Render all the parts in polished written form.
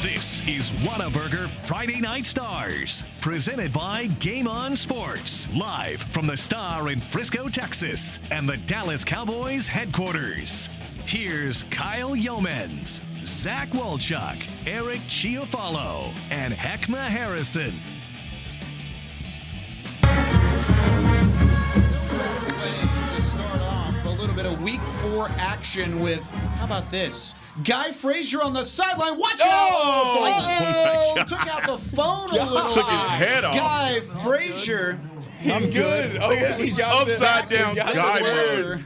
This is Whataburger Friday Night Stars, presented by Game On Sports, live from the Star in Frisco, Texas, and the Dallas Cowboys headquarters. Here's Kyle Yeomans, Zach Walchuk, Eric Chiafalo, and Heckma Harrison. To start off, a little bit of Week 4 action with, how about this? Guy Frazier on the sideline. Watch out! Oh, took out the phone a little Took bit. his head off. Guy Frazier. I'm good. Oh, yeah. He's upside down guy mode.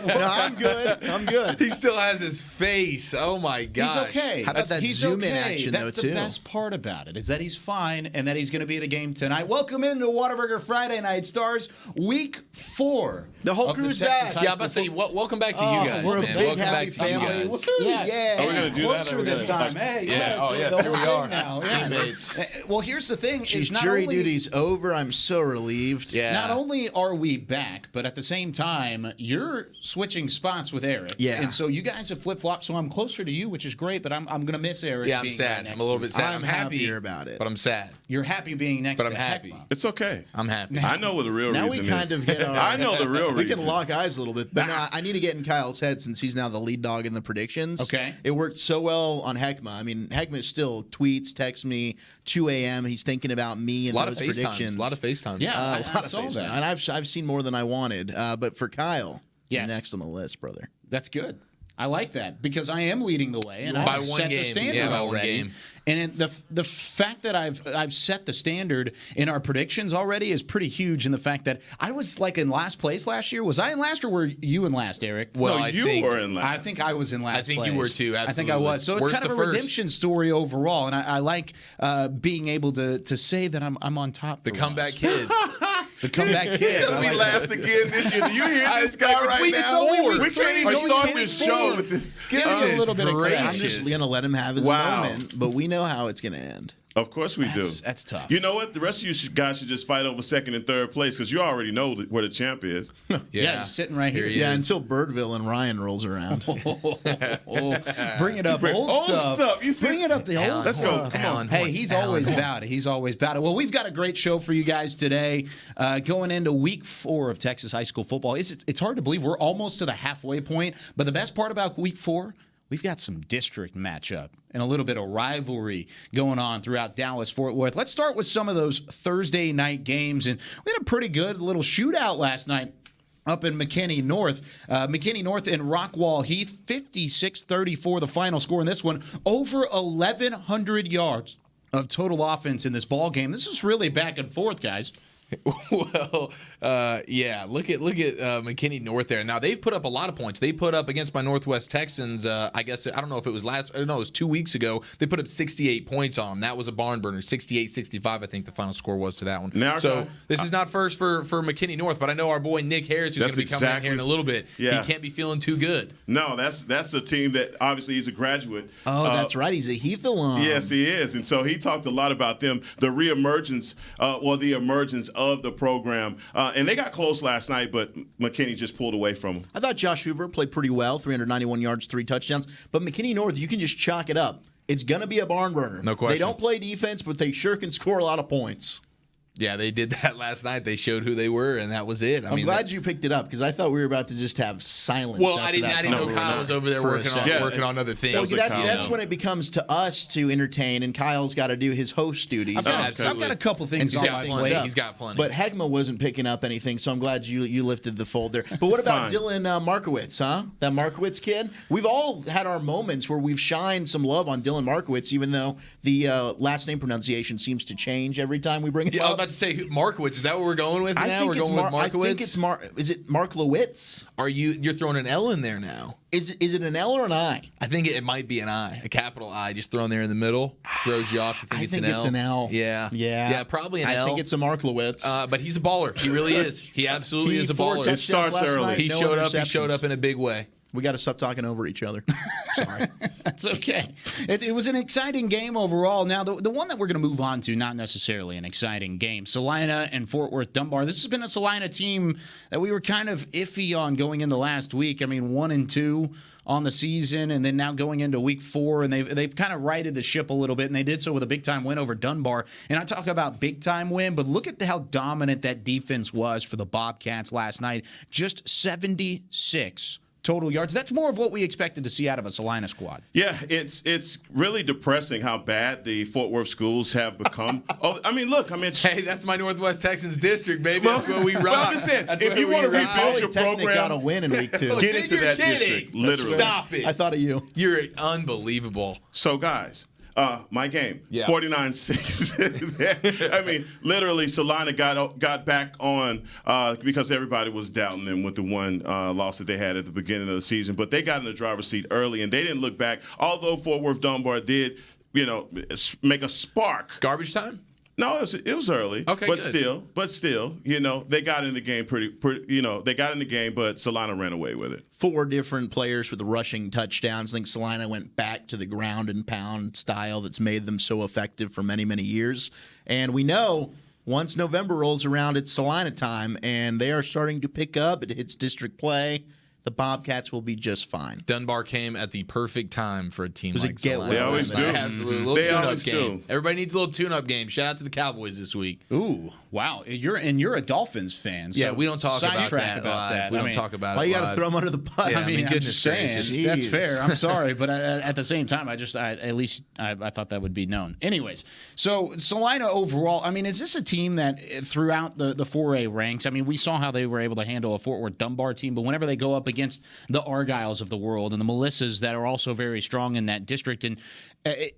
No, I'm good. He still has his face. Oh, my gosh. He's okay. How about that He's zoom-in okay. action, That's though, the too? best part about it, is that he's fine and that he's going to be at a game tonight. Welcome into Whataburger Friday Night Stars, Week 4. The whole of crew's Texas back. High Yeah, I'm about to say, School welcome back to you guys, We're a man. big, Welcome happy back to you family. guys. Woo-hoo. Yeah. Yeah. Are we gonna It's do that? closer Are we this gonna- time. Hey, Yeah. it's Oh, yes, the here we whole are. thing now. Teammates. Well, here's the thing. Geez, is not jury only, duty's over. I'm so relieved. Yeah. Not only are we back, but at the same time, you're switching spots with Eric. Yeah. And so you guys have flip-flopped, so I'm closer to you, which is great, but I'm going to miss Eric. Yeah, I'm being sad. right next I'm a little to bit you. sad. I'm happy happier about it. but I'm sad. You're happy being next But to I'm happy. Heckma. It's okay. I'm happy. I know what the real Now reason we kind is. of get our, I know the real we reason. can lock eyes a little bit. But no, I need to get in Kyle's head since he's now the lead dog in the predictions. Okay. It worked so well on Heckma. I mean, Heckma still tweets, texts me 2 a.m. He's thinking about me A and lot of those predictions. FaceTimes. A lot of FaceTimes. Yeah. A I lot of saw FaceTime. that. And I've seen more than I wanted. But for Kyle, Yes. next on the list, brother. That's good. I like that because I am leading the way and By I've one set the game. standard Yeah, by one already. game. And the fact that I've set the standard in our predictions already is pretty huge. In the fact that I was like in last place last year. Was I in last or were you in last, Eric? Well, No, I you think- were in last. I think I was in last I think place. you were too, I think I absolutely. was. So it's Worst kind of to a first. redemption story overall, and I like being able to say that I'm on top. The for comeback once. kid. The comeback kid. He's gonna I be like last that. again this year. Do you hear this guy right week- now? it's only We week can't three. even Are you start kidding this me? show with this. Give him a Goodness little bit of credit. I'm gracious. just going to let him have his Wow. moment. But we know how it's going to end. Of course we do. That's tough. You know what? The rest of you guys should just fight over second and third place because you already know where the champ is. Yeah, he's sitting right here. He Yeah, is. until Birdville and Ryan rolls around. Bring it up, old stuff. You see? Bring it up, the old Let's go. stuff. Come on. Hey, he's always about it. He's always about it. Well, we've got a great show for you guys today. Going into Week 4 of Texas high school football. It's hard to believe we're almost to the halfway point. But the best part about Week 4, we've got some district matchup and a little bit of rivalry going on throughout Dallas-Fort Worth. Let's start with some of those Thursday night games. And we had a pretty good little shootout last night up in McKinney North. McKinney North and Rockwall Heath, 56-34 the final score in this one. Over 1,100 yards of total offense in this ball game. This is really back and forth, guys. Well, yeah. Look at McKinney North there. Now they've put up a lot of points. They put up against my Northwest Texans. I guess I don't know if it was it was 2 weeks ago. They put up 68 points on them. That was a barn burner. 68-65, I think the final score was to that one. Now, so this is not first for McKinney North, but I know our boy Nick Harris, who's going to be coming in here in a little bit. Yeah. He can't be feeling too good. No, that's a team that obviously he's a graduate. Oh, that's right. He's a Heath alum. Yes, he is. And so he talked a lot about them, the reemergence, the emergence of the program. And they got close last night, but McKinney just pulled away from them. I thought Josh Hoover played pretty well, 391 yards, 3 touchdowns. But McKinney North, you can just chalk it up. It's going to be a barn burner. No question. They don't play defense, but they sure can score a lot of points. Yeah, they did that last night. They showed who they were, and that was it. I'm glad you picked it up because I thought we were about to just have silence. Well, after I didn't that know final Kyle remark was over there for a working second. on other things. was a That's Kyle. when it becomes to us to entertain, and Kyle's got to do his host duties. I've got absolutely. a couple things He's on got my plenty. plate. He's got plenty. But Heckma wasn't picking up anything, so I'm glad you lifted the fold there. But what about Fine. Dylan Markowitz, huh? That Markowitz kid? We've all had our moments where we've shined some love on Dylan Markowitz, even though the last name pronunciation seems to change every time we bring it Yeah, I was up. about to say Markowitz. Is that what we're going with I now? think We're it's going with I Markowitz. think it's Is it Mark Lewitz? You're throwing an L in there now? Is it an L or an I? I think it might be an I, a capital I, just thrown there in the middle, throws you off. You think I it's think an L? it's an L. Yeah, probably an L. I think it's a Mark Lewitz. But he's a baller. He really is. He absolutely is a 4 baller. touchdowns starts last early. night, He no showed up. He interceptions. showed up in a big way. We got to stop talking over each other. Sorry. That's okay. It was an exciting game overall. Now, the one that we're going to move on to, not necessarily an exciting game, Salina and Fort Worth Dunbar. This has been a Salina team that we were kind of iffy on going into last week. I mean, 1-2 on the season, and then now going into week 4, and they've kind of righted the ship a little bit, and they did so with a big-time win over Dunbar. And I talk about big-time win, but look at how dominant that defense was for the Bobcats last night. Just 76 total yards. That's more of what we expected to see out of a Salina squad. Yeah, it's really depressing how bad the Fort Worth schools have become. Hey, that's my Northwest Texans district, baby. That's where we rock. Well, I'm just saying, if you want to rebuild your program, got a win in week 2. get into that district. Literally, Stop it. I thought of you. You're unbelievable. So, guys, my game, Yeah. 49-6. I mean, literally, Salina got back on because everybody was doubting them with the one loss that they had at the beginning of the season. But they got in the driver's seat early, and they didn't look back. Although Fort Worth Dunbar did, make a spark. Garbage time? No, it was early. Okay, but good. still, they got in the game pretty. They got in the game, but Salina ran away with it. 4 different players with rushing touchdowns. I think Salina went back to the ground and pound style that's made them so effective for many, many years. And we know once November rolls around, it's Salina time, and they are starting to pick up. It hits district play. The Bobcats will be just fine. Dunbar came at the perfect time for a team was a like gateway. Salina. They always do. Absolutely. A little They tune-up always game. do. Everybody needs a little tune-up game. Shout out to the Cowboys this week. Ooh, wow. You're a Dolphins fan. So Yeah, we don't talk about sidetrack that. We don't talk about it. Why you got to live. throw them under the bus? Yeah, I mean, I'm goodness just saying, gracious. that's Jeez. fair. I'm sorry, but at the same time, I thought that would be known. Anyways, so Salina overall, I mean, is this a team that throughout the 4A ranks, I mean, we saw how they were able to handle a Fort Worth Dunbar team, but whenever they go up against the Argyles of the world and the Melissas that are also very strong in that district, and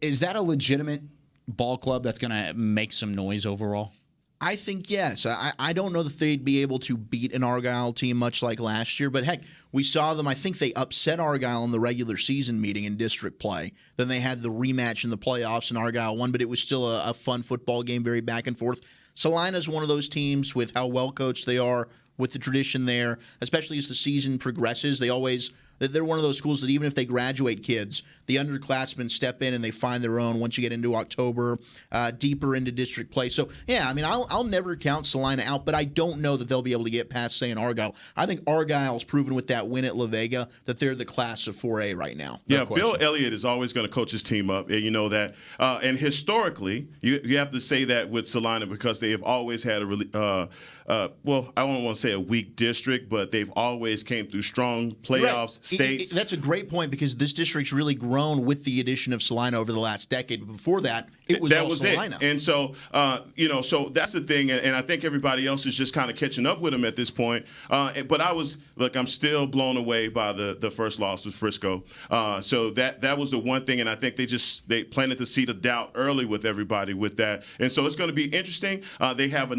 is that a legitimate ball club that's going to make some noise overall? I think yes. I don't know that they'd be able to beat an Argyle team much like last year, but heck, we saw them. I think they upset Argyle in the regular season meeting in district play. Then they had the rematch in the playoffs, and Argyle won, but it was still a fun football game, very back and forth. Salina's one of those teams with how well coached they are, with the tradition there, especially as the season progresses. They're one of those schools that even if they graduate kids, the underclassmen step in and they find their own once you get into October, deeper into district play. So, yeah, I mean, I'll never count Salina out, but I don't know that they'll be able to get past, say, an Argyle. I think Argyle's proven with that win at La Vega that they're the class of 4A right now. Yeah, Bill Elliott is always going to coach his team up. You know that. And historically, you have to say that with Salina because they have always had a really, I don't want to say a weak district, but they've always came through strong playoffs. States. That's a great point because this district's really grown with the addition of Salina over the last decade. But before that, it was all Salina. And so, so that's the thing. And I think everybody else is just kind of catching up with them at this point. But I'm still blown away by the first loss with Frisco. So that was the one thing. And I think they planted the seed of doubt early with everybody with that. And so it's going to be interesting. They have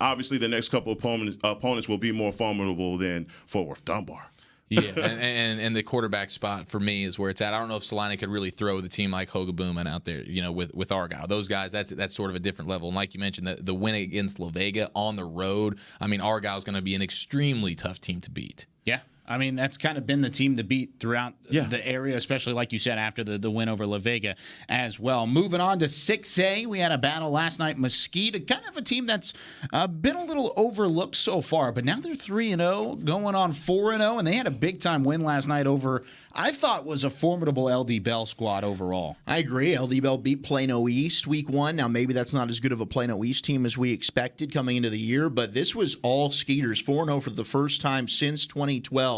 obviously the next couple of opponents will be more formidable than Fort Worth Dunbar. Yeah, and the quarterback spot for me is where it's at. I don't know if Salina could really throw with a team like Hogaboom out there, with Argyle. Those guys, that's sort of a different level. And like you mentioned, the win against La Vega on the road, I mean, Argyle's going to be an extremely tough team to beat. Yeah. I mean, that's kind of been the team to beat throughout the area, especially, like you said, after the win over La Vega as well. Moving on to 6A, we had a battle last night. Mesquite, kind of a team that's been a little overlooked so far, but now they're 3-0, going on 4-0, and they had a big-time win last night over, I thought, was a formidable LD Bell squad overall. I agree. LD Bell beat Plano East week 1. Now, maybe that's not as good of a Plano East team as we expected coming into the year, but this was all Skeeters, 4-0 for the first time since 2012.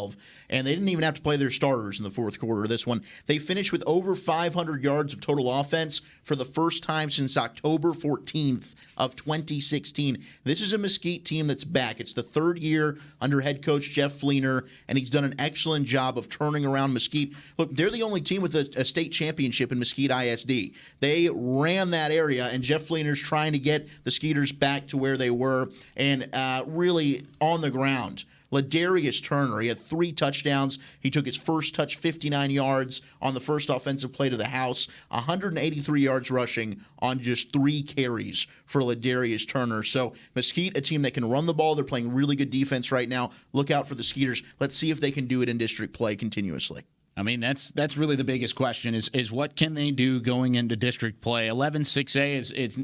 And they didn't even have to play their starters in the fourth quarter of this one. They finished with over 500 yards of total offense for the first time since October 14th of 2016. This is a Mesquite team that's back. It's the third year under head coach Jeff Fleener, and he's done an excellent job of turning around Mesquite. Look, they're the only team with a state championship in Mesquite ISD. They ran that area, and Jeff Fleener's trying to get the Skeeters back to where they were and really on the ground. Ladarius Turner, he had 3 touchdowns. He took his first touch 59 yards on the first offensive play to the house, 183 yards rushing on just 3 carries for Ladarius Turner. So Mesquite, a team that can run the ball. They're playing really good defense right now. Look out for the Skeeters. Let's see if they can do it in district play continuously. I mean, that's really the biggest question is what can they do going into district play? 11-6A it's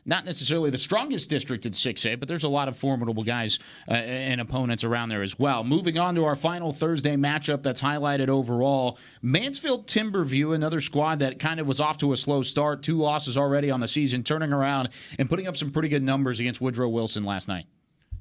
not necessarily the strongest district in 6A, but there's a lot of formidable guys and opponents around there as well. Moving on to our final Thursday matchup that's highlighted overall, Mansfield-Timberview, another squad that kind of was off to a slow start, 2 losses already on the season, turning around and putting up some pretty good numbers against Woodrow Wilson last night.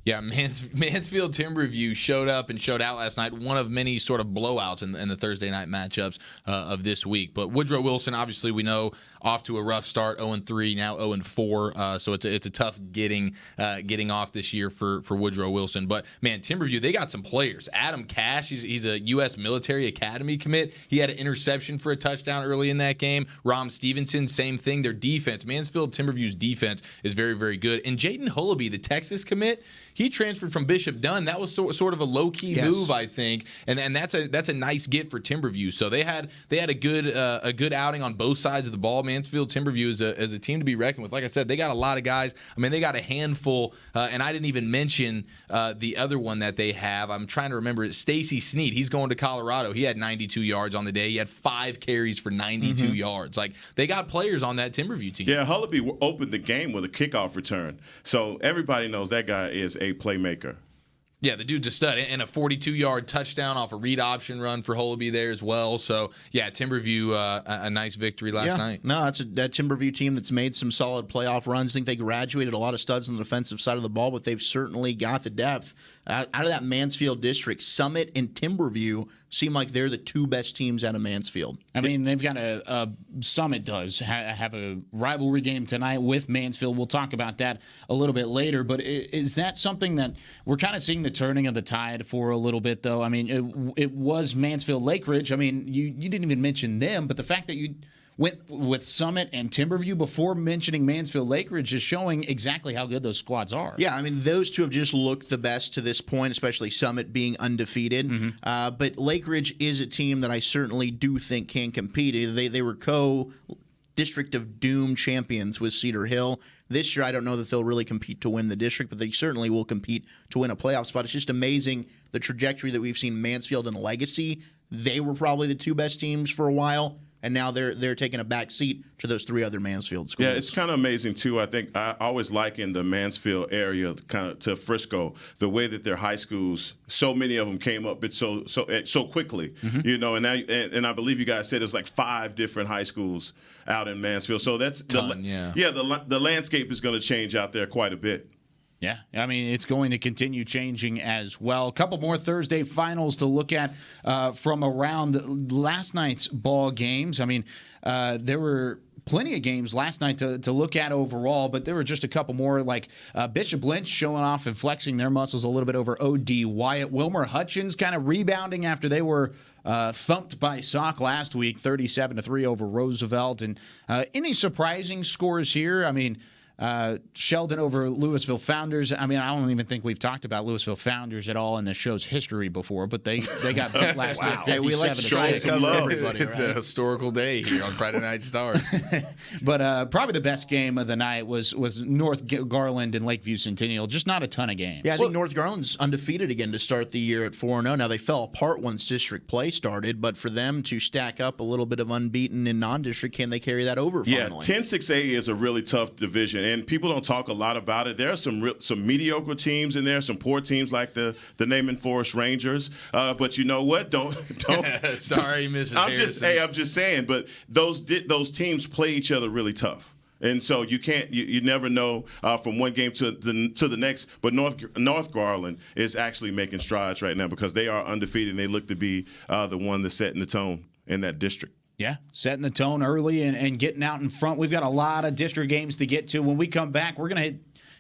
Yeah, Mansfield Timberview showed up and showed out last night. One of many sort of blowouts in the Thursday night matchups of this week. But Woodrow Wilson, obviously, we know off to a rough start, 0-3, now 0-4. So it's a tough getting off this year for Woodrow Wilson. But man, Timberview, they got some players. Adam Cash, he's a U.S. Military Academy commit. He had an interception for a touchdown early in that game. Rom Stevenson, same thing. Their defense, Mansfield Timberview's defense is very, very good. And Jaden Hullaby, the Texas commit, he transferred from Bishop Dunn. That was sort of a low-key move, I think, and that's a nice get for Timberview. So they had a good outing on both sides of the ball. Mansfield Timberview is a team to be reckoned with. Like I said, they got a lot of guys. I mean, they got a handful, and I didn't even mention the other one that they have. I'm trying to remember it. Stacy Sneed. He's going to Colorado. He had 92 yards on the day. He had 5 carries for 92 yards. Like, they got players on that Timberview team. Yeah, Hullaby opened the game with a kickoff return. So everybody knows that guy is a playmaker. Yeah, the dude's a stud. And a 42-yard touchdown off a read option run for Hullaby there as well. So, yeah, Timberview, a nice victory last night. No, that's that Timberview team that's made some solid playoff runs. I think they graduated a lot of studs on the defensive side of the ball, but they've certainly got the depth. Out of that Mansfield district, Summit and Timberview seem like they're the 2 best teams out of Mansfield. I mean, they've got Summit does have a rivalry game tonight with Mansfield. We'll talk about that a little bit later. But is that something that we're kind of seeing the turning of the tide for a little bit, though? I mean, it was Mansfield Lake Ridge. I mean, you didn't even mention them, but the fact that you went with Summit and Timberview before mentioning Mansfield Lake Ridge is showing exactly how good those squads are. Yeah, I mean, those 2 have just looked the best to this point, especially Summit being undefeated. But Lake Ridge is a team that I certainly do think can compete. They were District of Doom champions with Cedar Hill. This year, I don't know that they'll really compete to win the district, but they certainly will compete to win a playoff spot. It's just amazing the trajectory that we've seen Mansfield and Legacy. They were probably the 2 best teams for a while. And now they're taking a back seat to those 3 other Mansfield schools. Yeah, it's kind of amazing, too. I think I always liken the Mansfield area kind of to Frisco, the way that their high schools, so many of them came up so quickly, you know, and I believe you guys said there's like 5 different high schools out in Mansfield. So that's the landscape is going to change out there quite a bit. Yeah, I mean, it's going to continue changing as well. A couple more Thursday finals to look at from around last night's ball games. I mean, there were plenty of games last night to look at overall, but there were just a couple more, like Bishop Lynch showing off and flexing their muscles a little bit over O.D. Wyatt. Wilmer Hutchins kind of rebounding after they were thumped by Sauk last week, 37-3 over Roosevelt. And any surprising scores here? I mean, Sheldon over Louisville Founders. I mean, I don't even think we've talked about Louisville Founders at all in the show's history before, but they got beat last night 57 we like to try to cover everybody. It's a historical day here on Friday Night Stars. But probably the best game of the night was North Garland and Lakeview Centennial. Just not a ton of games. Yeah, I think North Garland's undefeated again to start the year at 4-0. Now, they fell apart once district play started, but for them to stack up a little bit of unbeaten in non-district, can they carry that over finally? Yeah, 10-6A is a really tough division. And people don't talk a lot about it. There are some mediocre teams in there, some poor teams like the Naaman Forest Rangers. But you know what? Don't. Sorry, Mrs. I'm just saying. But those teams play each other really tough. And so you never know from one game to the next. But North Garland is actually making strides right now because they are undefeated and they look to be the one that's setting the tone in that district. Yeah, setting the tone early and getting out in front. We've got a lot of district games to get to. When we come back, we're going to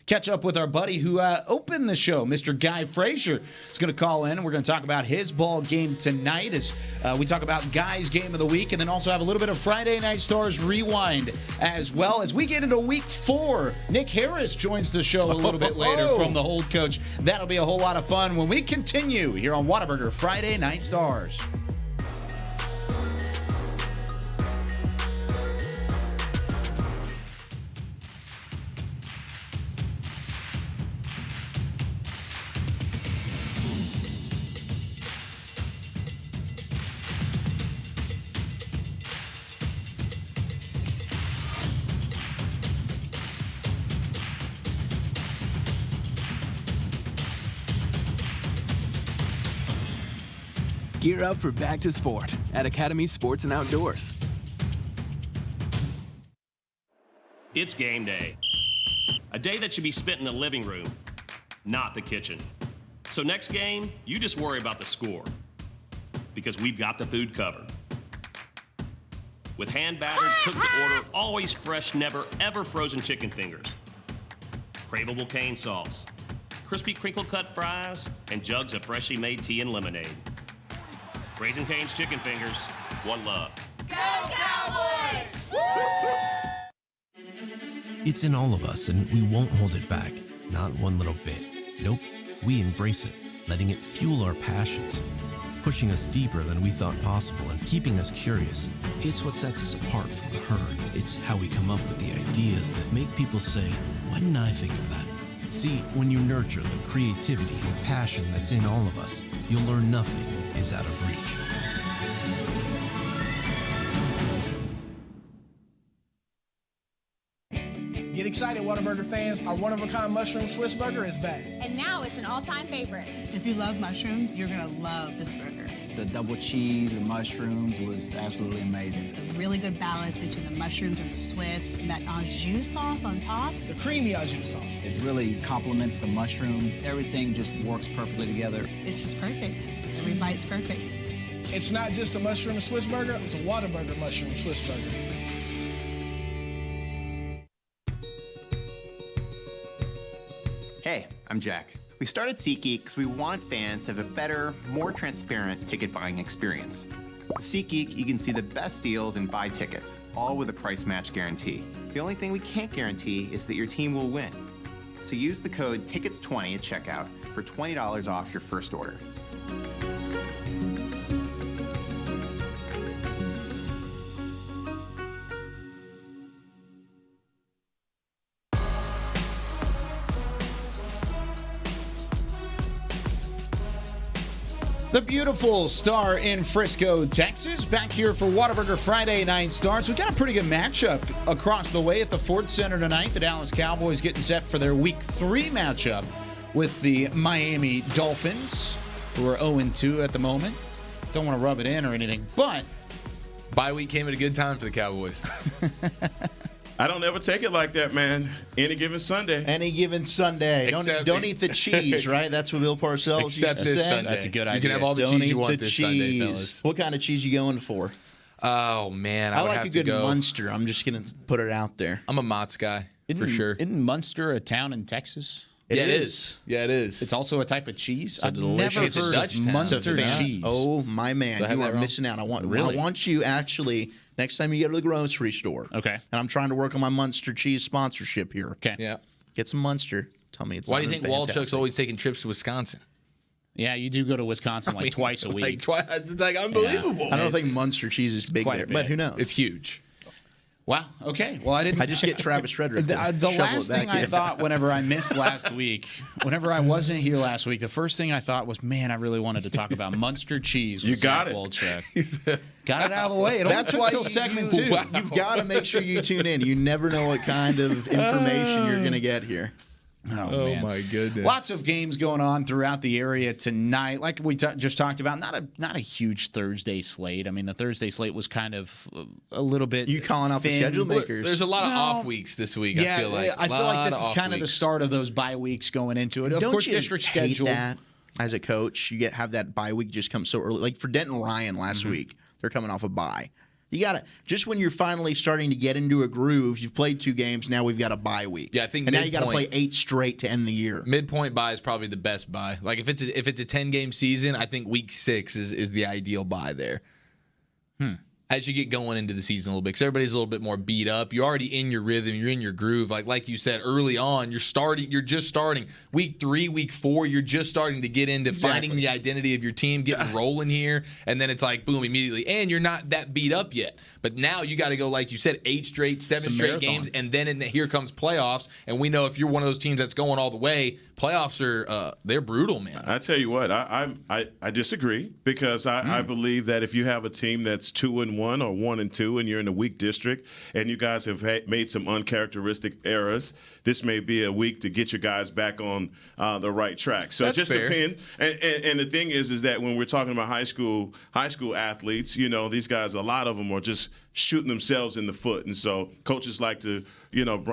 catch up with our buddy who opened the show, Mr. Guy Frazier. Is going to call in, and we're going to talk about his ball game tonight as we talk about Guy's game of the week, and then also have a little bit of Friday Night Stars Rewind as well. As we get into week 4, Nick Harris joins the show a little bit later from the Hold Coach. That'll be a whole lot of fun when we continue here on Whataburger Friday Night Stars. Gear up for back to sport at Academy Sports and Outdoors. It's game day. A day that should be spent in the living room, not the kitchen. So next game, you just worry about the score, because we've got the food covered. With hand-battered, cooked-to-order, always fresh, never, ever frozen chicken fingers, craveable cane sauce, crispy crinkle-cut fries, and jugs of freshly made tea and lemonade. Raising Cane's Chicken Fingers, one love. Go Cowboys! It's in all of us, and we won't hold it back. Not one little bit. Nope, we embrace it, letting it fuel our passions, pushing us deeper than we thought possible and keeping us curious. It's what sets us apart from the herd. It's how we come up with the ideas that make people say, why didn't I think of that? See, when you nurture the creativity and passion that's in all of us, you'll learn nothing is out of reach. Get excited, Whataburger fans. Our one-of-a-kind mushroom Swiss burger is back. And now it's an all-time favorite. If you love mushrooms, you're gonna love this burger. The double cheese, the mushrooms was absolutely amazing. It's a really good balance between the mushrooms and the Swiss, and that au jus sauce on top. The creamy au jus sauce. It really complements the mushrooms. Everything just works perfectly together. It's just perfect. Every bite's perfect. It's not just a mushroom Swiss burger, it's a Whataburger mushroom Swiss burger. Hey, I'm Jack. We started SeatGeek because we want fans to have a better, more transparent ticket buying experience. With SeatGeek, you can see the best deals and buy tickets, all with a price match guarantee. The only thing we can't guarantee is that your team will win. So use the code TICKETS20 at checkout for $20 off your first order. The beautiful Star in Frisco, Texas, back here for Whataburger Friday Night Stars. We've got a pretty good matchup across the way at the Ford Center tonight. The Dallas Cowboys getting set for their Week 3 matchup with the Miami Dolphins, who are 0-2 at the moment. Don't want to rub it in or anything, but bye week came at a good time for the Cowboys. I don't ever take it like that, man. Any given Sunday. Any given Sunday. Don't eat the cheese, right? That's what Bill Parcells used Except to this say. Sunday. That's a good idea. You can have all the Don't cheese eat you want the this cheese. Sunday, fellas. What kind of cheese you going for? Oh, man. I would like have a to good go. Munster. I'm just going to put it out there. I'm a Mott's guy, for sure. Isn't Munster a town in Texas? Yeah, it is. Yeah, it is. It's also a type of cheese. I've delicious- never It's a heard Dutch of town. Munster It's a fan- cheese. Oh, my man. Did I have You that are wrong? missing out. I Really? want you actually, next time you go to the grocery store. Okay. And I'm trying to work on my Munster cheese sponsorship here. Okay. Yeah. Get some Munster. Tell me it's Why do you something think Walchuk's fantastic. always taking trips to Wisconsin? Yeah, you do go to Wisconsin like twice a week. Like twice. It's like unbelievable. I don't think Munster cheese is big quite there, a bit. but who knows? It's huge. Wow. Okay. Well, I didn't. I just get Travis Frederick. The shovel last it back thing I in. thought whenever I missed last week, whenever I wasn't here last week, the first thing I thought was, man, I really wanted to talk about Munster cheese. With You got Zach it. Walchuk. Got it out of the way. It only That's took why till segment 2. You've got to make sure you tune in. You never know what kind of information you're going to get here. Oh, Oh, man. my goodness. Lots of games going on throughout the area tonight. Like we just talked about, not a huge Thursday slate. I mean, the Thursday slate was kind of a little bit. You calling out the thin. schedule makers? There's a lot of No. off weeks this week, Yeah, I feel like. I feel like this is Lot kind of the weeks. start of those bye weeks going into it. Of Don't course, you district hate schedule. that as a coach? You have that bye week just come so early. Like for Denton Ryan last Mm-hmm. week, they're coming off a bye. You got to just when you're finally starting to get into a groove. You've played 2 games. Now we've got a bye week. Yeah, I think. And now you got to play 8 straight to end the year. Midpoint bye is probably the best bye. Like if it's a 10-game season, I think week 6 is the ideal bye there. As you get going into the season a little bit, because everybody's a little bit more beat up. You're already in your rhythm. You're in your groove. Like you said early on, you're just starting. Week 3, week 4, you're just starting to get into finding the identity of your team, getting rolling here, and then it's like boom immediately. And you're not that beat up yet. But now you got to go, like you said, 8 straight, 7 straight games, and then here comes playoffs. And we know if you're one of those teams that's going all the way, playoffs are they're brutal, man. I tell you what, I disagree because I believe that if you have a team that's 2-1 or 1-2 and you're in the weak district and you guys have made some uncharacteristic errors, this may be a week to get your guys back on the right track. So That's it just fair. depends. And the thing is that when we're talking about high school athletes, these guys, a lot of them are just shooting themselves in the foot. And so coaches like to,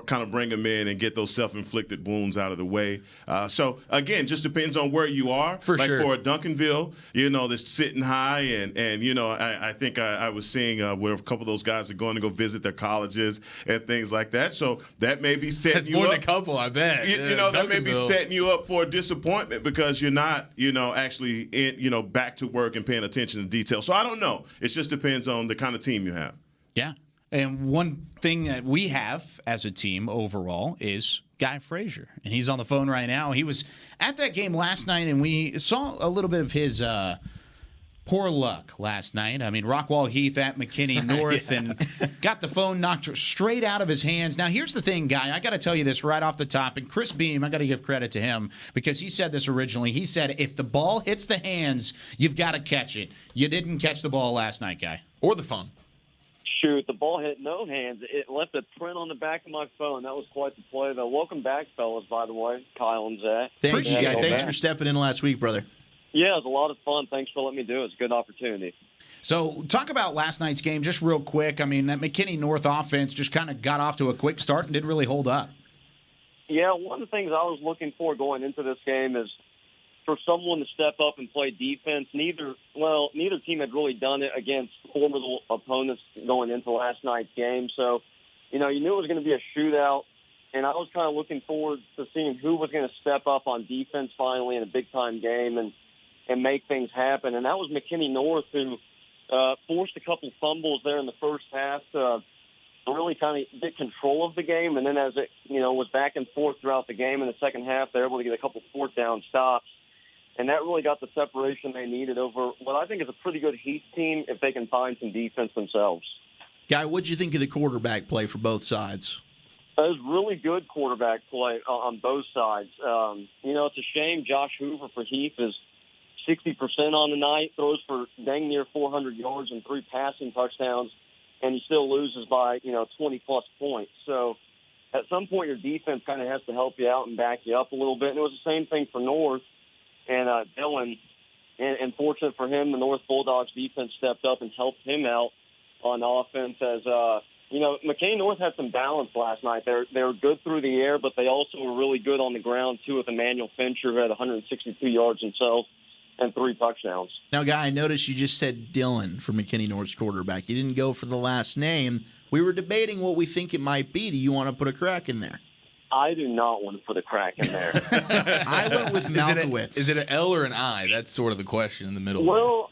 kind of bring them in and get those self-inflicted wounds out of the way. So, again, just depends on where you are. For like sure. for Duncanville, that's sitting high. And I think I was seeing where a couple of those guys are going to go visit their colleges and things like that. So that may be setting That's you more up. than a couple, I bet. That may be Duncanville. setting you up for a disappointment because you're not, actually in, back to work and paying attention to detail. So I don't know. It just depends on the kind of team you have. Yeah. And one thing that we have as a team overall is Guy Frazier. And he's on the phone right now. He was at that game last night, and we saw a little bit of his poor luck last night. I mean, Rockwall Heath at McKinney North and got the phone knocked straight out of his hands. Now, here's the thing, Guy. I got to tell you this right off the top. And Chris Beam, I got to give credit to him because he said this originally. He said, if the ball hits the hands, you've got to catch it. You didn't catch the ball last night, Guy. Or the phone. Shoot, the ball hit no hands. It left a print on the back of my phone. That was quite the play, though. Welcome back, fellas, by the way, Kyle and Zach. Thanks, Guy. Thanks for stepping in last week, brother. Yeah, it was a lot of fun. Thanks for letting me do it. It's a good opportunity. So talk about last night's game just real quick. I mean, that McKinney North offense just kind of got off to a quick start and didn't really hold up. Yeah, one of the things I was looking for going into this game is for someone to step up and play defense. Neither team had really done it against formidable opponents going into last night's game. So, you knew it was going to be a shootout, and I was kind of looking forward to seeing who was going to step up on defense finally in a big-time game and make things happen. And that was McKinney North, who forced a couple fumbles there in the first half to really kind of get control of the game. And then as it, was back and forth throughout the game in the second half, they were able to get a couple fourth down stops. And that really got the separation they needed over what I think is a pretty good Heath team if they can find some defense themselves. Guy, what'd you think of the quarterback play for both sides? It was really good quarterback play on both sides. It's a shame Josh Hoover for Heath is 60% on the night, throws for dang near 400 yards and 3 passing touchdowns, and he still loses by, 20-plus points. So at some point your defense kind of has to help you out and back you up a little bit. And it was the same thing for North. And Dylan, and fortunate for him, the North Bulldogs defense stepped up and helped him out on offense. As McKinney North had some balance last night. They were good through the air, but they also were really good on the ground too. With Emmanuel Fincher, who had 162 yards himself and 3 touchdowns. Now, Guy, I noticed you just said Dylan for McKinney North's quarterback. You didn't go for the last name. We were debating what we think it might be. Do you want to put a crack in there? I do not want to put a crack in there. I went with Malkowitz. Is it an L or an I? That's sort of the question in the middle. Well,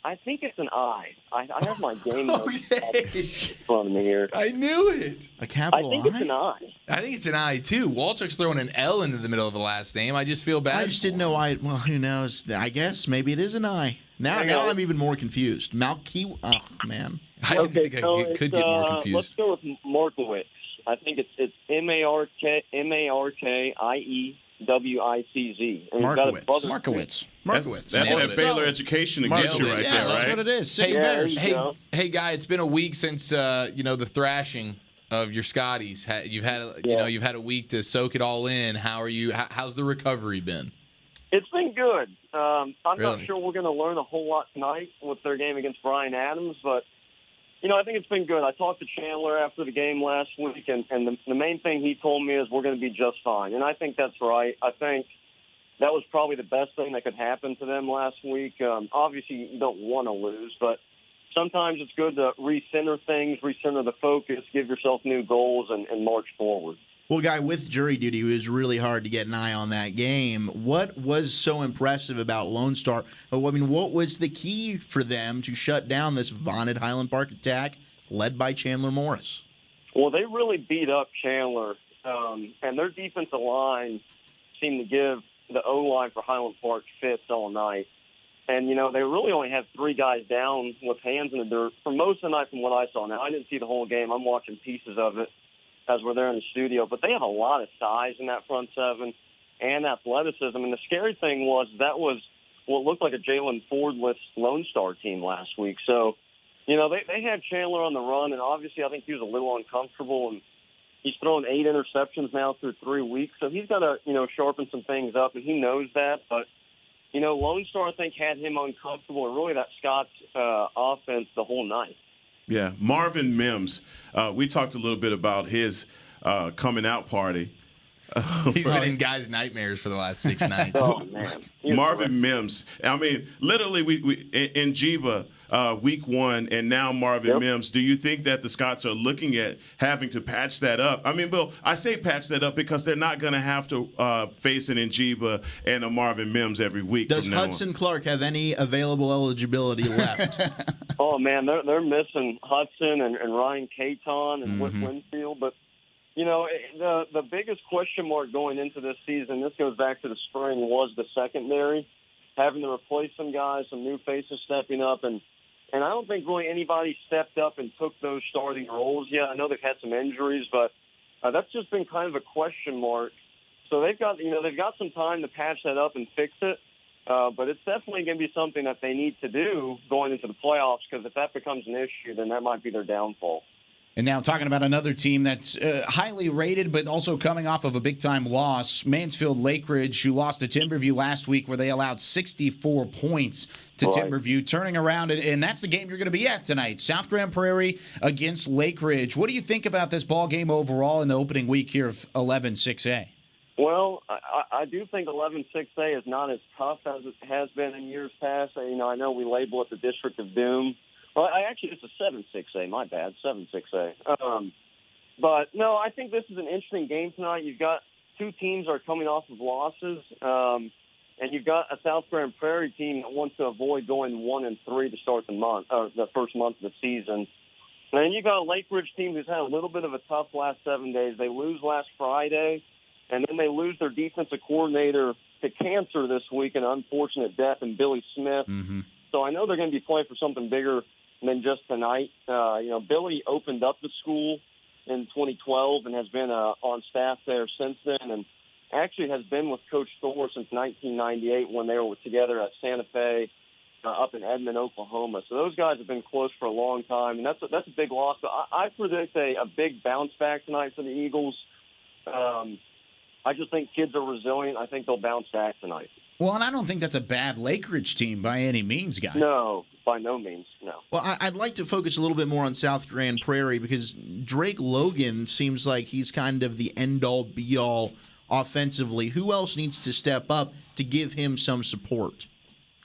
I think it's an I. I have my game notes in front of me here. I knew it. A capital I think I? it's an I. I think it's an I, too. Walchuk's throwing an L into the middle of the last name. I just feel bad. I just didn't know why. Well, who knows? I guess maybe it is an I. Now I'm even more confused. Malky. Oh, man. I didn't think I could get more confused. Let's go with Markowitz. I think it's Markiewiczz. Markowitz. That's that Baylor education to get you right there, right? That's what it is. City Yeah, Bears. Hey, Guy, it's been a week since the thrashing of your Scotties. You've had a week to soak it all in. How are you? How's the recovery been? It's been good. I'm Really? not sure we're going to learn a whole lot tonight with their game against Bryan Adams, but I think it's been good. I talked to Chandler after the game last week, and the main thing he told me is we're going to be just fine. And I think that's right. I think that was probably the best thing that could happen to them last week. Obviously, you don't want to lose, but sometimes it's good to recenter things, recenter the focus, give yourself new goals, and march forward. Well, Guy, with jury duty, it was really hard to get an eye on that game. What was so impressive about Lone Star? I mean, what was the key for them to shut down this vaunted Highland Park attack led by Chandler Morris? Well, they really beat up Chandler, and their defensive line seemed to give the O-line for Highland Park fits all night. And, they really only had 3 guys down with hands in the dirt for most of the night from what I saw. Now, I didn't see the whole game. I'm watching pieces of it as we're there in the studio. But they have a lot of size in that front seven and athleticism. And the scary thing was that was what looked like a Jalen Ford-less Lone Star team last week. So, they had Chandler on the run, and obviously I think he was a little uncomfortable. And he's thrown 8 interceptions now through 3 weeks. So he's got to, sharpen some things up, and he knows that. But, Lone Star, I think, had him uncomfortable, and really that Scott's offense the whole night. Yeah, Marvin Mims. We talked a little bit about his coming out party. He's been in guys' nightmares for the last 6 nights. Oh, man. Marvin Mims. I mean, literally, we in Jiba, week 1, and now Marvin Mims. Do you think that the Scots are looking at having to patch that up? I mean, Bill, I say patch that up because they're not going to have to face an Njiba and a Marvin Mims every week. Does Hudson Clark have any available eligibility left? Oh, man, they're missing Hudson and Ryan Caton and Whit Winfield, but the biggest question mark going into this season, this goes back to the spring, was the secondary, having to replace some guys, some new faces stepping up, and I don't think really anybody stepped up and took those starting roles yet. I know they've had some injuries, but that's just been kind of a question mark. So they've got some time to patch that up and fix it, but it's definitely going to be something that they need to do going into the playoffs, because if that becomes an issue, then that might be their downfall. And now talking about another team that's highly rated, but also coming off of a big-time loss, Mansfield Lake Ridge, who lost to Timberview last week, where they allowed 64 points to Timberview, turning around, and that's the game you're going to be at tonight. South Grand Prairie against Lake Ridge. What do you think about this ball game overall in the opening week here of 11-6A? Well, I do think 11-6A is not as tough as it has been in years past. I know we label it the District of Doom. Well, it's a 7-6A. My bad, 7-6A. But no, I think this is an interesting game tonight. You've got 2 teams that are coming off of losses, and you've got a South Grand Prairie team that wants to avoid going 1-3 to start the month, or the first month of the season. And then you've got a Lake Ridge team who's had a little bit of a tough last 7 days. They lose last Friday, and then they lose their defensive coordinator to cancer this week, an unfortunate death in Billy Smith. Mm-hmm. So I know they're going to be playing for something bigger than just tonight. Billy opened up the school in 2012 and has been on staff there since then, and actually has been with Coach Thor since 1998 when they were together at Santa Fe up in Edmond, Oklahoma. So those guys have been close for a long time, and that's a big loss. So I predict a big bounce back tonight for the Eagles. I just think kids are resilient. I think they'll bounce back tonight. Well, and I don't think that's a bad Lake Ridge team by any means, Guy. No, by no means, no. Well, I'd like to focus a little bit more on South Grand Prairie, because Drake Logan seems like he's kind of the end-all, be-all offensively. Who else needs to step up to give him some support?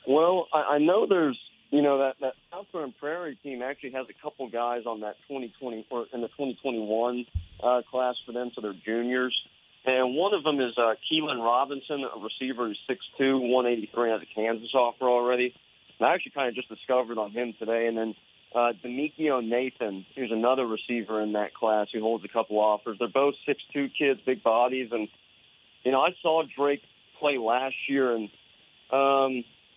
Well, I know there's, that South Grand Prairie team actually has a couple guys on that 2020 or in the 2021 class for them, so they're juniors. And one of them is Keelan Robinson, a receiver who's 6'2", 183, has a Kansas offer already. And I actually kind of just discovered on him today. And then Demikio Nathan, who's another receiver in that class who holds a couple offers. They're both 6'2" kids, big bodies. And, I saw Drake play last year, and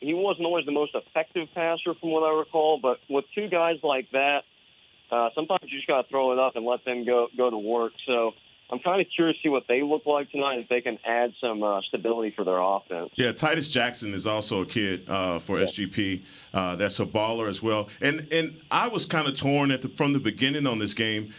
he wasn't always the most effective passer from what I recall. But with 2 guys like that, sometimes you just got to throw it up and let them go to work. So I'm kind of curious to see what they look like tonight, if they can add some stability for their offense. Yeah, Titus Jackson is also a kid for SGP. That's a baller as well. And I was kind of torn from the beginning on this game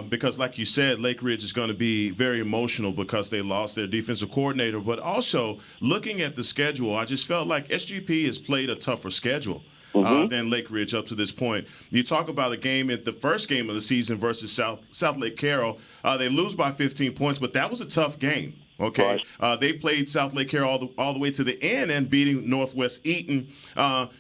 because, like you said, Lake Ridge is going to be very emotional because they lost their defensive coordinator. But also, looking at the schedule, I just felt like SGP has played a tougher schedule than Lake Ridge up to this point. You talk about a game at the first game of the season versus South Lake Carroll. They lose by 15 points, but that was a tough game. Okay, they played South Lake here all the way to the end and beating Northwest Eaton.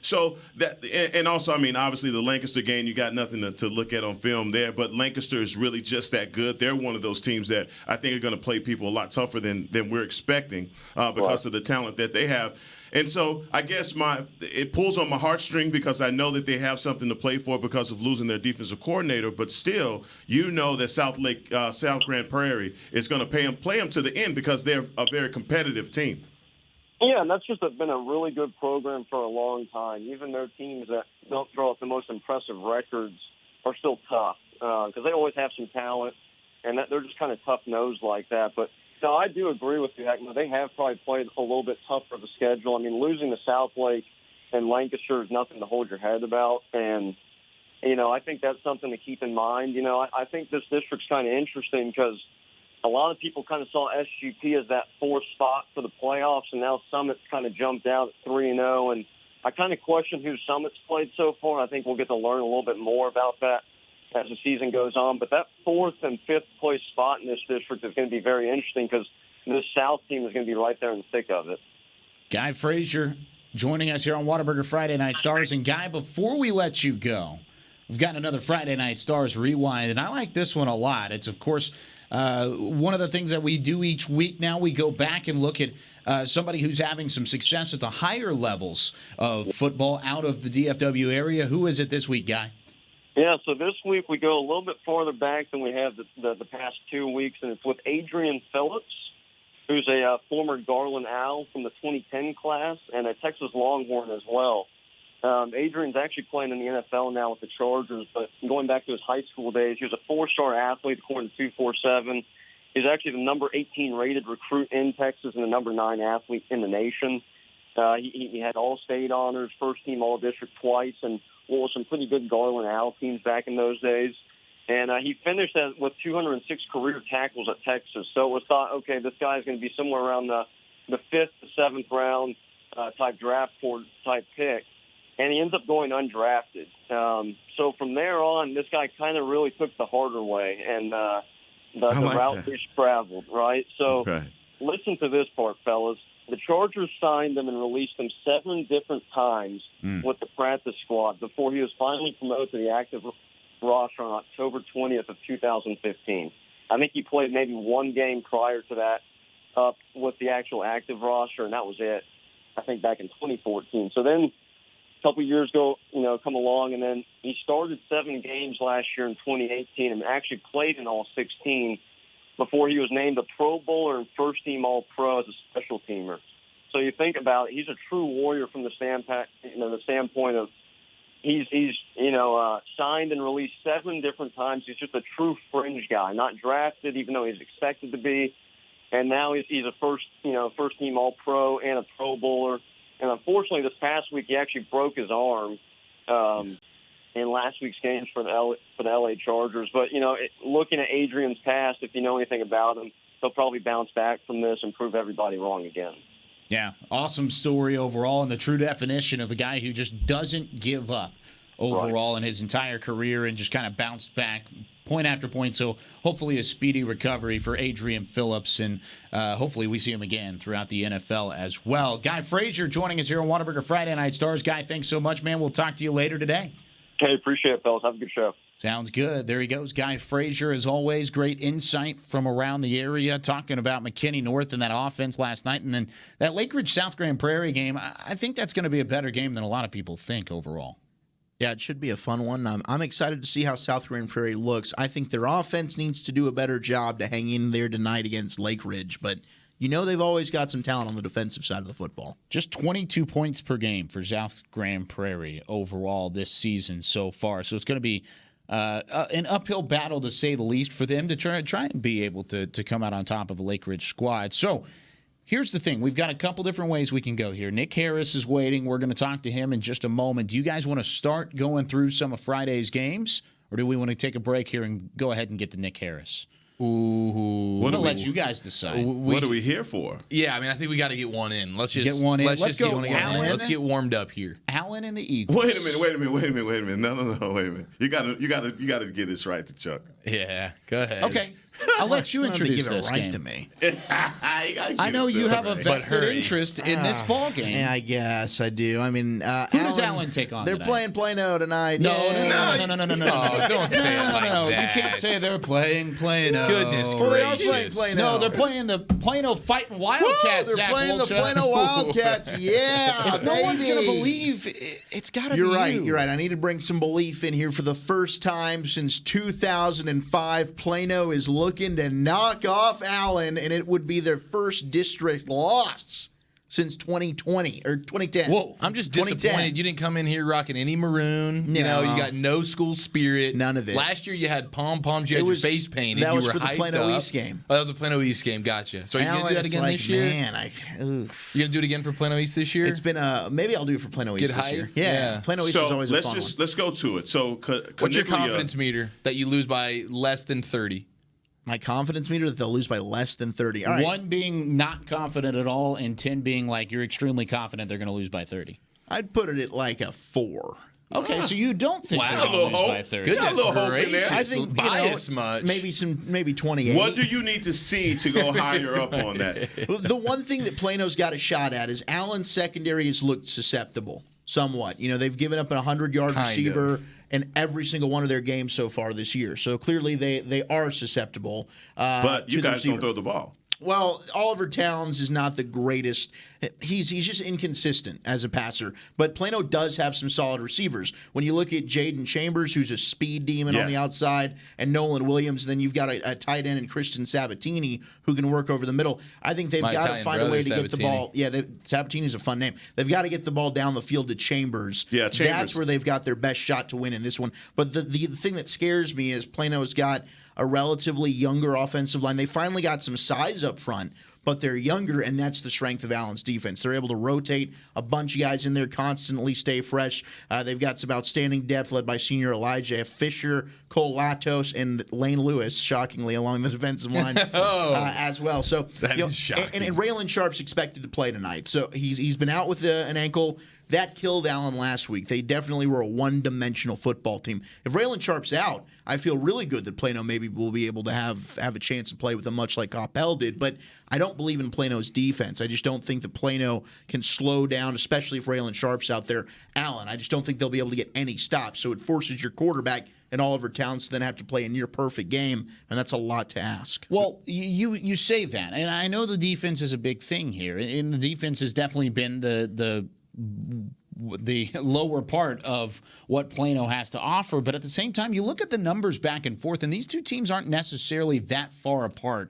So that, and also, I mean, obviously the Lancaster game, you got nothing to look at on film there. But Lancaster is really just that good. They're one of those teams that I think are going to play people a lot tougher than we're expecting because of the talent that they have. And so I guess it pulls on my heartstring because I know that they have something to play for because of losing their defensive coordinator. But still, you know that South Grand Prairie is going to play them to the end because they're a very competitive team. Yeah, and that's just been a really good program for a long time. Even their teams that don't throw up the most impressive records are still tough because they always have some talent, and they're just kind of tough-nosed like that. But no, I do agree with you, Heckman. They have probably played a little bit tougher of a schedule. I mean, losing to South Lake and Lancaster is nothing to hold your head about. And, I think that's something to keep in mind. I think this district's kind of interesting because a lot of people kind of saw SGP as that fourth spot for the playoffs, and now Summit's kind of jumped out at 3-0. And I kind of question who Summit's played so far. I think we'll get to learn a little bit more about that as the season goes on. But that fourth and fifth place spot in this district is going to be very interesting because this South team is going to be right there in the thick of it. Guy Frazier joining us here on Whataburger Friday Night Stars. And, Guy, before we let you go, we've got another Friday Night Stars Rewind, and I like this one a lot. It's, of course, one of the things that we do each week now. We go back and look at somebody who's having some success at the higher levels of football out of the DFW area. Who is it this week, Guy? Yeah, so this week we go a little bit farther back than we have the past 2 weeks, and it's with Adrian Phillips, who's a former Garland Owl from the 2010 class and a Texas Longhorn as well. Adrian's actually playing in the NFL now with the Chargers, but going back to his high school days, he was a four-star athlete according to 247. He's actually the number 18 rated recruit in Texas and the number 9 athlete in the nation. He had all-state honors, first-team all-district twice, and some pretty good Garland Owl teams back in those days. And he finished with 206 career tackles at Texas. So it was thought, okay, this guy's going to be somewhere around the 5th to 7th round type draft board type pick. And he ends up going undrafted. So from there on, this guy kind of really took the harder way and the route he's traveled, right? So listen to this part, fellas. The Chargers signed him and released him 7 different times with the practice squad before he was finally promoted to the active roster on October 20th of 2015. I think he played maybe one game prior to that with the actual active roster, and that was it, I think, back in 2014. So then a couple years ago, come along, and then he started 7 games last year in 2018 and actually played in all 16 before he was named a Pro Bowler and first-team All-Pro as a special teamer. So you think about it, he's a true warrior from the standpoint of he's signed and released 7 different times. He's just a true fringe guy, not drafted, even though he's expected to be. And now he's a first-team All-Pro and a Pro Bowler. And unfortunately, this past week he actually broke his arm in last week's games for the LA Chargers. But looking at Adrian's past, if you know anything about him, he'll probably bounce back from this and prove everybody wrong again. Yeah, awesome story overall, and the true definition of a guy who just doesn't give up overall in his entire career and just kind of bounced back point after point. So hopefully a speedy recovery for Adrian Phillips, and hopefully we see him again throughout the NFL as well. Guy Frazier joining us here on Whataburger Friday Night Stars. Guy, thanks so much, man. We'll talk to you later today. Okay, appreciate it, fellas. Have a good show. Sounds good. There he goes. Guy Frazier, as always, great insight from around the area, talking about McKinney North and that offense last night. And then that Lake Ridge South Grand Prairie game, I think that's going to be a better game than a lot of people think overall. Yeah, it should be a fun one. I'm excited to see how South Grand Prairie looks. I think their offense needs to do a better job to hang in there tonight against Lake Ridge, but they've always got some talent on the defensive side of the football. Just 22 points per game for South Grand Prairie overall this season so far. So it's going to be an uphill battle, to say the least, for them to try and be able to come out on top of a Lake Ridge squad. So here's the thing. We've got a couple different ways we can go here. Nick Harris is waiting. We're going to talk to him in just a moment. Do you guys want to start going through some of Friday's games, or do we want to take a break here and go ahead and get to Nick Harris? Ooh. What I'll do we- let you guys decide. What are we here for? Yeah, I mean, I think we got to get one in. Let's just Get one in. Let's Let's just go, get one in. Allen. Let's get warmed up here. Allen and the Eagles. Wait a minute. No, wait a minute. You gotta get this right to Chuck. Yeah, go ahead. Okay. I'll let you introduce this game. to me. I know you have a vested interest in this ball game. Yeah, I guess I do. I mean, Who does Allen take on They're tonight? playing Plano tonight. No. Oh, don't say it like No, that. you can't say they're playing Plano. Goodness Well, they are gracious. playing Plano. No, they're playing the Plano Fighting Wildcats. They're Zach playing the Wolchuk. Plano Wildcats. Yeah, If no one's going to baby. believe, it's got to be You're right. you. You're right. I need to bring some belief in here. For the first time since 2005, Plano is looking to knock off Allen, and it would be their first district loss since 2020 or 2010. Whoa, I'm just 2010. disappointed you didn't come in here rocking any maroon. You know, No. you got no school spirit. None of it. Last year you had pom-poms, you had It your was- face painted. that you was were for the hyped Plano up. East game. Oh, that was a Plano East game. Gotcha. So are you going to do that It's again like, this year? Man, You going to do it again for Plano East this year? it's been maybe I'll do it for Plano East Get this year. hype? Yeah, Yeah. Plano East So is always a fun one. let's go to it. So What's your Caniglia- confidence meter that you lose by less than 30? My confidence meter that they'll lose by less than 30. All right. 1 being not confident at all, and 10 being like you're extremely confident they're going to lose by 30. I'd put it at like a 4. Okay, so you don't think Wow. they're going to lose Little by hope. 30. Good. Got a little hope in there. gracious. I think bias much. Maybe 28. What do you need to see to go higher up on that? The one thing that Plano's got a shot at is Allen's secondary has looked susceptible somewhat. You know, they've given up a 100-yard Kind receiver in every single one of their games so far this year. So clearly they are susceptible. But you to the guys don't receiver. throw the ball. Well, Oliver Towns is not the greatest. He's just inconsistent as a passer. But Plano does have some solid receivers. When you look at Jaden Chambers, who's a speed demon on the outside, and Nolan Williams, and then you've got a tight end in Christian Sabatini who can work over the middle. I think they've My got to Italian find a way to brother, get the Sabatini. ball. Yeah, Sabatini's a fun name. They've got to get the ball down the field to Chambers. Yeah, Chambers. That's where they've got their best shot to win in this one. But the thing that scares me is Plano's got a relatively younger offensive line. They finally got some size up front, but they're younger, and that's the strength of Allen's defense. They're able to rotate a bunch of guys in there, constantly stay fresh. They've got some outstanding depth led by senior Elijah Fisher, Cole Latos, and Lane Lewis, shockingly, along the defensive line as well. So That is shocking. And Raylan Sharp's expected to play tonight. So he's been out with an ankle. That killed Allen last week. They definitely were a one-dimensional football team. If Raylan Sharp's out, I feel really good that Plano maybe will be able to have a chance to play with him, much like Coppell did. But I don't believe in Plano's defense. I just don't think that Plano can slow down, especially if Raylan Sharp's out there. Allen, I just don't think they'll be able to get any stops. So it forces your quarterback and Oliver Towns to then have to play a near-perfect game, and that's a lot to ask. Well, you say that, and I know the defense is a big thing here, and the defense has definitely been the lower part of what Plano has to offer. But at the same time, you look at the numbers back and forth, and these two teams aren't necessarily that far apart.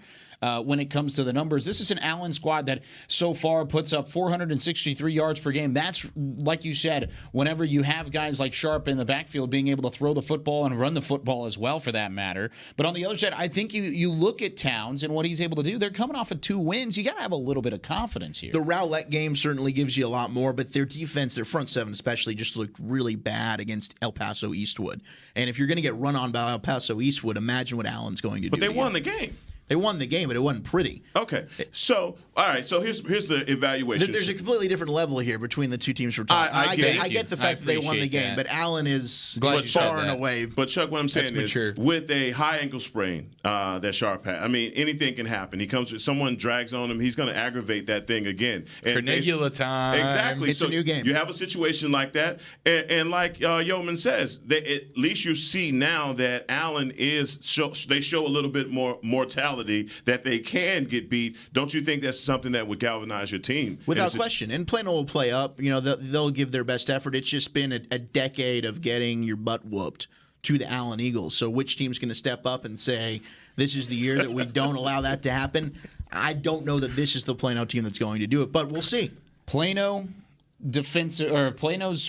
When it comes to the numbers, this is an Allen squad that so far puts up 463 yards per game. That's, like you said, whenever you have guys like Sharp in the backfield being able to throw the football and run the football as well, for that matter. But on the other side, I think you look at Towns and what he's able to do. They're coming off of 2 wins. You got to have a little bit of confidence here. The Rowlett game certainly gives you a lot more, but their defense, their front seven especially, just looked really bad against El Paso Eastwood. And if you're going to get run on by El Paso Eastwood, imagine what Allen's going to do. But they to won you. the game. They won the game, but it wasn't pretty. Okay. So, all right. So here's the evaluation. There's a completely different level here between the two teams we're talking. I get the fact that they won the game, but Allen is far and away. But Chuck, what I'm saying is, with a high ankle sprain that Sharp had, I mean, anything can happen. He comes with someone drags on him, he's going to aggravate that thing again. And Canigula time. Exactly. It's a new game. You have a situation like that, and like Yeoman says, at least you see now that Allen they show a little bit more mortality, that they can get beat. Don't you think that's something that would galvanize your team? Without question. And Plano will play up. You know, they'll give their best effort. It's just been a decade of getting your butt whooped to the Allen Eagles. So which team's going to step up and say, this is the year that we don't allow that to happen? I don't know that this is the Plano team that's going to do it, but we'll see. Plano's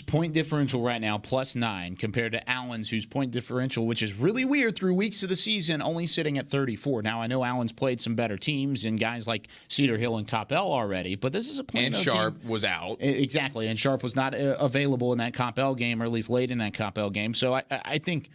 point differential right now +9 compared to Allen's, whose point differential, which is really weird through weeks of the season, only sitting at 34. Now I know Allen's played some better teams and guys like Cedar Hill and Coppell already, but this is a Plano and team. Sharp was out. Exactly, and Sharp was not available in that Coppell game, or at least late in that Coppell game. So I think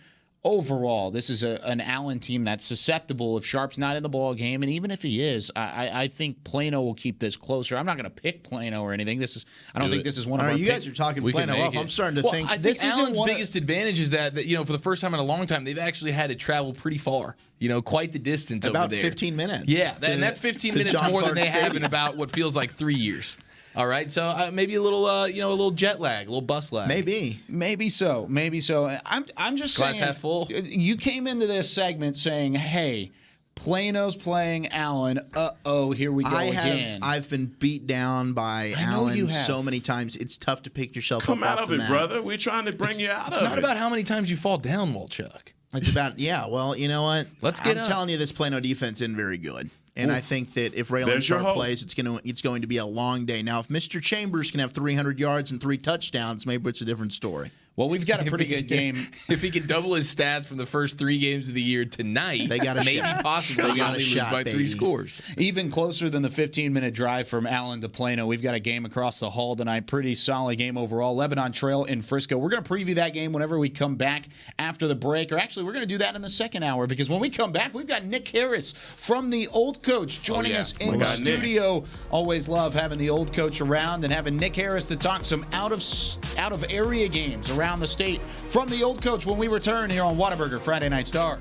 overall, this is an Allen team that's susceptible if Sharp's not in the ball game, and even if he is, I think Plano will keep this closer. I'm not going to pick Plano or anything. I don't think this is one of our. You guys are talking Plano up. I'm starting to think I think Allen's biggest advantage is that for the first time in a long time, they've actually had to travel pretty far. Quite the distance about over there. 15 minutes. Yeah, and that's 15 minutes more than they have in about what feels like 3 years. All right, so maybe a little jet lag, a little bus lag. Maybe so. I'm just Glass saying. half full. You came into this segment saying, "Hey, Plano's playing Allen. Here we go again." I've been beat down by Allen so many times. It's tough to pick yourself Come up out off of from it, that. brother. We're trying to bring you out of it. It's not about how many times you fall down, Walchuk. It's about well, you know what? I'm telling you, this Plano defense isn't very good. And I think that if Raylan Sharp plays, it's going to be a long day. Now, if Mr. Chambers can have 300 yards and 3 touchdowns, maybe it's a different story. Well, we've got a pretty good game. If he can double his stats from the first 3 games of the year tonight, they got maybe possibly they only lose by 3 scores. Even closer than the 15-minute drive from Allen to Plano. We've got a game across the hall tonight. Pretty solid game overall. Lebanon Trail in Frisco. We're going to preview that game whenever we come back after the break. Or actually, we're going to do that in the second hour because when we come back, we've got Nick Harris from the Old Coach joining us in the studio. Always love having the Old Coach around and having Nick Harris to talk some out of area games around the state. From the Old Coach when we return here on Whataburger Friday Night Star.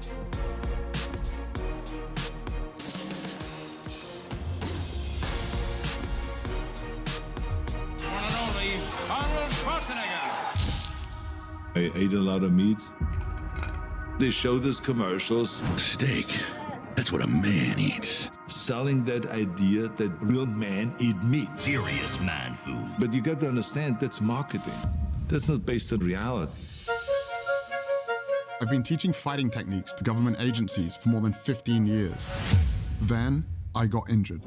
One and only Arnold Schwarzenegger. I ate a lot of meat. They showed us commercials. Steak. That's what a man eats. Selling that idea that real men eat meat. Serious man food. But you got to understand, that's marketing. That's not based on reality. I've been teaching fighting techniques to government agencies for more than 15 years. Then I got injured.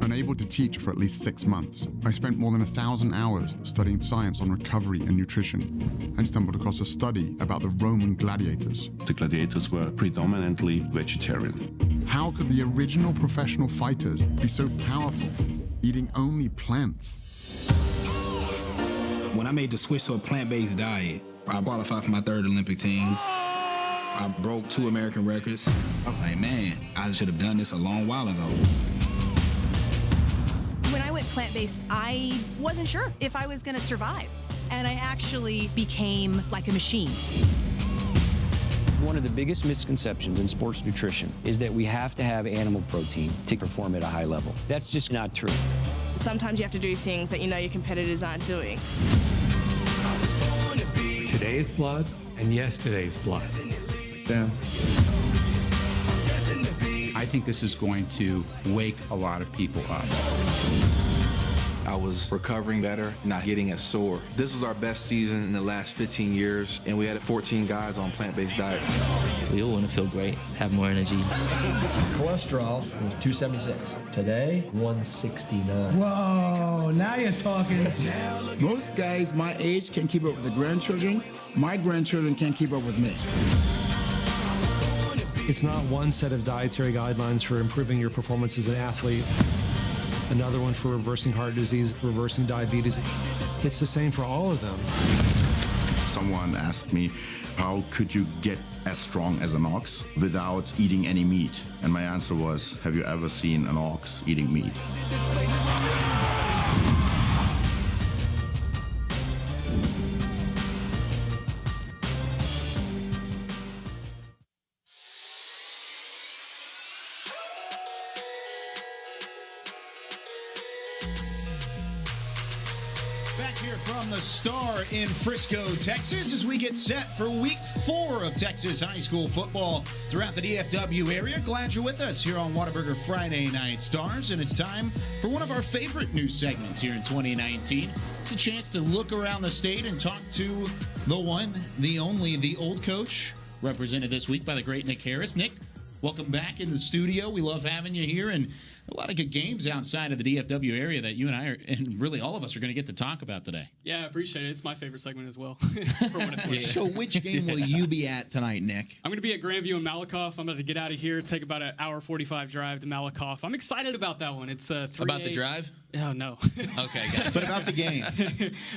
Unable to teach for at least 6 months, I spent more than 1,000 hours studying science on recovery and nutrition, and stumbled across a study about the Roman gladiators. The gladiators were predominantly vegetarian. How could the original professional fighters be so powerful, eating only plants? When I made the switch to a plant-based diet, I qualified for my 3rd Olympic team. I broke 2 American records. I was like, man, I should have done this a long while ago. When I went plant-based, I wasn't sure if I was going to survive. And I actually became like a machine. One of the biggest misconceptions in sports nutrition is that we have to have animal protein to perform at a high level. That's just not true. Sometimes you have to do things that you know your competitors aren't doing. Today's blood and yesterday's blood. So, I think this is going to wake a lot of people up. I was recovering better, not getting as sore. This was our best season in the last 15 years, and we had 14 guys on plant-based diets. We all want to feel great, have more energy. Cholesterol was 276. Today, 169. Whoa, now you're talking. Most guys my age can keep up with the grandchildren. My grandchildren can't keep up with me. It's not one set of dietary guidelines for improving your performance as an athlete, another one for reversing heart disease, reversing diabetes. It's the same for all of them. Someone asked me, how could you get as strong as an ox without eating any meat? And my answer was, have you ever seen an ox eating meat? Back here from the Star in Frisco, Texas, as we get set for Week 4 of Texas high school football throughout the DFW area. Glad you're with us here on Whataburger Friday Night Stars, and it's time for one of our favorite news segments here in 2019. It's a chance to look around the state and talk to the one, the only, the Old Coach, represented this week by the great Nick Harris. Nick, welcome back in the studio. We love having you here, and A lot of good games outside of the DFW area that you and I and really all of us are going to get to talk about today. Yeah, I appreciate it. It's my favorite segment as well. For what it's worth. So which game will you be at tonight, Nick? I'm going to be at Grandview and Malakoff. I'm about to get out of here, take about an hour 45 drive to Malakoff. I'm excited about that one. It's 3A. About the drive? Oh, no. Okay, gotcha. But about the game.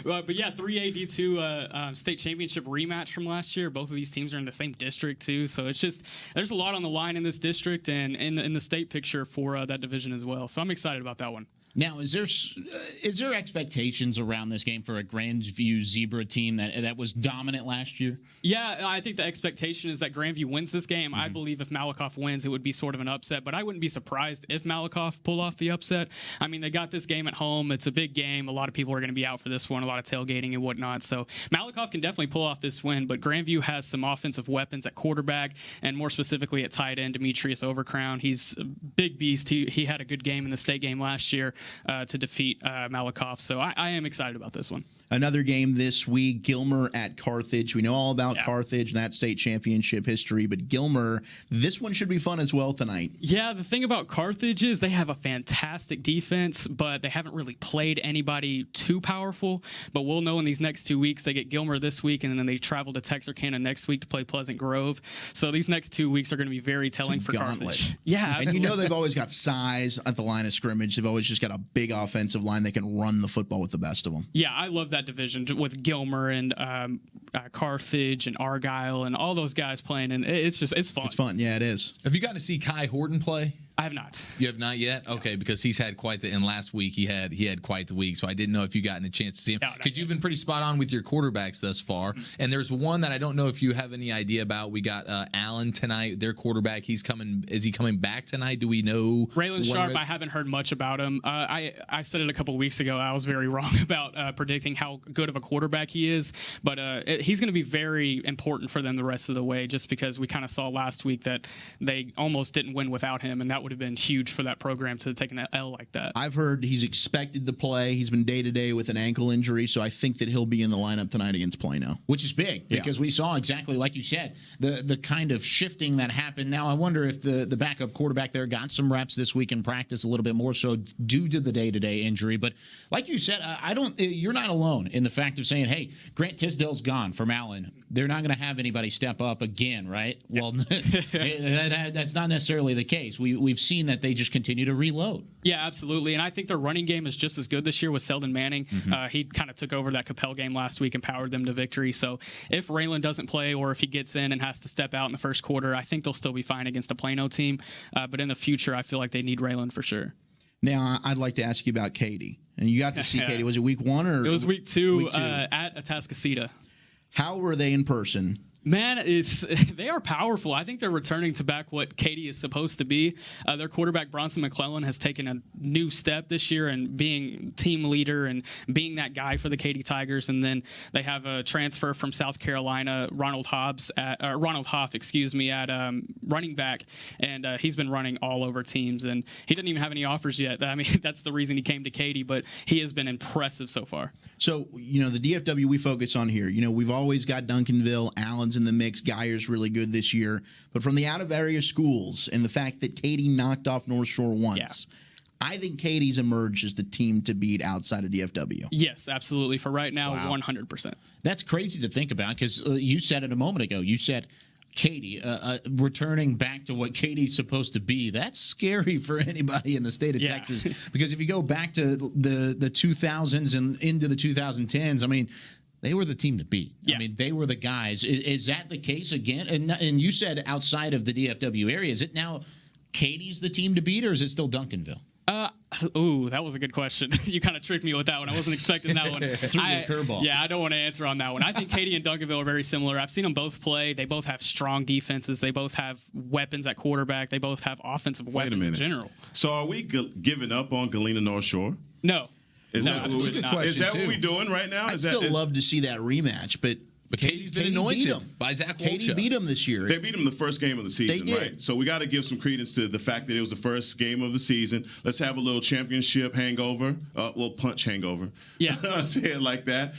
But yeah, 3A D2 state championship rematch from last year. Both of these teams are in the same district, too. So it's just, there's a lot on the line in this district and in the state picture for that division as well. So I'm excited about that one. Now, is there expectations around this game for a Grandview Zebra team that was dominant last year? Yeah, I think the expectation is that Grandview wins this game. I believe if Malakoff wins, it would be sort of an upset, but I wouldn't be surprised if Malakoff pull off the upset. I mean, they got this game at home. It's a big game. A lot of people are going to be out for this one, a lot of tailgating and whatnot. So Malakoff can definitely pull off this win, but Grandview has some offensive weapons at quarterback and more specifically at tight end, Demetrius Overcrown. He's a big beast. He had a good game in the state game last year to defeat Malakoff. So I am excited about this one. Another game this week, Gilmer at Carthage. We know all about Carthage and that state championship history, but Gilmer, this one should be fun as well tonight. Yeah, the thing about Carthage is they have a fantastic defense, but they haven't really played anybody too powerful. But we'll know in these next 2 weeks. They get Gilmer this week, and then they travel to Texarkana next week to play Pleasant Grove. So these next 2 weeks are going to be very telling for Carthage. Yeah, absolutely. And you know they've always got size at the line of scrimmage. They've always just got a big offensive line that can run the football with the best of them. Yeah, I love that division with Gilmer and Carthage and Argyle and all those guys playing, and it's fun. It's fun, yeah, it is. Have you gotten to see Kai Horton play? I have not. You have not yet? Okay, because he's had quite the. And last week he had quite the week, so I didn't know if you gotten a chance to see him because you've been pretty spot on with your quarterbacks thus far. And there's one that I don't know if you have any idea about. We got Allen tonight, their quarterback. He's coming. Is he coming back tonight? Do we know? Raylan Sharp. I haven't heard much about him. I said it a couple of weeks ago. I was very wrong about predicting how good of a quarterback he is, but he's going to be very important for them the rest of the way. Just because we kind of saw last week that they almost didn't win without him, and that would have been huge for that program to take an L like that. I've heard he's expected to play. He's been day-to-day with an ankle injury, so I think that he'll be in the lineup tonight against Plano. Which is big, because we saw exactly, like you said, the kind of shifting that happened. Now, I wonder if the backup quarterback there got some reps this week in practice a little bit more so due to the day-to-day injury. But like you said, you're not alone in the fact of saying, hey, Grant Tisdale's gone from Allen. They're not going to have anybody step up again, right? Well, that's not necessarily the case. We've seen that they just continue to reload. Yeah, absolutely. And I think their running game is just as good this year with Selden Manning. He kind of took over that Capel game last week and powered them to victory. So if Raylan doesn't play or if he gets in and has to step out in the first quarter, I think they'll still be fine against a Plano team. But in the future, I feel like they need Raylan for sure. Now, I'd like to ask you about Katie. And you got to see Katie. Was it week 1 or? It was week 2 at Atascocita. How were they in person? Man, they are powerful. I think they're returning to back what Katy is supposed to be. Their quarterback, Bronson McClellan, has taken a new step this year and being team leader and being that guy for the Katy Tigers. And then they have a transfer from South Carolina, Ronald Hoff, at running back, and he's been running all over teams. And he doesn't even have any offers yet. I mean, that's the reason he came to Katy, but he has been impressive so far. So, the DFW we focus on here, we've always got Duncanville, Allen's in the mix. Geyer's really good this year. But from the out-of-area schools and the fact that Katy knocked off North Shore once, I think Katy's emerged as the team to beat outside of DFW. Yes, absolutely. For right now, 100%. That's crazy to think about because you said it a moment ago. You said Katy returning back to what Katy's supposed to be. That's scary for anybody in the state of Texas because if you go back to the 2000s and into the 2010s, I mean, they were the team to beat. I mean, they were the guys. Is that the case again? And you said outside of the DFW area, is it now Katy's the team to beat, or is it still Duncanville? That was a good question. You kind of tricked me with that one. I wasn't expecting that one. Threw you a curveball. Yeah, I don't want to answer on that one. I think Katy and Duncanville are very similar. I've seen them both play. They both have strong defenses. They both have weapons at quarterback. They both have offensive weapons in general. So are we giving up on Galena North Shore? No. Is that what we're doing right now? I'd still love to see that rematch, but Katy's been anointed by Zach Wolchuk. Katy beat them this year. They beat them the first game of the season, right? So we got to give some credence to the fact that it was the first game of the season. Let's have a little championship hangover. Punch hangover. Yeah. I'll say it like that.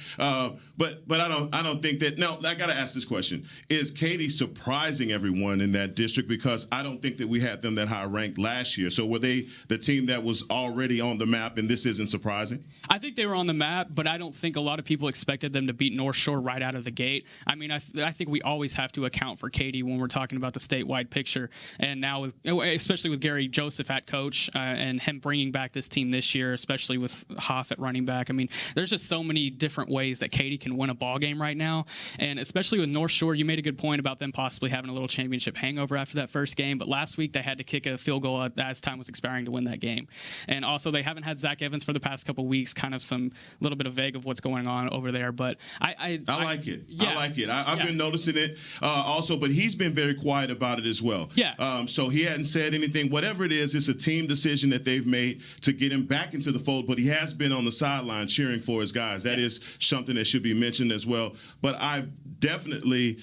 But I don't think that. Now I got to ask this question: is Katy surprising everyone in that district? Because I don't think that we had them that high ranked last year. So were they the team that was already on the map, and this isn't surprising? I think they were on the map, but I don't think a lot of people expected them to beat North Shore right out of the gate. I mean, I think we always have to account for Katy when we're talking about the statewide picture, and now especially with Gary Joseph at coach and him bringing back this team this year, especially with Hoff at running back. I mean, there's just so many different ways that Katy can win a ball game right now, and especially with North Shore, you made a good point about them possibly having a little championship hangover after that first game. But last week they had to kick a field goal as time was expiring to win that game, and also they haven't had Zach Evans for the past couple weeks. Kind of some little bit of vague of what's going on over there, but I like it. Yeah. I like it. I've been noticing it also, but he's been very quiet about it as well. Yeah. So he hadn't said anything. Whatever it is, it's a team decision that they've made to get him back into the fold, but he has been on the sideline cheering for his guys. That is something that should be mentioned as well. But I definitely,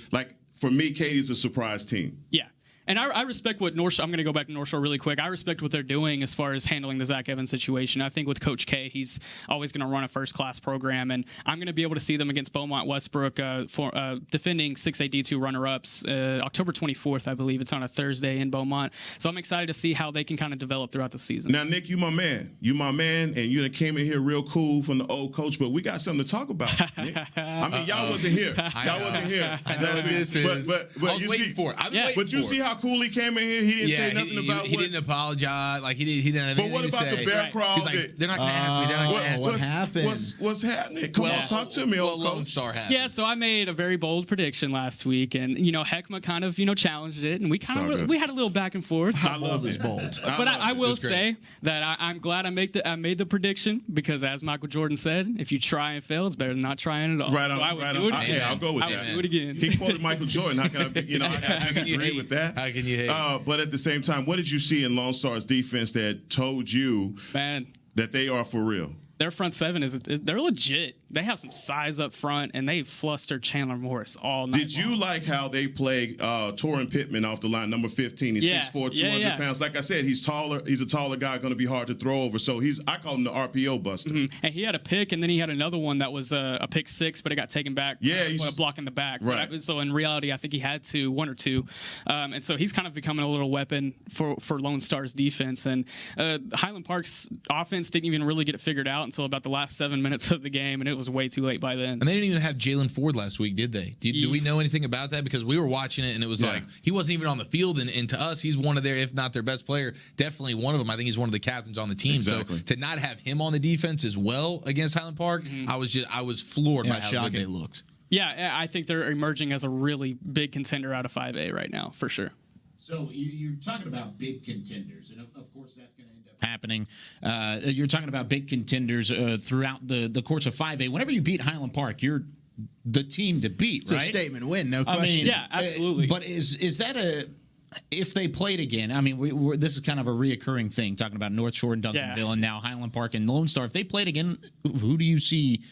for me, Katy's a surprise team. Yeah. And I respect what North Shore, I'm going to go back to North Shore really quick. I respect what they're doing as far as handling the Zach Evans situation. I think with Coach K, he's always going to run a first-class program, and I'm going to be able to see them against Beaumont Westbrook for defending 6A D2 runner-ups October 24th, I believe. It's on a Thursday in Beaumont. So I'm excited to see how they can kind of develop throughout the season. Now, Nick, you my man. And you done came in here real cool from the old coach, but we got something to talk about, Nick. I mean, y'all wasn't here. Y'all wasn't here. I know what this is. But I was waiting for it. But you see how cool he came in here? He didn't say nothing about he didn't apologize. Like, he didn't have anything to say. But what about the bear crowd? He's like, they're not going to ask me. They're not going to ask me. What happened? What's happening? Come on, talk to me, old Lone coach. Star happened. Yeah, so I made a very bold prediction last week, and Heckma kind of challenged it, and we had a little back and forth. How bold is bold? But I will say that I'm glad I made the prediction, because as Michael Jordan said, if you try and fail, it's better than not trying at all. Right on. So I would right do on. it again. Yeah, I'll go with I that. would do it again. He quoted Michael Jordan. How can I disagree with that? How can you hate? But at the same time, what did you see in Lone Star's defense that told you that they are for real? Their front seven they're legit. They have some size up front, and they flustered Chandler Morris all night. Did you like how they played Torrin Pittman off the line, number 15? He's 6'4", 200 pounds. Like I said, he's taller. He's a taller guy, going to be hard to throw over. So I call him the RPO buster. Mm-hmm. And he had a pick, and then he had another one that was a pick six, but it got taken back. Yeah, he's blocking the back. Right. So in reality, I think he had one or two, and so he's kind of becoming a little weapon for Lone Star's defense. And Highland Park's offense didn't even really get it figured out until about the last 7 minutes of the game, and it was way too late by then. And they didn't even have Jalen Ford last week, did they? Do we know anything about that? Because we were watching it, and it was like he wasn't even on the field. And to us, he's one of their, if not their best player, definitely one of them. I think he's one of the captains on the team. Exactly. So to not have him on the defense as well against Highland Park, I was floored by how good they looked. Yeah, I think they're emerging as a really big contender out of 5A right now, for sure. So you're talking about big contenders, and of course that's going to end up happening. You're talking about big contenders throughout the course of 5A. Whenever you beat Highland Park, you're the team to beat, right? It's a statement win, no question. I mean, yeah, absolutely. But is that if they played again? I mean, this is kind of a reoccurring thing, talking about North Shore and Duncanville, and now Highland Park and Lone Star. If they played again, who do you see?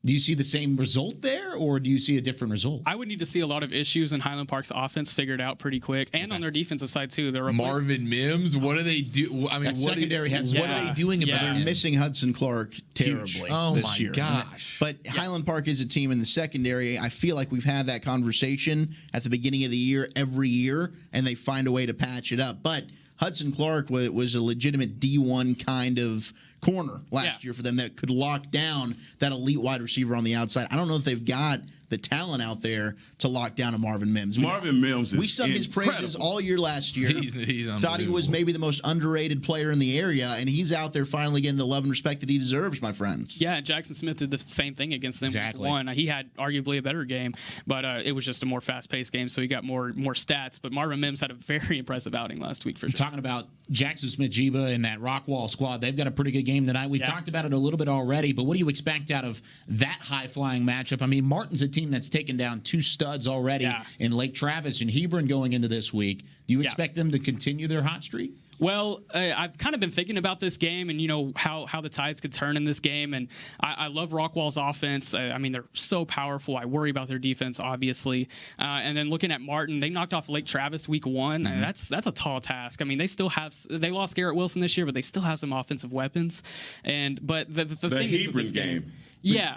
Do you see the same result there, or do you see a different result? I would need to see a lot of issues in Highland Park's offense figured out pretty quick, and on their defensive side too. They're Marvin Mims. What do they do? I mean, what are they doing about They're missing Hudson Clark terribly this year. Gosh! But Highland Park is a team in the secondary. I feel like we've had that conversation at the beginning of the year every year, and they find a way to patch it up. But Hudson Clark was a legitimate D1 kind of corner last year for them that could lock down that elite wide receiver on the outside. I don't know if they've got the talent out there to lock down a Marvin Mims. Marvin Mims is we sung his praises all year last year. He's thought he was maybe the most underrated player in the area, and he's out there finally getting the love and respect that he deserves, my friends. Yeah, and Jackson Smith did the same thing against them. Exactly. He had arguably a better game, but it was just a more fast-paced game, so he got more stats. But Marvin Mims had a very impressive outing last week for sure. Talking about Jackson Smith-Jiba and that Rockwall squad, they've got a pretty good game tonight. We've talked about it a little bit already, but what do you expect out of that high-flying matchup? I mean, Martin's a team that's taken down two studs already in Lake Travis and Hebron going into this week. Do you expect them to continue their hot streak? Well, I've kind of been thinking about this game and, how the tides could turn in this game. And I love Rockwall's offense. I mean, they're so powerful. I worry about their defense, obviously. And then looking at Martin, they knocked off Lake Travis week one. Mm-hmm. That's a tall task. I mean, they lost Garrett Wilson this year, but they still have some offensive weapons. But the thing is with this game. Yeah.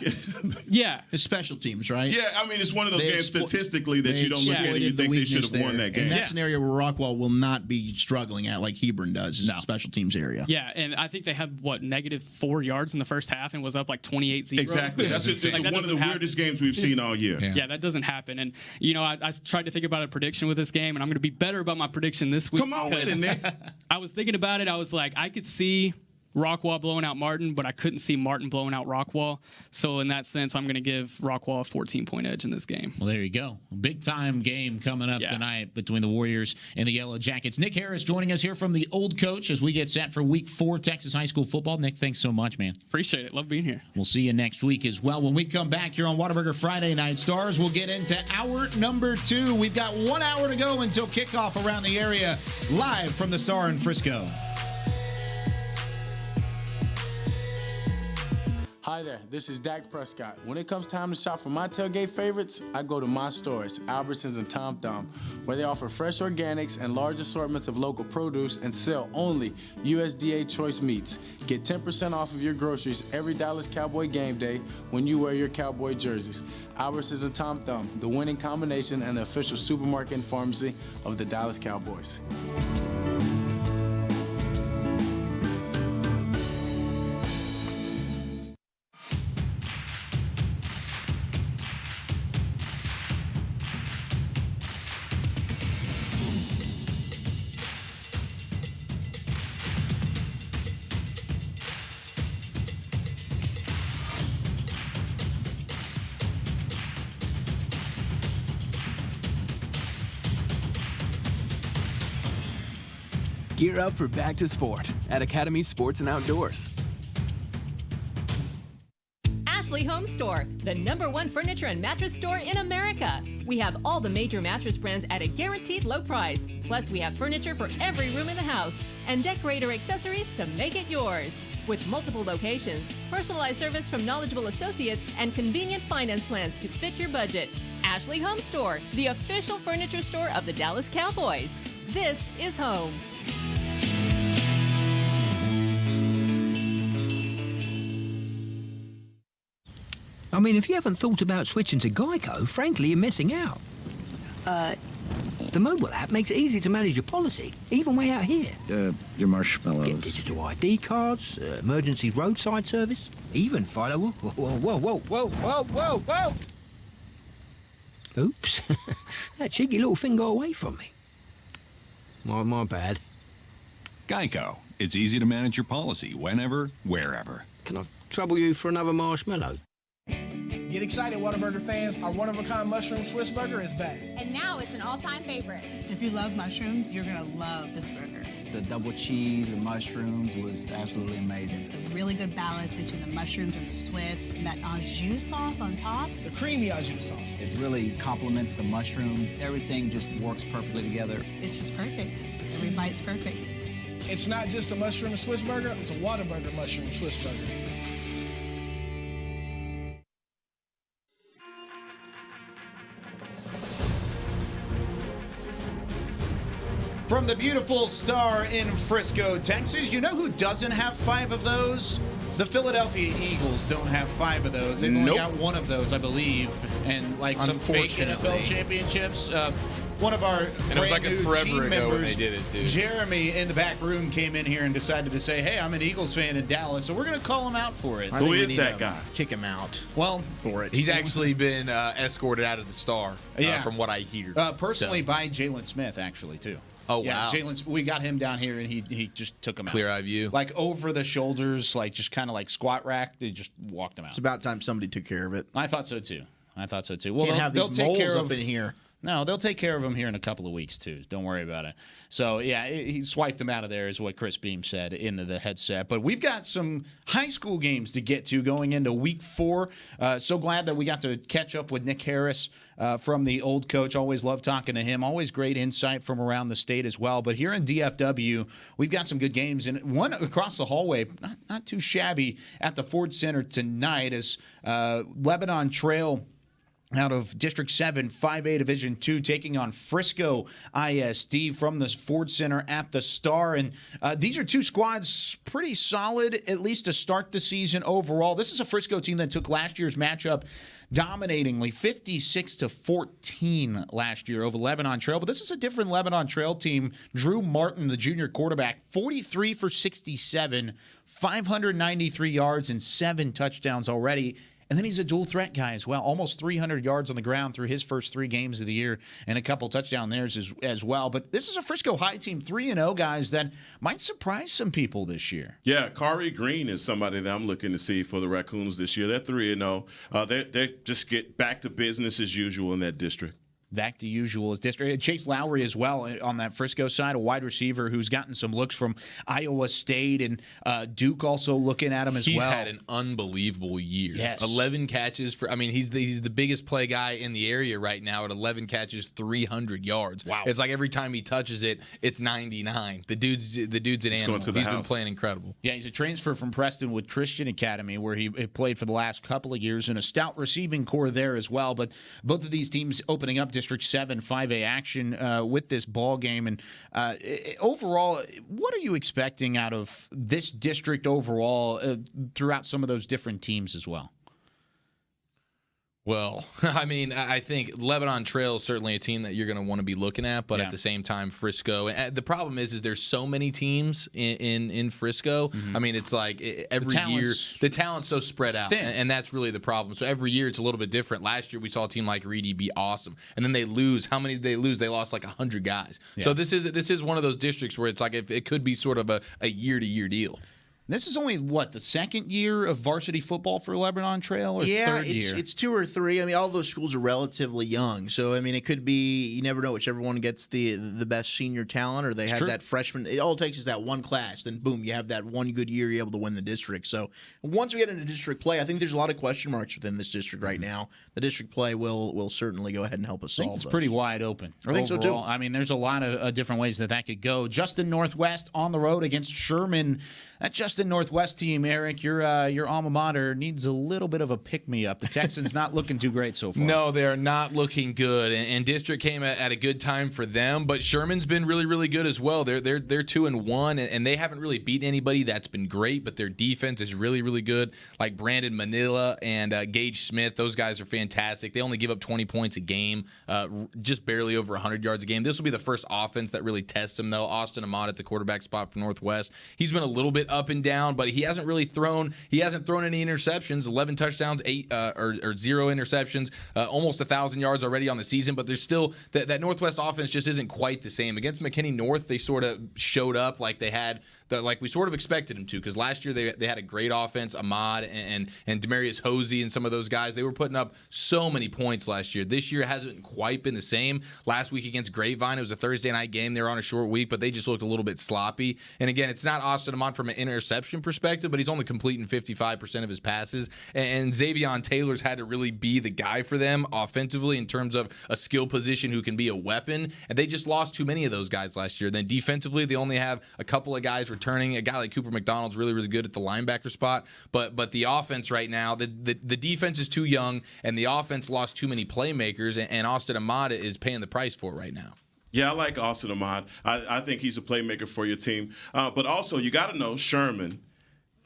Yeah. It's special teams, right? Yeah, I mean, it's one of those They games explo- statistically that you don't look at it and you exploited the think they should weakness have won there. that game. And that's an area where Rockwall will not be struggling at like Hebron does, is the special teams area. Yeah, and I think they had, -4 yards in the first half and was up like 28-0. Exactly. That's Like, that one of the doesn't weirdest games we've seen all year. Yeah, that doesn't happen. And, I tried to think about a prediction with this game, and I'm going to be better about my prediction this week. Come on with it, Nick. I was thinking about it. I was like, I could see Rockwall blowing out Martin, but I couldn't see Martin blowing out Rockwall. So in that sense, I'm going to give Rockwall a 14-point edge in this game. Well, there you go. Big time game coming up tonight between the Warriors and the Yellow Jackets. Nick Harris joining us here from the Old Coach as we get set for Week 4 Texas High School football. Nick, thanks so much, man. Appreciate it. Love being here. We'll see you next week as well. When we come back here on Whataburger Friday Night Stars, we'll get into hour number 2. We've got 1 hour to go until kickoff around the area, live from the Star in Frisco. Hi there, this is Dak Prescott. When it comes time to shop for my tailgate favorites, I go to my stores, Albertsons and Tom Thumb, where they offer fresh organics and large assortments of local produce and sell only USDA choice meats. Get 10% off of your groceries every Dallas Cowboy game day when you wear your Cowboy jerseys. Albertsons and Tom Thumb, the winning combination and the official supermarket and pharmacy of the Dallas Cowboys. Gear up for back to sport at Academy Sports and Outdoors. Ashley Home Store, the #1 furniture and mattress store in America. We have all the major mattress brands at a guaranteed low price. Plus, we have furniture for every room in the house and decorator accessories to make it yours. With multiple locations, personalized service from knowledgeable associates, and convenient finance plans to fit your budget. Ashley Home Store, the official furniture store of the Dallas Cowboys. This is home. I mean, if you haven't thought about switching to Geico, frankly, you're missing out. The mobile app makes it easy to manage your policy, even way out here. Your marshmallows. Get digital ID cards, emergency roadside service, even follow... Whoa. Oops. That cheeky little thing got away from me. My bad. Geico. It's easy to manage your policy whenever, wherever. Can I trouble you for another marshmallow? Get excited, Whataburger fans. Our one-of-a-kind mushroom Swiss burger is back. And now it's an all-time favorite. If you love mushrooms, you're going to love this burger. The double cheese, the mushrooms was absolutely amazing. It's a really good balance between the mushrooms and the Swiss, and that au jus sauce on top. The creamy au jus sauce. It really complements the mushrooms. Everything just works perfectly together. It's just perfect. Every bite's perfect. It's not just a mushroom Swiss burger, it's a Whataburger mushroom Swiss burger. From the beautiful Star in Frisco, Texas, you know who doesn't have 5 of those? The Philadelphia Eagles don't have 5 of those. They've only got 1 of those, I believe, and like some fake NFL championships. One of our and it was like forever team ago members, when they did it too. Jeremy in the back room came in here and decided to say, "Hey, I'm an Eagles fan in Dallas, so we're going to call him out for it." Who is that guy? Kick him out. Well, for it. He's actually been escorted out of the Star, from what I hear. Personally, by Jalen Smith, actually, too. Oh, yeah, wow. Jalen, we got him down here, and he just took him out. Clear eye view. Like over the shoulders, like just kind of like squat rack. They just walked him out. It's about time somebody took care of it. I thought so, too. Well, Can't have these take moles care up in here. No, they'll take care of him here in a couple of weeks, too. Don't worry about it. So, yeah, he swiped him out of there is what Chris Beam said into the headset. But we've got some high school games to get to going into Week 4. So glad that we got to catch up with Nick Harris from the Old Coach. Always love talking to him. Always great insight from around the state as well. But here in DFW, we've got some good games. And one across the hallway, not too shabby, at the Ford Center tonight is Lebanon Trail out of District 7, 5A Division 2, taking on Frisco ISD from the Ford Center at the Star. And these are two squads pretty solid, at least to start the season overall. This is a Frisco team that took last year's matchup dominatingly, 56-14 last year over Lebanon Trail. But this is a different Lebanon Trail team. Drew Martin, the junior quarterback, 43 for 67, 593 yards, and 7 touchdowns already. And then he's a dual threat guy as well. Almost 300 yards on the ground through his first 3 games of the year and a couple touchdown theirs as well. But this is a Frisco High team, 3-0 guys that might surprise some people this year. Yeah, Kari Green is somebody that I'm looking to see for the Raccoons this year. They're 3-0. They just get back to business as usual in that district. Back to usual as district. Chase Lowry as well on that Frisco side, a wide receiver who's gotten some looks from Iowa State, and Duke also looking at him as well. He's had an unbelievable year. Yes. 11 catches for. I mean, he's the biggest play guy in the area right now at 11 catches, 300 yards. Wow. It's like every time he touches it, it's 99. The dude's an animal. He's been playing incredible. Yeah, he's a transfer from Prestonwood Christian Academy, where he played for the last couple of years, and a stout receiving core there as well. But both of these teams opening up District 7 5A action with this ball game. And overall, what are you expecting out of this district overall throughout some of those different teams as well? Well, I mean, I think Lebanon Trail is certainly a team that you're going to want to be looking at, but at the same time, Frisco. And the problem is there's so many teams in Frisco. Mm-hmm. I mean, it's like every year the talent's so spread out, and that's really the problem. So every year it's a little bit different. Last year we saw a team like Reedy be awesome, and then they lose. How many did they lose? They lost like 100 guys. Yeah. So this is one of those districts where it's like it could be sort of a year-to-year deal. This is only, the second year of varsity football for Lebanon Trail, or third year? It's 2 or 3. I mean, all those schools are relatively young. So, I mean, it could be, you never know, whichever one gets the best senior talent, or they have that freshman. All it takes is that one class. Then, boom, you have that one good year, you're able to win the district. So, once we get into district play, I think there's a lot of question marks within this district right now. The district play will certainly go ahead and help us solve I think it's those. pretty wide open. I think so, too. I mean, there's a lot of different ways that could go. Justin Northwest on the road against Sherman. That Justin Northwest team, Eric, your alma mater, needs a little bit of a pick-me-up. The Texans not looking too great so far. No, they're not looking good, and district came at a good time for them. But Sherman's been really, really good as well. They're 2-1, and they haven't really beaten anybody. That's been great, but their defense is really, really good. Like Brandon Manila and Gage Smith, those guys are fantastic. They only give up 20 points a game, just barely over 100 yards a game. This will be the first offense that really tests them, though. Austin Ahmad at the quarterback spot for Northwest. He's been a little bit up and down, but he hasn't thrown any interceptions. 11 touchdowns, 0 interceptions, almost 1,000 yards already on the season. But there's still that Northwest offense just isn't quite the same. Against McKinney North, they sort of showed up like they had. Like we sort of expected them to, because last year they had a great offense. Ahmad and Demarius Hosey and some of those guys, they were putting up so many points last year. This year hasn't quite been the same. Last week against Grapevine, it was a Thursday night game. They were on a short week, but they just looked a little bit sloppy. And again, it's not Austin Ahmad from an interception perspective, but he's only completing 55% of his passes. And Xavion Taylor's had to really be the guy for them offensively in terms of a skill position who can be a weapon. And they just lost too many of those guys last year. Then defensively, they only have a couple of guys returning. A guy like Cooper McDonald's really, really good at the linebacker spot. But the offense right now, the defense is too young, and the offense lost too many playmakers, and Austin Ahmad is paying the price for it right now. Yeah, I like Austin Ahmad. I think he's a playmaker for your team. But also, you got to know Sherman.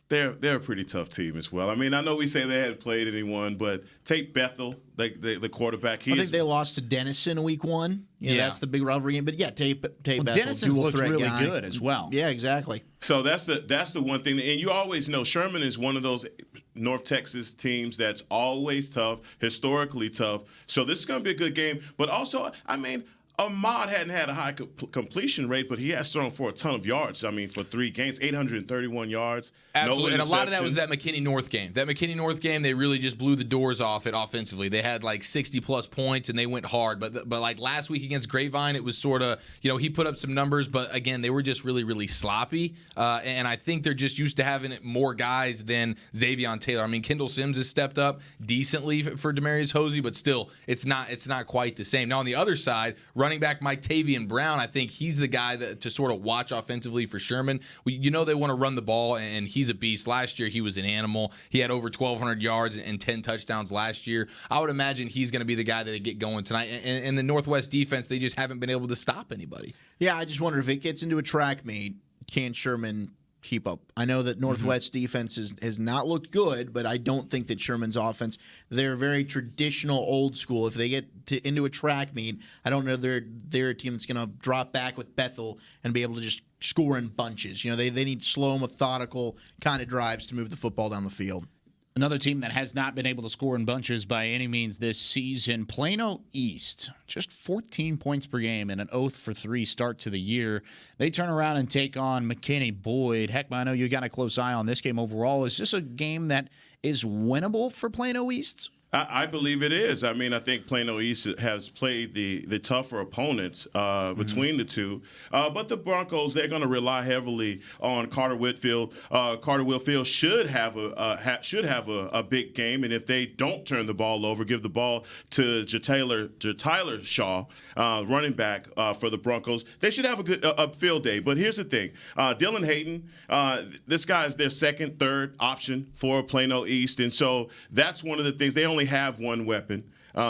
They're a pretty tough team as well. I mean, I know we say they hadn't played anyone, but Tate Bethel, the quarterback, I think they lost to Denison week 1. That's the big rivalry game. But yeah, Tate Bethel, Denison looks really guy. good as well. Yeah, exactly. So that's the one thing, and you always know Sherman is one of those North Texas teams that's always tough, historically tough. So this is going to be a good game. But also, I mean, Ahmad hadn't had a high completion rate, but he has thrown for a ton of yards. I mean, for 3 games, 831 yards. Absolutely, no and a lot of that was that McKinney North game. That McKinney North game, they really just blew the doors off it offensively. They had like 60-plus points, and they went hard. But like last week against Grapevine, it was sort of, he put up some numbers, but again, they were just really, really sloppy. And I think they're just used to having more guys than Xavion Taylor. I mean, Kendall Sims has stepped up decently for Demarius Hosey, but still, it's not quite the same. Now on the other side, running running back Mike Tavian Brown, I think he's the guy to sort of watch offensively for Sherman. They want to run the ball, and he's a beast. Last year, he was an animal. He had over 1,200 yards and 10 touchdowns last year. I would imagine he's going to be the guy that they get going tonight. And the Northwest defense, they just haven't been able to stop anybody. Yeah, I just wonder if it gets into a track meet, can Sherman keep up? I know that Northwest defense has not looked good, but I don't think that Sherman's offense, they're very traditional, old school. If they get into a track meet, I don't know they're a team that's going to drop back with Bethel and be able to just score in bunches. They need slow, methodical kind of drives to move the football down the field. Another team that has not been able to score in bunches by any means this season, Plano East. Just 14 points per game and an 0-for-3 start to the year. They turn around and take on McKinney-Boyd. Heck, I know you got a close eye on this game overall. Is this a game that is winnable for Plano East? I believe it is. I mean, I think Plano East has played the tougher opponents between the two. But the Broncos, they're going to rely heavily on Carter Whitfield. Carter Whitfield should have a big game, and if they don't turn the ball over, give the ball to Tyler Shaw, running back for the Broncos, they should have a good field day. But here's the thing: Dylan Hayden, this guy is their second, third option for Plano East, and so that's one of the things. They only have one weapon.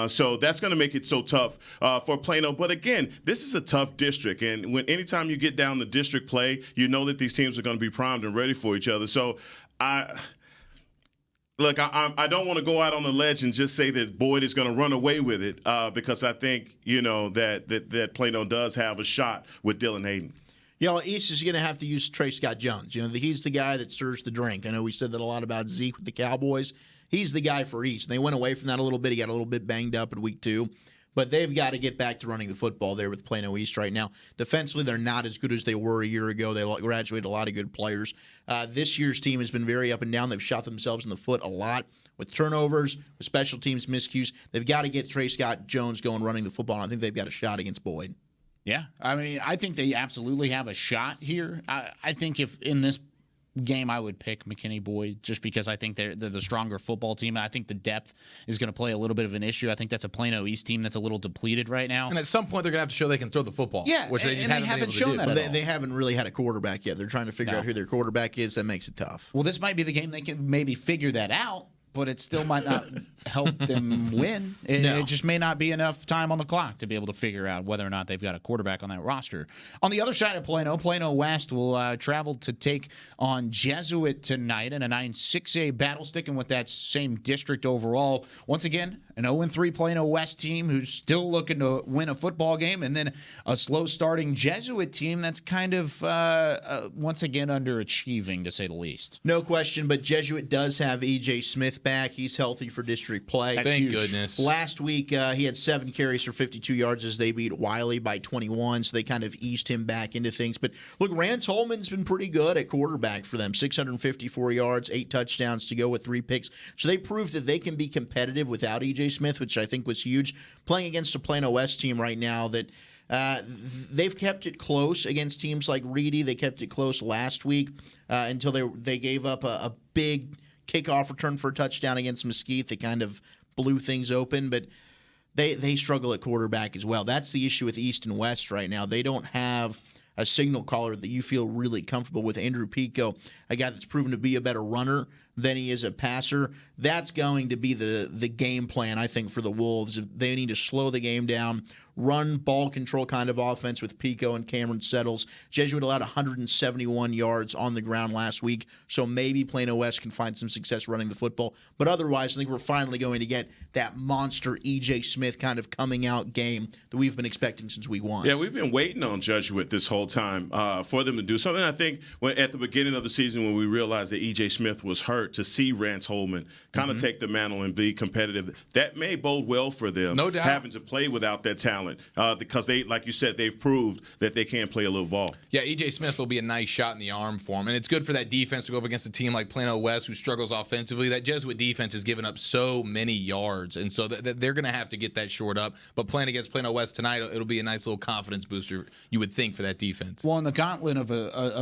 So that's going to make it so tough for Plano. But again, this is a tough district. And anytime you get down the district play, you know that these teams are going to be primed and ready for each other. So I don't want to go out on the ledge and just say that Boyd is going to run away with it because I think, that Plano does have a shot with Dylan Hayden. East is going to have to use Trey Scott Jones. He's the guy that stirs the drink. I know we said that a lot about Zeke with the Cowboys. He's the guy for East. And they went away from that a little bit. He got a little bit banged up in week 2. But they've got to get back to running the football there with Plano East right now. Defensively, they're not as good as they were a year ago. They graduated a lot of good players. This year's team has been very up and down. They've shot themselves in the foot a lot with turnovers, with special teams miscues. They've got to get Trey Scott Jones going running the football. And I think they've got a shot against Boyd. Yeah, I mean, I think they absolutely have a shot here. I think if in this game I would pick McKinney-Boyd just because I think they're the stronger football team. I think the depth is going to play a little bit of an issue. I think that's a Plano East team that's a little depleted right now. And at some point they're going to have to show they can throw the football. Yeah, which they just haven't shown that at all. They haven't really had a quarterback yet. They're trying to figure out who their quarterback is. That makes it tough. Well, this might be the game they can maybe figure that out, but it still might not help them win. It just may not be enough time on the clock to be able to figure out whether or not they've got a quarterback on that roster. On the other side of Plano West will travel to take on Jesuit tonight in a 9-6A battle, sticking with that same district overall. Once again, an 0-3 Plano West team who's still looking to win a football game, and then a slow-starting Jesuit team that's kind of, once again, underachieving, to say the least. No question, but Jesuit does have E.J. Smith back. He's healthy for district play. Thank goodness. Last week, he had 7 carries for 52 yards as they beat Wiley by 21, so they kind of eased him back into things. But look, Rance Holman's been pretty good at quarterback for them. 654 yards, 8 touchdowns to go with 3 picks. So they proved that they can be competitive without E.J. Smith, which I think was huge. Playing against a Plano West team right now that they've kept it close against teams like Reedy. They kept it close last week until they gave up a big kickoff return for a touchdown against Mesquite that kind of blew things open, but they struggle at quarterback as well. That's the issue with East and West right now. They don't have a signal caller that you feel really comfortable with. Andrew Pico, a guy that's proven to be a better runner than he is a passer. That's going to be the game plan, I think, for the Wolves. They need to slow the game down, run ball control kind of offense with Pico and Cameron Settles. Jesuit allowed 171 yards on the ground last week, so maybe Plano West can find some success running the football. But otherwise, I think we're finally going to get that monster E.J. Smith kind of coming out game that we've been expecting since week 1. Yeah, we've been waiting on Jesuit this whole time for them to do something. I think at the beginning of the season when we realized that E.J. Smith was hurt, to see Rance Holman kind of take the mantle and be competitive, that may bode well for them. No doubt. Having to play without that talent because they, like you said, they've proved that they can play a little ball. Yeah, E.J. Smith will be a nice shot in the arm for him, and it's good for that defense to go up against a team like Plano West who struggles offensively. That Jesuit defense has given up so many yards, and so they're going to have to get that shored up. But playing against Plano West tonight, it'll be a nice little confidence booster, you would think, for that defense. Well, in the gauntlet of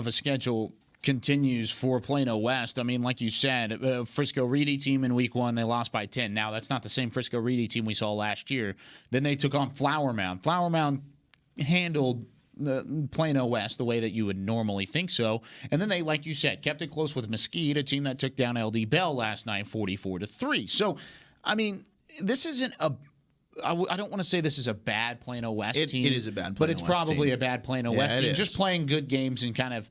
a schedule continues for Plano West. I mean, like you said, Frisco Reedy team in week 1, they lost by 10. Now, that's not the same Frisco Reedy team we saw last year. Then they took on Flower Mound. Flower Mound handled the Plano West the way that you would normally think so. And then they, like you said, kept it close with Mesquite, a team that took down LD Bell last night 44-3. So, I mean, this isn't I don't want to say this is a bad Plano West team. It is a bad Plano West but it's team. probably a bad Plano West team. Is. Just playing good games and kind of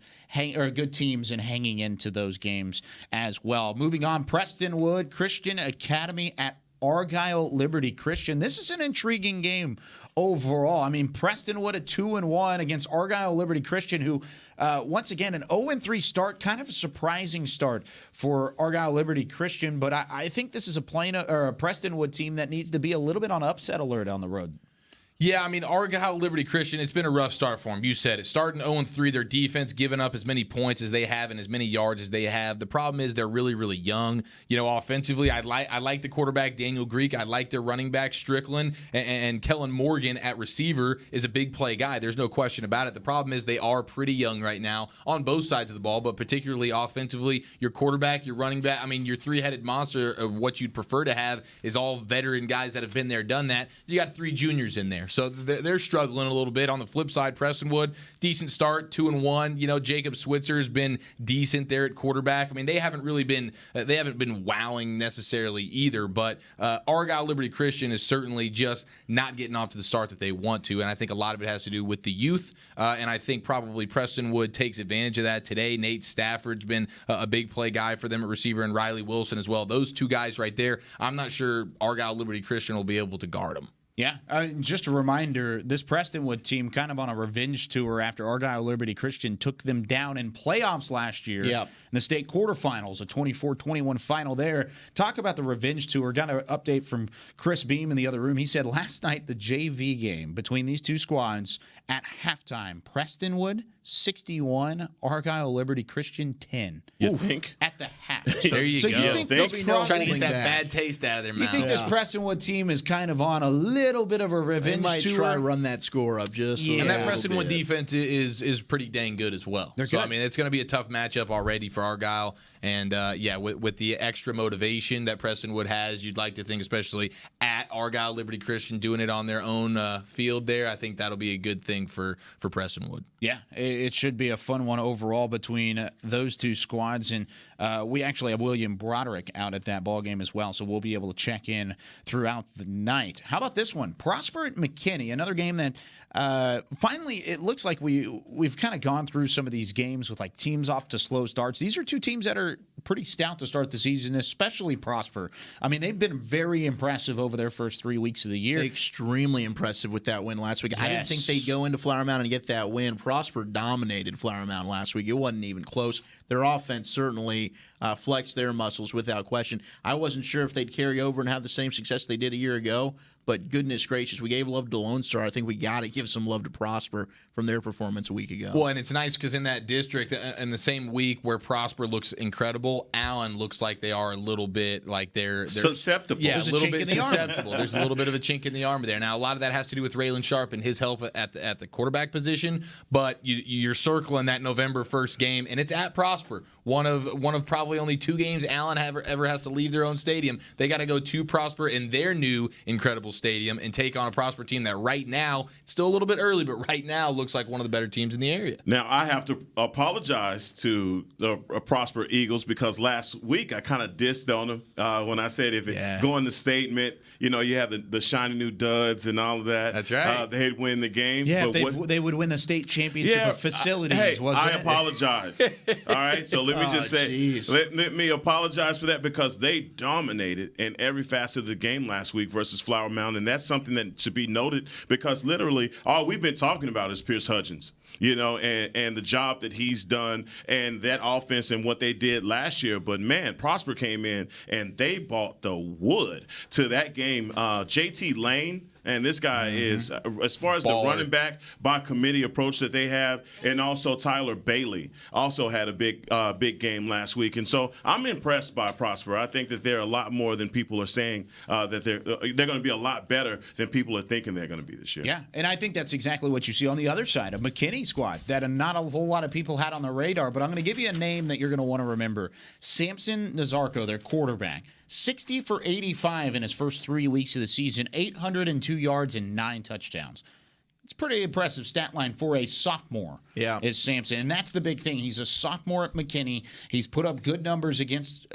good teams and hanging into those games as well. Moving on, Prestonwood Christian Academy at Argyle Liberty Christian. This is an intriguing game overall. I mean, Prestonwood at 2-1 against Argyle Liberty Christian, who once again an 0-3 start, kind of a surprising start for Argyle Liberty Christian. But I think this is a Prestonwood team that needs to be a little bit on upset alert on the road. Yeah, I mean, Argyle Liberty Christian, it's been a rough start for them. You said it. Starting 0-3, their defense giving up as many points as they have and as many yards as they have. The problem is they're really, really young. You know, offensively, I like the quarterback, Daniel Greek. I like their running back, Strickland. And Kellen Morgan at receiver is a big play guy. There's no question about it. The problem is they are pretty young right now on both sides of the ball, but particularly offensively, your quarterback, your running back, I mean, your three-headed monster of what you'd prefer to have is all veteran guys that have been there, done that. You got 3 juniors in there. So they're struggling a little bit. On the flip side, Prestonwood, decent start, 2-1. You know, Jacob Switzer has been decent there at quarterback. I mean, they haven't been wowing necessarily either, but Argyle Liberty Christian is certainly just not getting off to the start that they want to, and I think a lot of it has to do with the youth, and I think probably Prestonwood takes advantage of that today. Nate Stafford's been a big play guy for them at receiver, and Riley Wilson as well. Those 2 guys right there, I'm not sure Argyle Liberty Christian will be able to guard them. Yeah, just a reminder, this Prestonwood team kind of on a revenge tour after Argyle Liberty Christian took them down in playoffs last year. Yep. In the state quarterfinals, a 24-21 final there. Talk about the revenge tour. Got an update from Chris Beam in the other room. He said last night the JV game between these 2 squads at halftime, Prestonwood 61, Argyle Liberty Christian 10. You think? At the half. There you go. You think this trying to get that bad taste out of their mouth. You think this Prestonwood team is kind of on a little bit of a revenge tour? They might try to run that score up just a And that little Prestonwood bit. defense is pretty dang good as well. They're so, good. I mean, it's going to be a tough matchup already for Argyle. And, with the extra motivation that Prestonwood has, you'd like to think, especially at Argyle Liberty Christian, doing it on their own field there, I think that'll be a good thing for Prestonwood. Yeah, it should be a fun one overall between those 2 squads. And we actually have William Broderick out at that ball game as well, so we'll be able to check in throughout the night. How about this one? Prosper at McKinney, another game that finally it looks like we've kind of gone through some of these games with like teams off to slow starts. These are 2 teams that are pretty stout to start the season, especially Prosper. I mean, they've been very impressive over their first 3 weeks of the year. Extremely impressive with that win last week. Yes. I didn't think they'd go into Flower Mound and get that win. Prosper dominated Flower Mound last week. It wasn't even close. Their offense certainly flexed their muscles without question. I wasn't sure if they'd carry over and have the same success they did a year ago, but goodness gracious, we gave love to Lone Star. I think we got to give some love to Prosper from their performance a week ago. Well, and it's nice because in that district, in the same week where Prosper looks incredible, Allen looks like they are a little bit like they're susceptible. Yeah, There's a little a chink bit in the armor. susceptible. There's a little bit of a chink in the armor there. Now, a lot of that has to do with Raylan Sharp and his help at the quarterback position, but you're circling that November 1st game, and it's at Prosper. One of probably only 2 games Allen ever has to leave their own stadium. They got to go to Prosper in their new incredible stadium and take on a Prosper team that right now, it's still a little bit early, but right now looks like one of the better teams in the area. Now, I have to apologize to the Prosper Eagles because last week I kind of dissed on them when I said if it going to statement, you know, you have the shiny new duds and all of that. That's right. They'd win the game. Yeah, but if they would win the state championship of facilities, wasn't I it? apologize. All right, so let me just say, let me apologize for that because they dominated in every facet of the game last week versus Flower Mound, and that's something that should be noted because literally all we've been talking about is Pierce Hudgens, you know, and the job that he's done and that offense and what they did last year. But, man, Prosper came in and they bought the wood to that game. JT Lane. And this guy is, as far as the running back by committee approach that they have, and also Tyler Bailey also had a big game last week. And so I'm impressed by Prosper. I think that they're a lot more than people are saying that they're going to be a lot better than people are thinking they're going to be this year. Yeah, and I think that's exactly what you see on the other side, a McKinney squad that not a whole lot of people had on the radar. But I'm going to give you a name that you're going to want to remember. Samson Nazarko, their quarterback. 60 for 85 in his first 3 weeks of the season, 802 yards and 9 touchdowns. It's a pretty impressive stat line for a sophomore. Yeah. Is Sampson. And that's the big thing. He's a sophomore at McKinney. He's put up good numbers against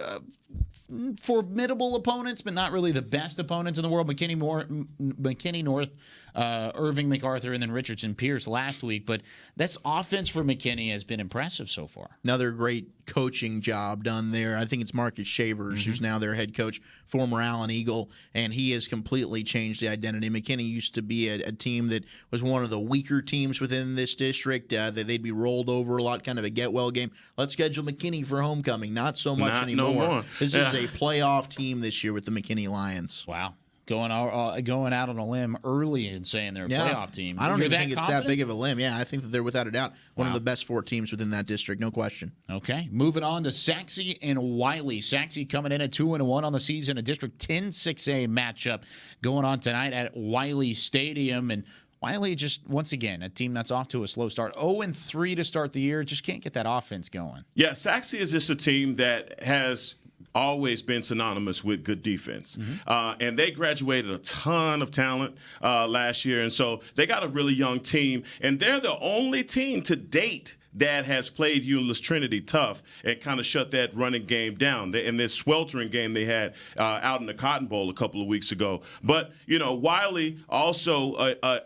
formidable opponents, but not really the best opponents in the world. McKinney North, Irving MacArthur, and then Richardson Pierce last week. But this offense for McKinney has been impressive so far. Another great coaching job done there. I think it's Marcus Shavers, who's now their head coach, former Allen Eagle, and he has completely changed the identity. McKinney used to be a team that was one of the weaker teams within this district, that they'd be rolled over a lot, kind of a get-well game. Let's schedule McKinney for homecoming. Not so much anymore. No more. This is a playoff team this year with the McKinney Lions. Wow. Going out on a limb early and saying they're a playoff team. I don't You're even think it's confident? that big of a limb. Yeah, I think that they're without a doubt one of the best 4 teams within that district, no question. Okay, moving on to Saxe and Wiley. Saxe coming in at 2-1 on the season, a District 10 6A matchup going on tonight at Wiley Stadium. And Wiley just, once again, a team that's off to a slow start. 0-3 to start the year, just can't get that offense going. Yeah, Saxe is just a team that has always been synonymous with good defense. And they graduated a ton of talent last year. And so they got a really young team. And they're the only team to date that has played Euless Trinity tough and kind of shut that running game down. In this sweltering game they had out in the Cotton Bowl a couple of weeks ago. But, Wiley, also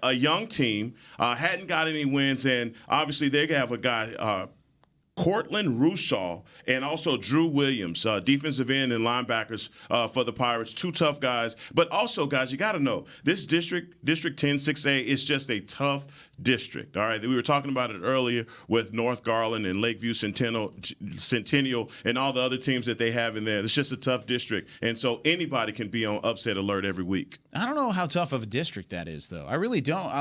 a young team, hadn't got any wins. And obviously they have a guy, Cortland Rushaw, and also Drew Williams, defensive end and linebackers for the Pirates. 2 tough guys. But also, guys, you got to know, this District 10 6A is just a tough district. All right, we were talking about it earlier with North Garland and Lakeview Centennial and all the other teams that they have in there. It's just a tough district. And so anybody can be on upset alert every week. I don't know how tough of a district that is, though. I really don't.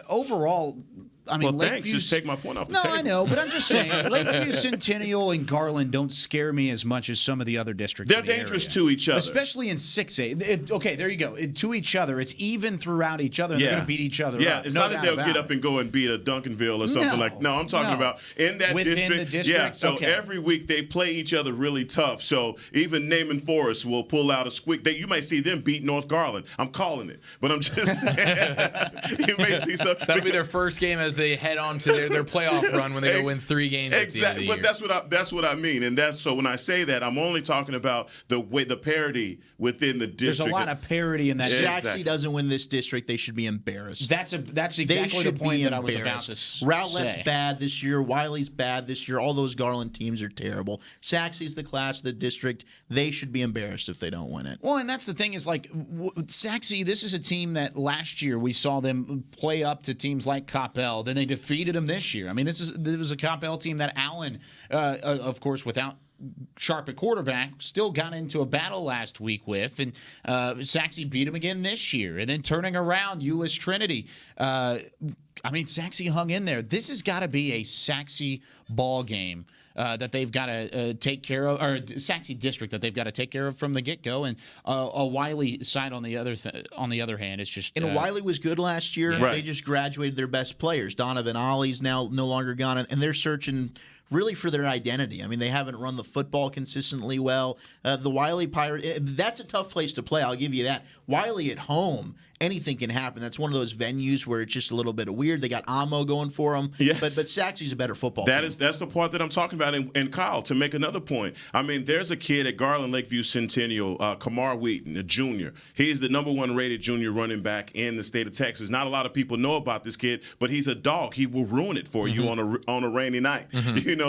Overall, I mean, well, thanks. Just take my point off the table. No, I know, but I'm just saying, Lakeview, Centennial, and Garland don't scare me as much as some of the other districts. They're dangerous to each other, especially in 6A. Okay, there you go. To each other, it's even throughout each other. And they're going to beat each other. Yeah, up. it's not that they'll get up and go and beat a Duncanville or something like. No, I'm talking about in that district. Yeah, so every week they play each other really tough. So even Naaman Forest will pull out a squeak. You might see them beat North Garland. I'm calling it, but I'm just saying. You may see some. That'll be their first game as they head on to their playoff run when they go win 3 games. Exactly, but that's what I mean, and that's so when I say that, I'm only talking about the parity within the district. There's a lot of parity in that. Saxe doesn't win this district, they should be embarrassed. That's exactly the point that I was about to say. Rowlett's bad this year. Wiley's bad this year. All those Garland teams are terrible. Saxe's the class of the district. They should be embarrassed if they don't win it. Well, and that's the thing is Saxe, this is a team that last year we saw them play up to teams like Coppell. Then they defeated them this year. I mean, this was a Coppell team that Allen, of course, without Sharp at quarterback, still got into a battle last week with, and Saxe beat him again this year. And then turning around, Euless Trinity. Saxe hung in there. This has got to be a Saxe ball game that they've got to take care of, or Saxe district that they've got to take care of from the get-go. And a Wiley side on the other hand, it's just. And Wiley was good last year. Yeah. They just graduated their best players. Donovan Ollie's now no longer gone, and they're searching really for their identity. I mean, they haven't run the football consistently well. The Wiley Pirates, that's a tough place to play, I'll give you that. Wiley at home, anything can happen. That's one of those venues where it's just a little bit of weird. They got Amo going for them. Yes. But Saxe's a better football team. That's the part that I'm talking about. And Kyle, to make another point, I mean, there's a kid at Garland Lakeview Centennial, Kamar Wheaton, a junior. He's the #1 rated junior running back in the state of Texas. Not a lot of people know about this kid, but he's a dog. He will ruin it for you on a rainy night.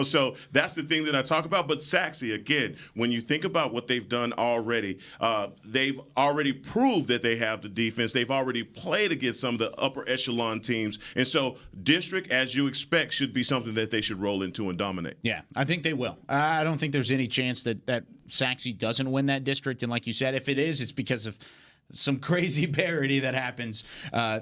So that's the thing that I talk about. But Saxe, again, when you think about what they've done already, they've already proved that they have the defense. They've already played against some of the upper echelon teams. And so district, as you expect, should be something that they should roll into and dominate. Yeah, I think they will. I don't think there's any chance that Saxe doesn't win that district. And like you said, if it is, it's because of some crazy parity that happens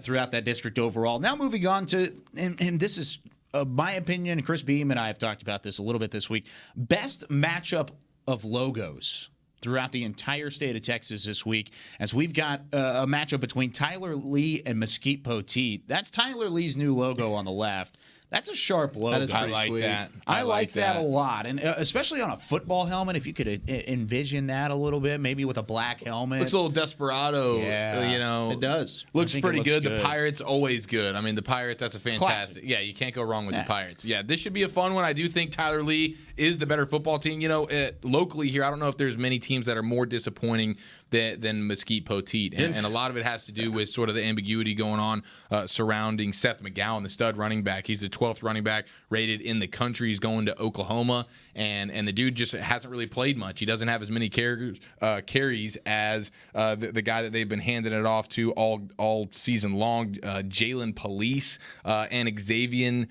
throughout that district overall. Now moving on to, and this is my opinion, Chris Beam and I have talked about this a little bit this week, best matchup of logos throughout the entire state of Texas this week, as we've got a matchup between Tyler Lee and Mesquite Poteet. That's Tyler Lee's new logo on the left. That's a sharp logo. That is I pretty like sweet. that. I like that a lot, and especially on a football helmet. If you could envision that a little bit, maybe with a black helmet. Looks a little desperado. Yeah. It does. Looks I think pretty it looks good. good. The Pirates always good. I mean, the Pirates, that's a fantastic. Yeah, you can't go wrong with the Pirates. Yeah, this should be a fun one. I do think Tyler Lee is the better football team. Locally here, I don't know if there's many teams that are more disappointing than Mesquite Poteet. And a lot of it has to do with sort of the ambiguity going on surrounding Seth McGowan, the stud running back. He's the 12th running back rated in the country. He's going to Oklahoma, and the dude just hasn't really played much. He doesn't have as many carries as the guy that they've been handing it off to all season long, Jalen Police and Xavier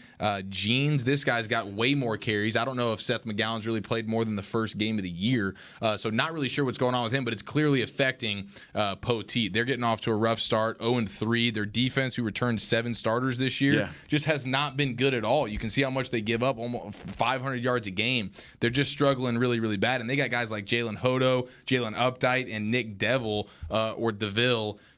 Jeans. This guy's got way more carries. I don't know if Seth McGowan's really played more than the first game of the year, so not really sure what's going on with him, but it's clearly affecting Poteet. They're getting off to a rough start, 0-3. Their defense, who returned 7 starters this year, just has not been good at all. You can see how much they give up, almost 500 yards a game. They're just struggling really, really bad. And they got guys like Jalen Hodo, Jalen Updike, and Nick DeVille,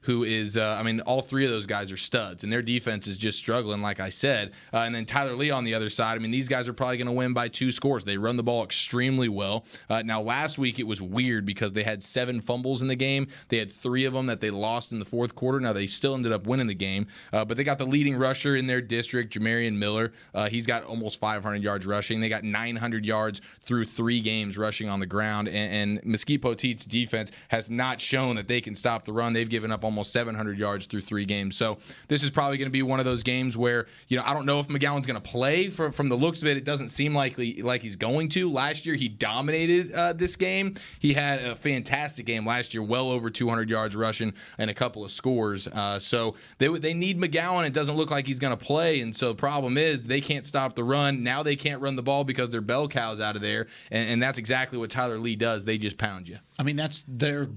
who is, all 3 of those guys are studs, and their defense is just struggling, like I said. And then Tyler Lee on the other side, these guys are probably going to win by 2 scores. They run the ball extremely well. Now, last week it was weird because they had 7 fumbles in the game. They had 3 of them that they lost in the fourth quarter. Now, they still ended up winning the game, but they got the leading rusher in their district, Jamarian Miller. He's got almost 500 yards rushing. They got 900 yards through 3 games rushing on the ground, and Mesquite Poteet's defense has not shown that they can stop the run. They've given up almost 700 yards through 3 games. So this is probably going to be one of those games where, I don't know if McGowan's going to play. From the looks of it, it doesn't seem like he's going to. Last year, he dominated this game. He had a fantastic game last year, well over 200 yards rushing and a couple of scores. So they need McGowan. It doesn't look like he's going to play, and so the problem is they can't stop the run. Now they can't run the ball because their bell cows out of there, and that's exactly what Tyler Lee does. They just pound you. That's their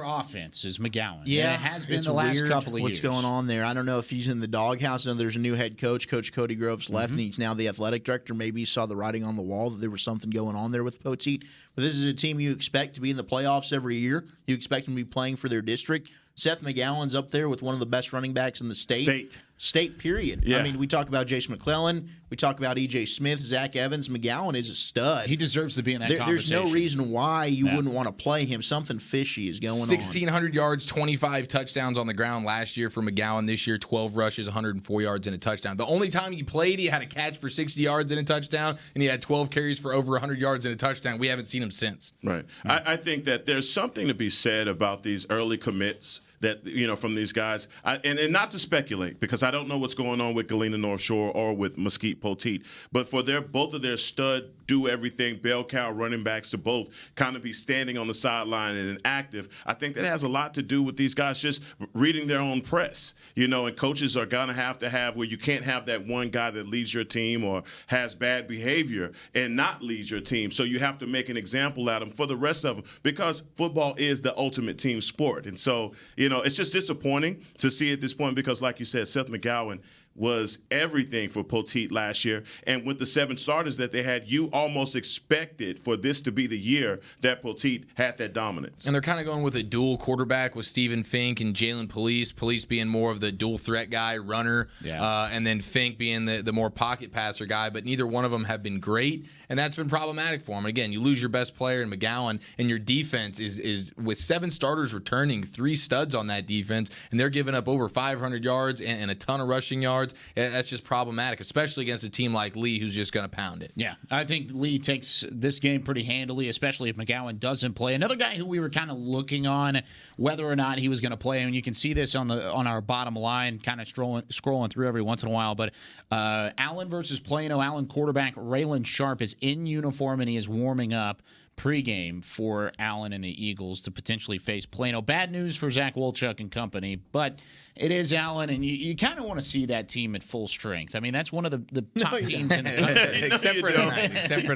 offense is McGowan. Yeah, and it has been it's the last weird couple of years. What's going on there? I don't know if he's in the doghouse. I know there's a new head coach. Coach Cody Groves left, and he's now the athletic director. Maybe he saw the writing on the wall that there was something going on there with Poteet. But this is a team you expect to be in the playoffs every year. You expect them to be playing for their district. Seth McGowan's up there with one of the best running backs in the state. State, period. Yeah. We talk about Jace McClellan. We talk about E.J. Smith, Zach Evans. McGowan is a stud. He deserves to be in that There's conversation. no reason why you wouldn't want to play him. Something fishy is going on. 1,600 yards, 25 touchdowns on the ground last year for McGowan. This year, 12 rushes, 104 yards and a touchdown. The only time he played, he had a catch for 60 yards and a touchdown, and he had 12 carries for over 100 yards and a touchdown. We haven't seen him since. Right. I think that there's something to be said about these early commits that, from these guys. And not to speculate, because I don't know what's going on with Galena North Shore or with Mesquite Poteet, but for both of their stud, do-everything, bell cow running backs to both kind of be standing on the sideline and inactive, I think that has a lot to do with these guys just reading their own press. And coaches are going to have where you can't have that one guy that leads your team or has bad behavior and not lead your team. So you have to make an example out of them for the rest of them, because football is the ultimate team sport. And so, it's just disappointing to see at this point because, like you said, Seth McGowan was everything for Poteet last year. And with the 7 starters that they had, you almost expected for this to be the year that Poteet had that dominance. And they're kind of going with a dual quarterback with Stephen Fink and Jalen Police. Police being more of the dual threat guy, runner, and then Fink being the more pocket passer guy. But neither one of them have been great, and that's been problematic for them. Again, you lose your best player in McGowan, and your defense is with 7 starters returning, 3 studs on that defense, and they're giving up over 500 yards and a ton of rushing yards. That's just problematic, especially against a team like Lee, who's just going to pound it. Yeah, I think Lee takes this game pretty handily, especially if McGowan doesn't play. Another guy who we were kind of looking on whether or not he was going to play, and you can see this on our bottom line, kind of scrolling through every once in a while. But Allen versus Plano, Allen quarterback Raylan Sharp is in uniform, and he is warming up pregame for Allen and the Eagles to potentially face Plano. Bad news for Zach Wolchuk and company, but it is Allen, and you kind of want to see that team at full strength. That's one of the top teams in the country. Except for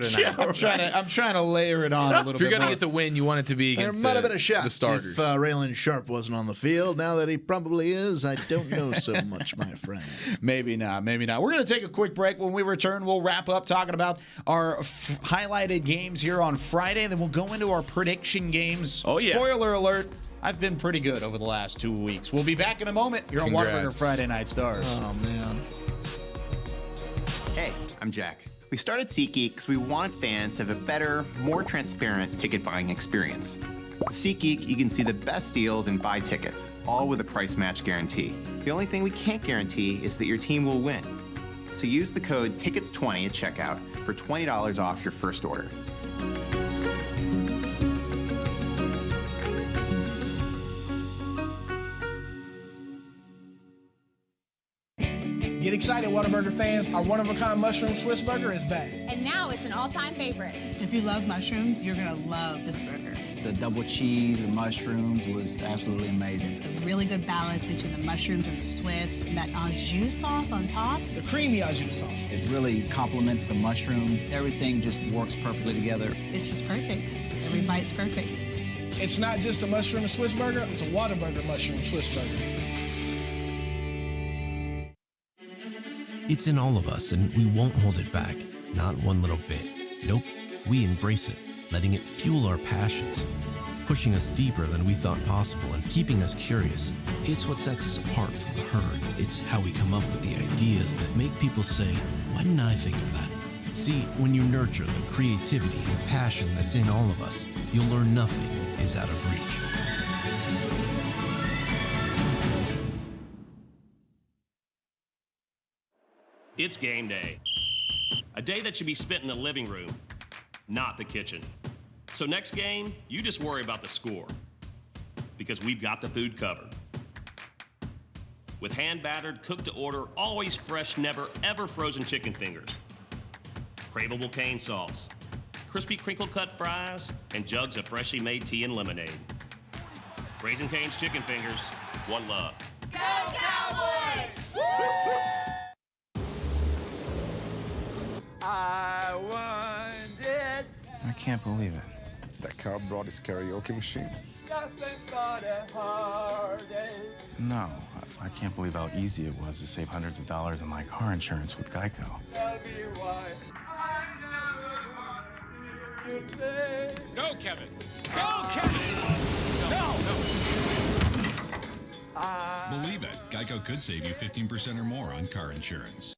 tonight. Yeah, I'm trying to layer it on a little bit. If you're going to more. get the win, you want it to be against There might have been a shot the starters. if Raylan Sharp wasn't on the field. Now that he probably is, I don't know so much, my friend. Maybe not. We're going to take a quick break. When we return, we'll wrap up talking about our highlighted games here on Friday, and then we'll go into our prediction games. Oh, yeah. Spoiler alert, I've been pretty good over the last 2 weeks. We'll be back in a moment here on Whataburger Friday Night Stars. Oh, man. I'm Jack. We started SeatGeek because we want fans to have a better, more transparent ticket buying experience. With SeatGeek, you can see the best deals and buy tickets, all with a price match guarantee. The only thing we can't guarantee is that your team will win. So use the code TICKETS20 at checkout for $20 off your first order. Get excited, Whataburger fans. Our one-of-a-kind mushroom Swiss burger is back. And now it's an all-time favorite. If you love mushrooms, you're gonna love this burger. The double cheese, the mushrooms was absolutely amazing. It's a really good balance between the mushrooms and the Swiss, and that au jus sauce on top. The creamy au jus sauce. It really complements the mushrooms. Everything just works perfectly together. It's just perfect. Every bite's perfect. It's not just a mushroom Swiss burger, it's a Whataburger mushroom Swiss burger. It's in all of us, and we won't hold it back. Not one little bit. Nope, we embrace it, letting it fuel our passions, pushing us deeper than we thought possible and keeping us curious. It's what sets us apart from the herd. It's how we come up with the ideas that make people say, why didn't I think of that? See, when you nurture the creativity and passion that's in all of us, you'll learn nothing is out of reach. It's game day. A day that should be spent in the living room, not the kitchen. So next game, you just worry about the score, because we've got the food covered. With hand-battered, cooked-to-order, always fresh, never, ever frozen chicken fingers, craveable cane sauce, crispy crinkle-cut fries, and jugs of freshly made tea and lemonade. Raising Cane's Chicken Fingers, one love. Go Cowboys! I want it. I can't believe it. That car brought his karaoke machine. Nothing but a heartache. No, I can't believe how easy it was to save hundreds of dollars on my car insurance with Geico. Tell me why I never you'd say. Go, Kevin. Go, Kevin! No! Believe it, Geico could save you 15% or more on car insurance.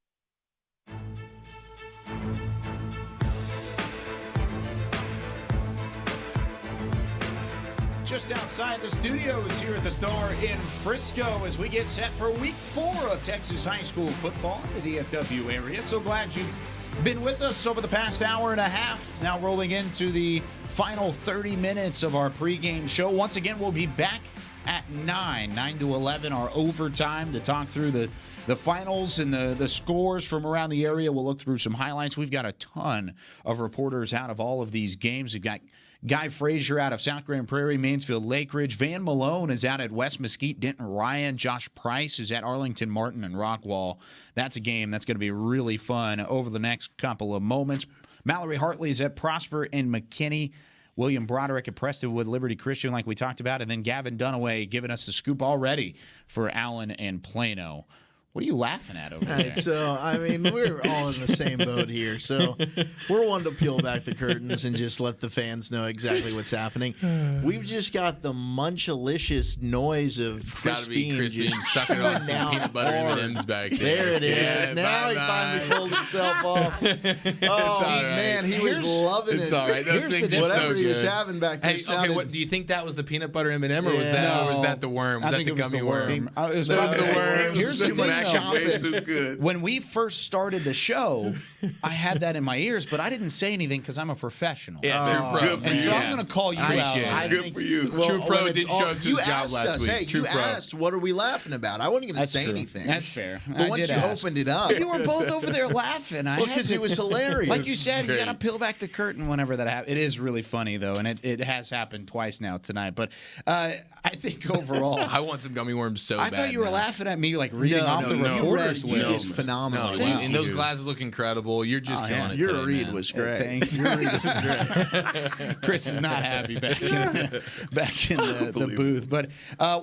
Just outside the studios here at the Star in Frisco as we get set for week 4 of Texas high school football in the DFW area. So glad you've been with us over the past hour and a half. Now rolling into the final 30 minutes of our pregame show. Once again, we'll be back at 9 to 11, our overtime, to talk through the finals and the scores from around the area. We'll look through some highlights. We've got a ton of reporters out of all of these games. We've got Guy Frazier out of South Grand Prairie, Mansfield, Lake Ridge. Van Malone is out at West Mesquite, Denton Ryan. Josh Price is at Arlington Martin and Rockwall. That's a game that's going to be really fun over the next couple of moments. Mallory Hartley is at Prosper and McKinney. William Broderick at Prestonwood Liberty Christian, like we talked about. And then Gavin Dunaway giving us the scoop already for Allen and Plano. What are you laughing at over there? Right, so, I mean, we're all in the same boat here. So we're one to peel back the curtains and just let the fans know exactly what's happening. We've just got the munchalicious noise of Chris Beam just sucking on some peanut butter M&Ms back there. There it is. Yeah, now he finally pulled himself off. Oh, man, he was loving it. It's all right. Those things are whatever so he was good. having back there. Hey, okay, do you think that was the peanut butter M&M, or was that the worm? Was that the gummy worm? It was the worm. Here's the thing, way too good. When we first started the show, I had that in my ears, but I didn't say anything because I'm a professional. Yeah, true pro. And so I'm going to call you out. Good for you. Well, True Pro didn't show up to his job last week. Hey, you asked, what are we laughing about? I wasn't going to say anything. That's fair. But once you opened it up. You were both over there laughing. Because it was hilarious. Like you said, you got to peel back the curtain whenever that happens. It is really funny, though, and it has happened twice now tonight. But I think overall. I want some gummy worms so bad. I thought you were laughing at me, like reading off the reporter's list. It's phenomenal. And those glasses look incredible. You're just killing it. Your read was great. Thanks. Your read was great. Chris is not happy back in the booth. But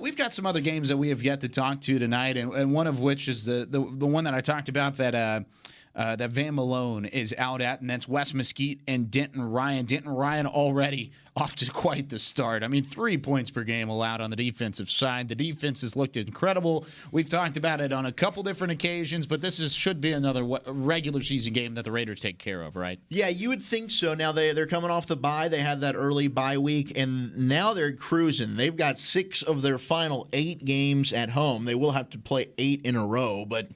we've got some other games that we have yet to talk to tonight, and one of which is the one that I talked about that that Van Malone is out at, and that's Wes Mesquite and Denton Ryan. Denton Ryan already off to quite the start. I mean, 3 points per game allowed on the defensive side. The defense has looked incredible. We've talked about it on a couple different occasions, but this should be another regular season game that the Raiders take care of, right? Yeah, you would think so. Now they're coming off the bye. They had that early bye week, and now they're cruising. They've got 6 of their final 8 games at home. They will have to play 8 in a row, but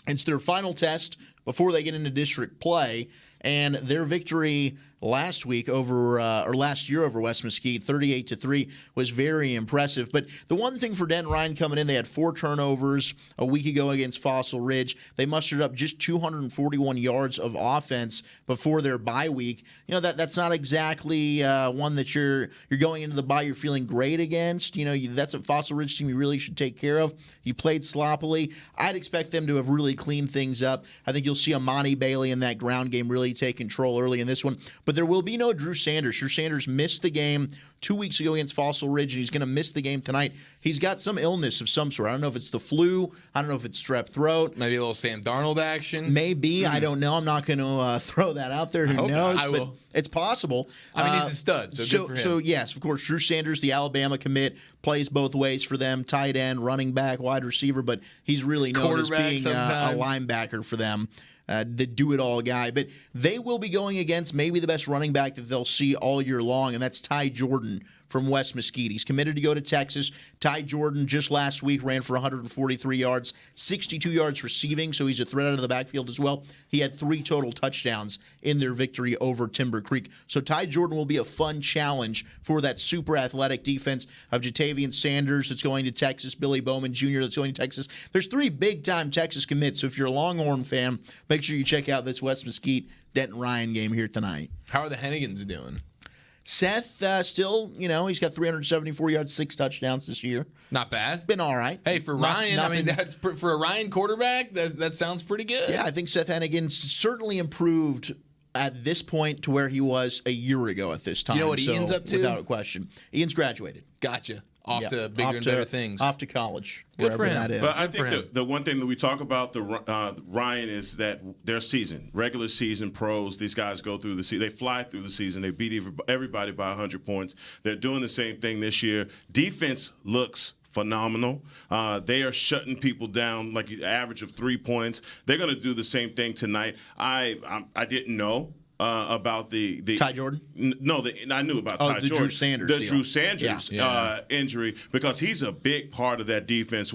it's their final test before they get into district play. And their victory last week last year over West Mesquite, 38-3, was very impressive. But the one thing for Denton Ryan coming in, they had 4 turnovers a week ago against Fossil Ridge. They mustered up just 241 yards of offense before their bye week. You know, that's not exactly one that you're going into the bye you're feeling great against. You know, that's a Fossil Ridge team you really should take care of. You played sloppily. I'd expect them to have really cleaned things up. I think you'll see Amani Bailey in that ground game really take control early in this one. But there will be no Drew Sanders. Drew Sanders missed the game 2 weeks ago against Fossil Ridge, and he's going to miss the game tonight. He's got some illness of some sort. I don't know if it's the flu. I don't know if it's strep throat. Maybe a little Sam Darnold action. Maybe. I don't know. I'm not going to throw that out there. Who knows? But it's possible. I mean, he's a stud, so good for him. So, yes, of course, Drew Sanders, the Alabama commit, plays both ways for them, tight end, running back, wide receiver, but he's really known as being a linebacker for them. The do-it-all guy. But they will be going against maybe the best running back that they'll see all year long, and that's Ty Jordan from West Mesquite. He's committed to go to Texas. Ty Jordan just last week ran for 143 yards, 62 yards receiving, so he's a threat out of the backfield as well. He had 3 total touchdowns in their victory over Timber Creek. So Ty Jordan will be a fun challenge for that super athletic defense of Jatavian Sanders that's going to Texas, Billy Bowman Jr. that's going to Texas. There's 3 big-time Texas commits, so if you're a Longhorn fan, make sure you check out this West Mesquite Denton Ryan game here tonight. How are the Hennigans doing? Seth still, he's got 374 yards, 6 touchdowns this year. Not bad. Been all right. Hey, for Ryan, that's for a Ryan quarterback, that sounds pretty good. Yeah, I think Seth Hennigan certainly improved at this point to where he was a year ago at this time. You know what Ian's up to? Without a question. Ian's graduated. Gotcha. Off to bigger and better things. Off to college. Good for him. That is. But I think the one thing that we talk about Ryan is that their season, regular season pros, these guys go through the season. They fly through the season. They beat everybody by 100 points. They're doing the same thing this year. Defense looks phenomenal. They are shutting people down like an average of 3 points. They're going to do the same thing tonight. I didn't know about the Ty Jordan? I knew about Ty Jordan. Drew Sanders the deal. Drew Sanders injury, because he's a big part of that defense.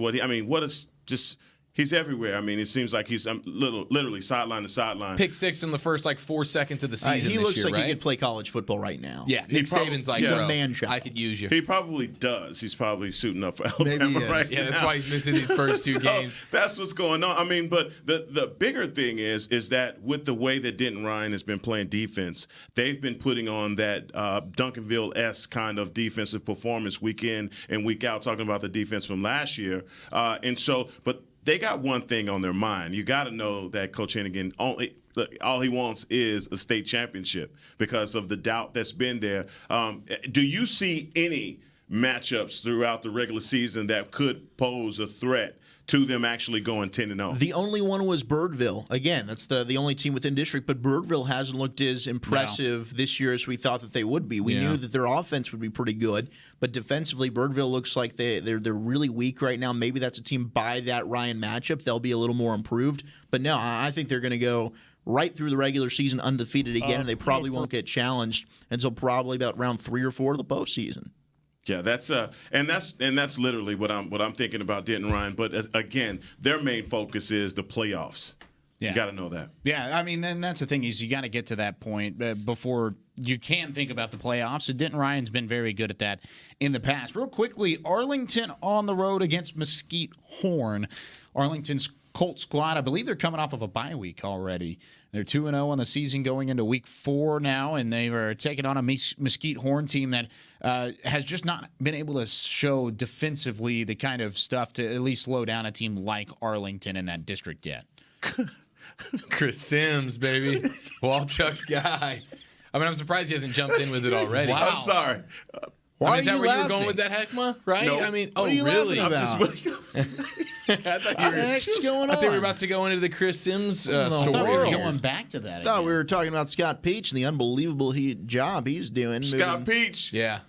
He's everywhere. I mean, it seems like he's literally sideline to sideline. Pick 6 in the first 4 seconds of the season. He this looks year, like right? he could play college football right now. Yeah, Nick Saban's like, he's bro, a man child. I could use you. He probably does. He's probably suiting up for Alabama right now. Yeah, that's why he's missing these first 2 games. That's what's going on. I mean, but the bigger thing is that with the way that Denton Ryan has been playing defense, they've been putting on that Duncanville-esque kind of defensive performance week in and week out, talking about the defense from last year. But they got one thing on their mind. You got to know that Coach Hennigan all he wants is a state championship because of the doubt that's been there. Do you see any matchups throughout the regular season that could pose a threat to them actually going 10-0? The only one was Birdville. Again, that's the only team within district, but Birdville hasn't looked as impressive this year as we thought that they would be. We knew that their offense would be pretty good, but defensively, Birdville looks like they're really weak right now. Maybe that's a team by that Ryan matchup. They'll be a little more improved. But no, I think they're going to go right through the regular season undefeated again, and they probably won't get challenged until probably about round 3 or 4 of the postseason. Yeah, that's literally what I'm thinking about Denton Ryan. But again, their main focus is the playoffs. Yeah. You got to know that. Yeah, I mean, then that's the thing is you got to get to that point before you can think about the playoffs. And Denton Ryan's been very good at that in the past. Real quickly, Arlington on the road against Mesquite Horn. Arlington's Colt squad, I believe they're coming off of a bye week already. They're 2-0 on the season going into week 4 now, and they are taking on a Mesquite Horn team that has just not been able to show defensively the kind of stuff to at least slow down a team like Arlington in that district yet. Chris Sims, baby. Walchuk's guy. I mean, I'm surprised he hasn't jumped in with it already. Wow. I'm sorry. Why I mean, is are that you where you were laughing? going with that, Heckma? Right? No. I mean, What are you really? laughing about? I thought you What the heck's going I think we were on? about to go into the Chris Sims I story. thought we were here. Going back to that. I thought again. we were talking about Scott Peach and the unbelievable job he's doing. Scott Peach. Yeah.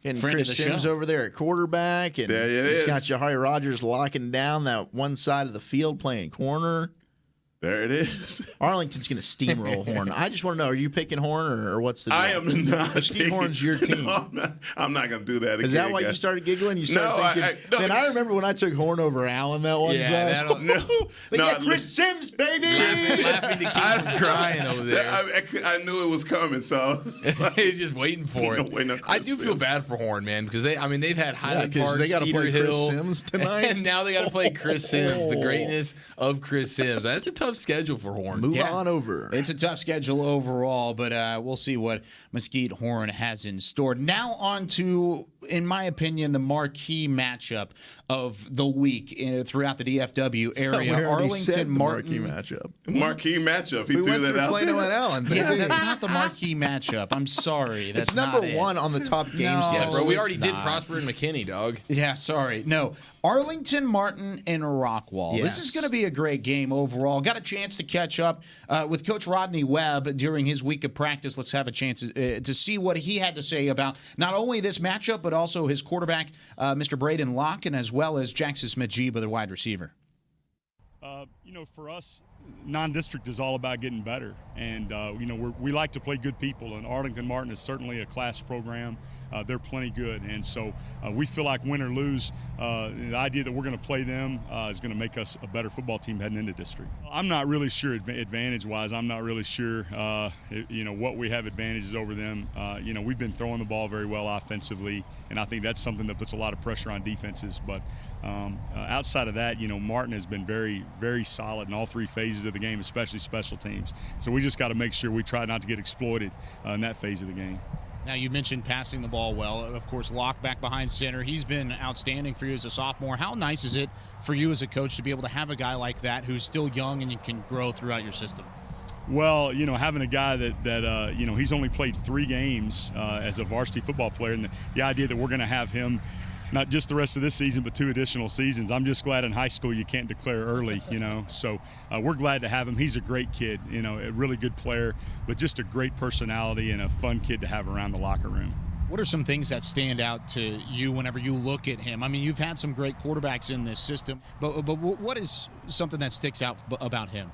And Friend of Chris the Sims show. over there at quarterback. And There it he's is. got Jahari Rogers locking down that one side of the field playing corner. There it is. Arlington's going to steamroll Horn. I just want to know, are you picking Horn or what's the deal? I am not. Steve Horn's your team. No, I'm not going to do that again. Is that why you guys. started giggling? You started thinking, man, I remember when I took Horn over Allen that one time. No, They no, got Chris Sims, baby! Laughing to keep from crying over there. I knew it was coming, so I was like, He's just waiting for it. waiting on I Chris do feel Sims. bad for Horn, man, because they've had Highland 'cause Park, they gotta Cedar play Chris Hill, Sims tonight. and now they got to play Chris Sims. The greatness of Chris Sims. That's a tough schedule for Horn. Move on over. It's a tough schedule overall, but we'll see what Mesquite Horn has in store. Now on to, in my opinion, the marquee matchup of the week throughout the DFW area. We already said the Marquee matchup. Marquee matchup. He We threw went that through out. Plano and Allen. Yeah, baby. that's not the marquee matchup. I'm sorry. That's It's number not it. one on the top games No, list. Bro, we it's already did not. Prosper and McKinney, dog. Yeah, sorry. No. Arlington, Martin, and Rockwall. This is Yes. going to be a great game overall. Got a chance to catch up with Coach Rodney Webb during his week of practice. Let's have a chance to see what he had to say about not only this matchup, but also his quarterback, Mr. Braden Locke, and as well as Jackson Smith-Jiba, the wide receiver. For us, non-district is all about getting better, and we like to play good people. And Arlington Martin is certainly a class program. They're plenty good, and so we feel like win or lose, the idea that we're going to play them is going to make us a better football team heading into district. I'm not really sure advantage-wise. I'm not really sure what we have advantages over them. We've been throwing the ball very well offensively, and I think that's something that puts a lot of pressure on defenses. But outside of that, Martin has been very, very solid in all three phases of the game, especially special teams. So we just got to make sure we try not to get exploited in that phase of the game. Now, you mentioned passing the ball well. Of course, Locke back behind center. He's been outstanding for you as a sophomore. How nice is it for you as a coach to be able to have a guy like that who's still young and you can grow throughout your system? Well, having a guy that he's only played 3 games as a varsity football player, and the idea that we're going to have him not just the rest of this season, but 2 additional seasons. I'm just glad in high school you can't declare early, So we're glad to have him. He's a great kid, a really good player, but just a great personality and a fun kid to have around the locker room. What are some things that stand out to you whenever you look at him? I mean, you've had some great quarterbacks in this system, but what is something that sticks out about him?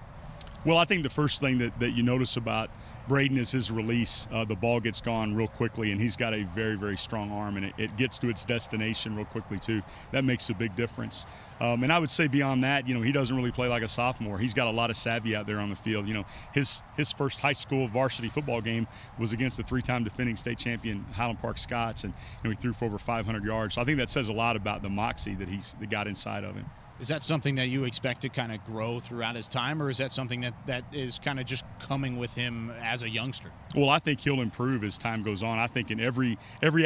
Well, I think the first thing that you notice about Braden is his release. The ball gets gone real quickly, and he's got a very, very strong arm, and it gets to its destination real quickly, too. That makes a big difference. And I would say beyond that, he doesn't really play like a sophomore. He's got a lot of savvy out there on the field. His first high school varsity football game was against the 3-time defending state champion Highland Park Scots, and he threw for over 500 yards. So I think that says a lot about the moxie that got inside of him. Is that something that you expect to kind of grow throughout his time, or is that something that is kind of just coming with him as a youngster? Well, I think he'll improve as time goes on. I think in every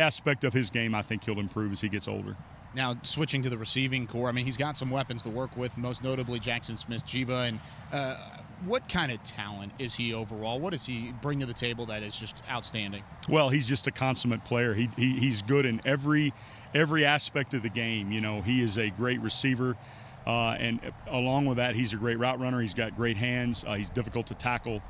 aspect of his game, I think he'll improve as he gets older. Now, switching to the receiving core, I mean, he's got some weapons to work with, most notably Jackson Smith-Jiba. And what kind of talent is he overall? What does he bring to the table that is just outstanding? Well, he's just a consummate player. He's good in every aspect of the game. He is a great receiver. And along with that, he's a great route runner. He's got great hands. He's difficult to tackle.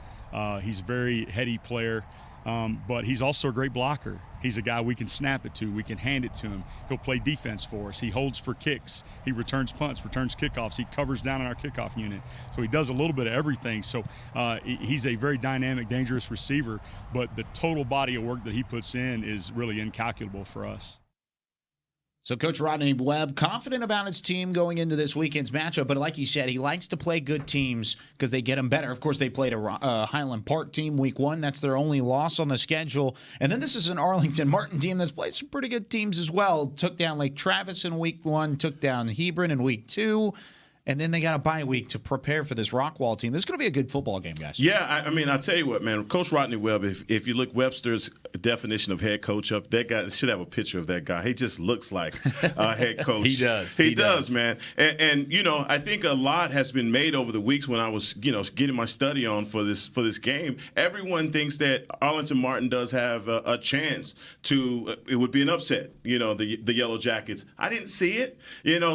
He's a very heady player. But he's also a great blocker. He's a guy we can snap it to. We can hand it to him. He'll play defense for us. He holds for kicks. He returns punts, returns kickoffs. He covers down in our kickoff unit. So he does a little bit of everything. So he's a very dynamic, dangerous receiver. But the total body of work that he puts in is really incalculable for us. So Coach Rodney Webb, confident about his team going into this weekend's matchup, but like you said, he likes to play good teams because they get him better. Of course, they played a Highland Park team week 1. That's their only loss on the schedule. And then this is an Arlington Martin team that's played some pretty good teams as well. Took down Lake Travis in week 1, took down Hebron in week 2. and then they got a bye week to prepare for this Rockwall team. This is going to be a good football game, guys. Yeah, I mean, I'll tell you what, man. Coach Rodney Webb, if you look Webster's definition of head coach up, that guy should have a picture of that guy. He just looks like a head coach. He does. He does, man. And I think a lot has been made over the weeks when I was, getting my study on for this game. Everyone thinks that Arlington Martin does have a chance to. It would be an upset, the Yellow Jackets. I didn't see it,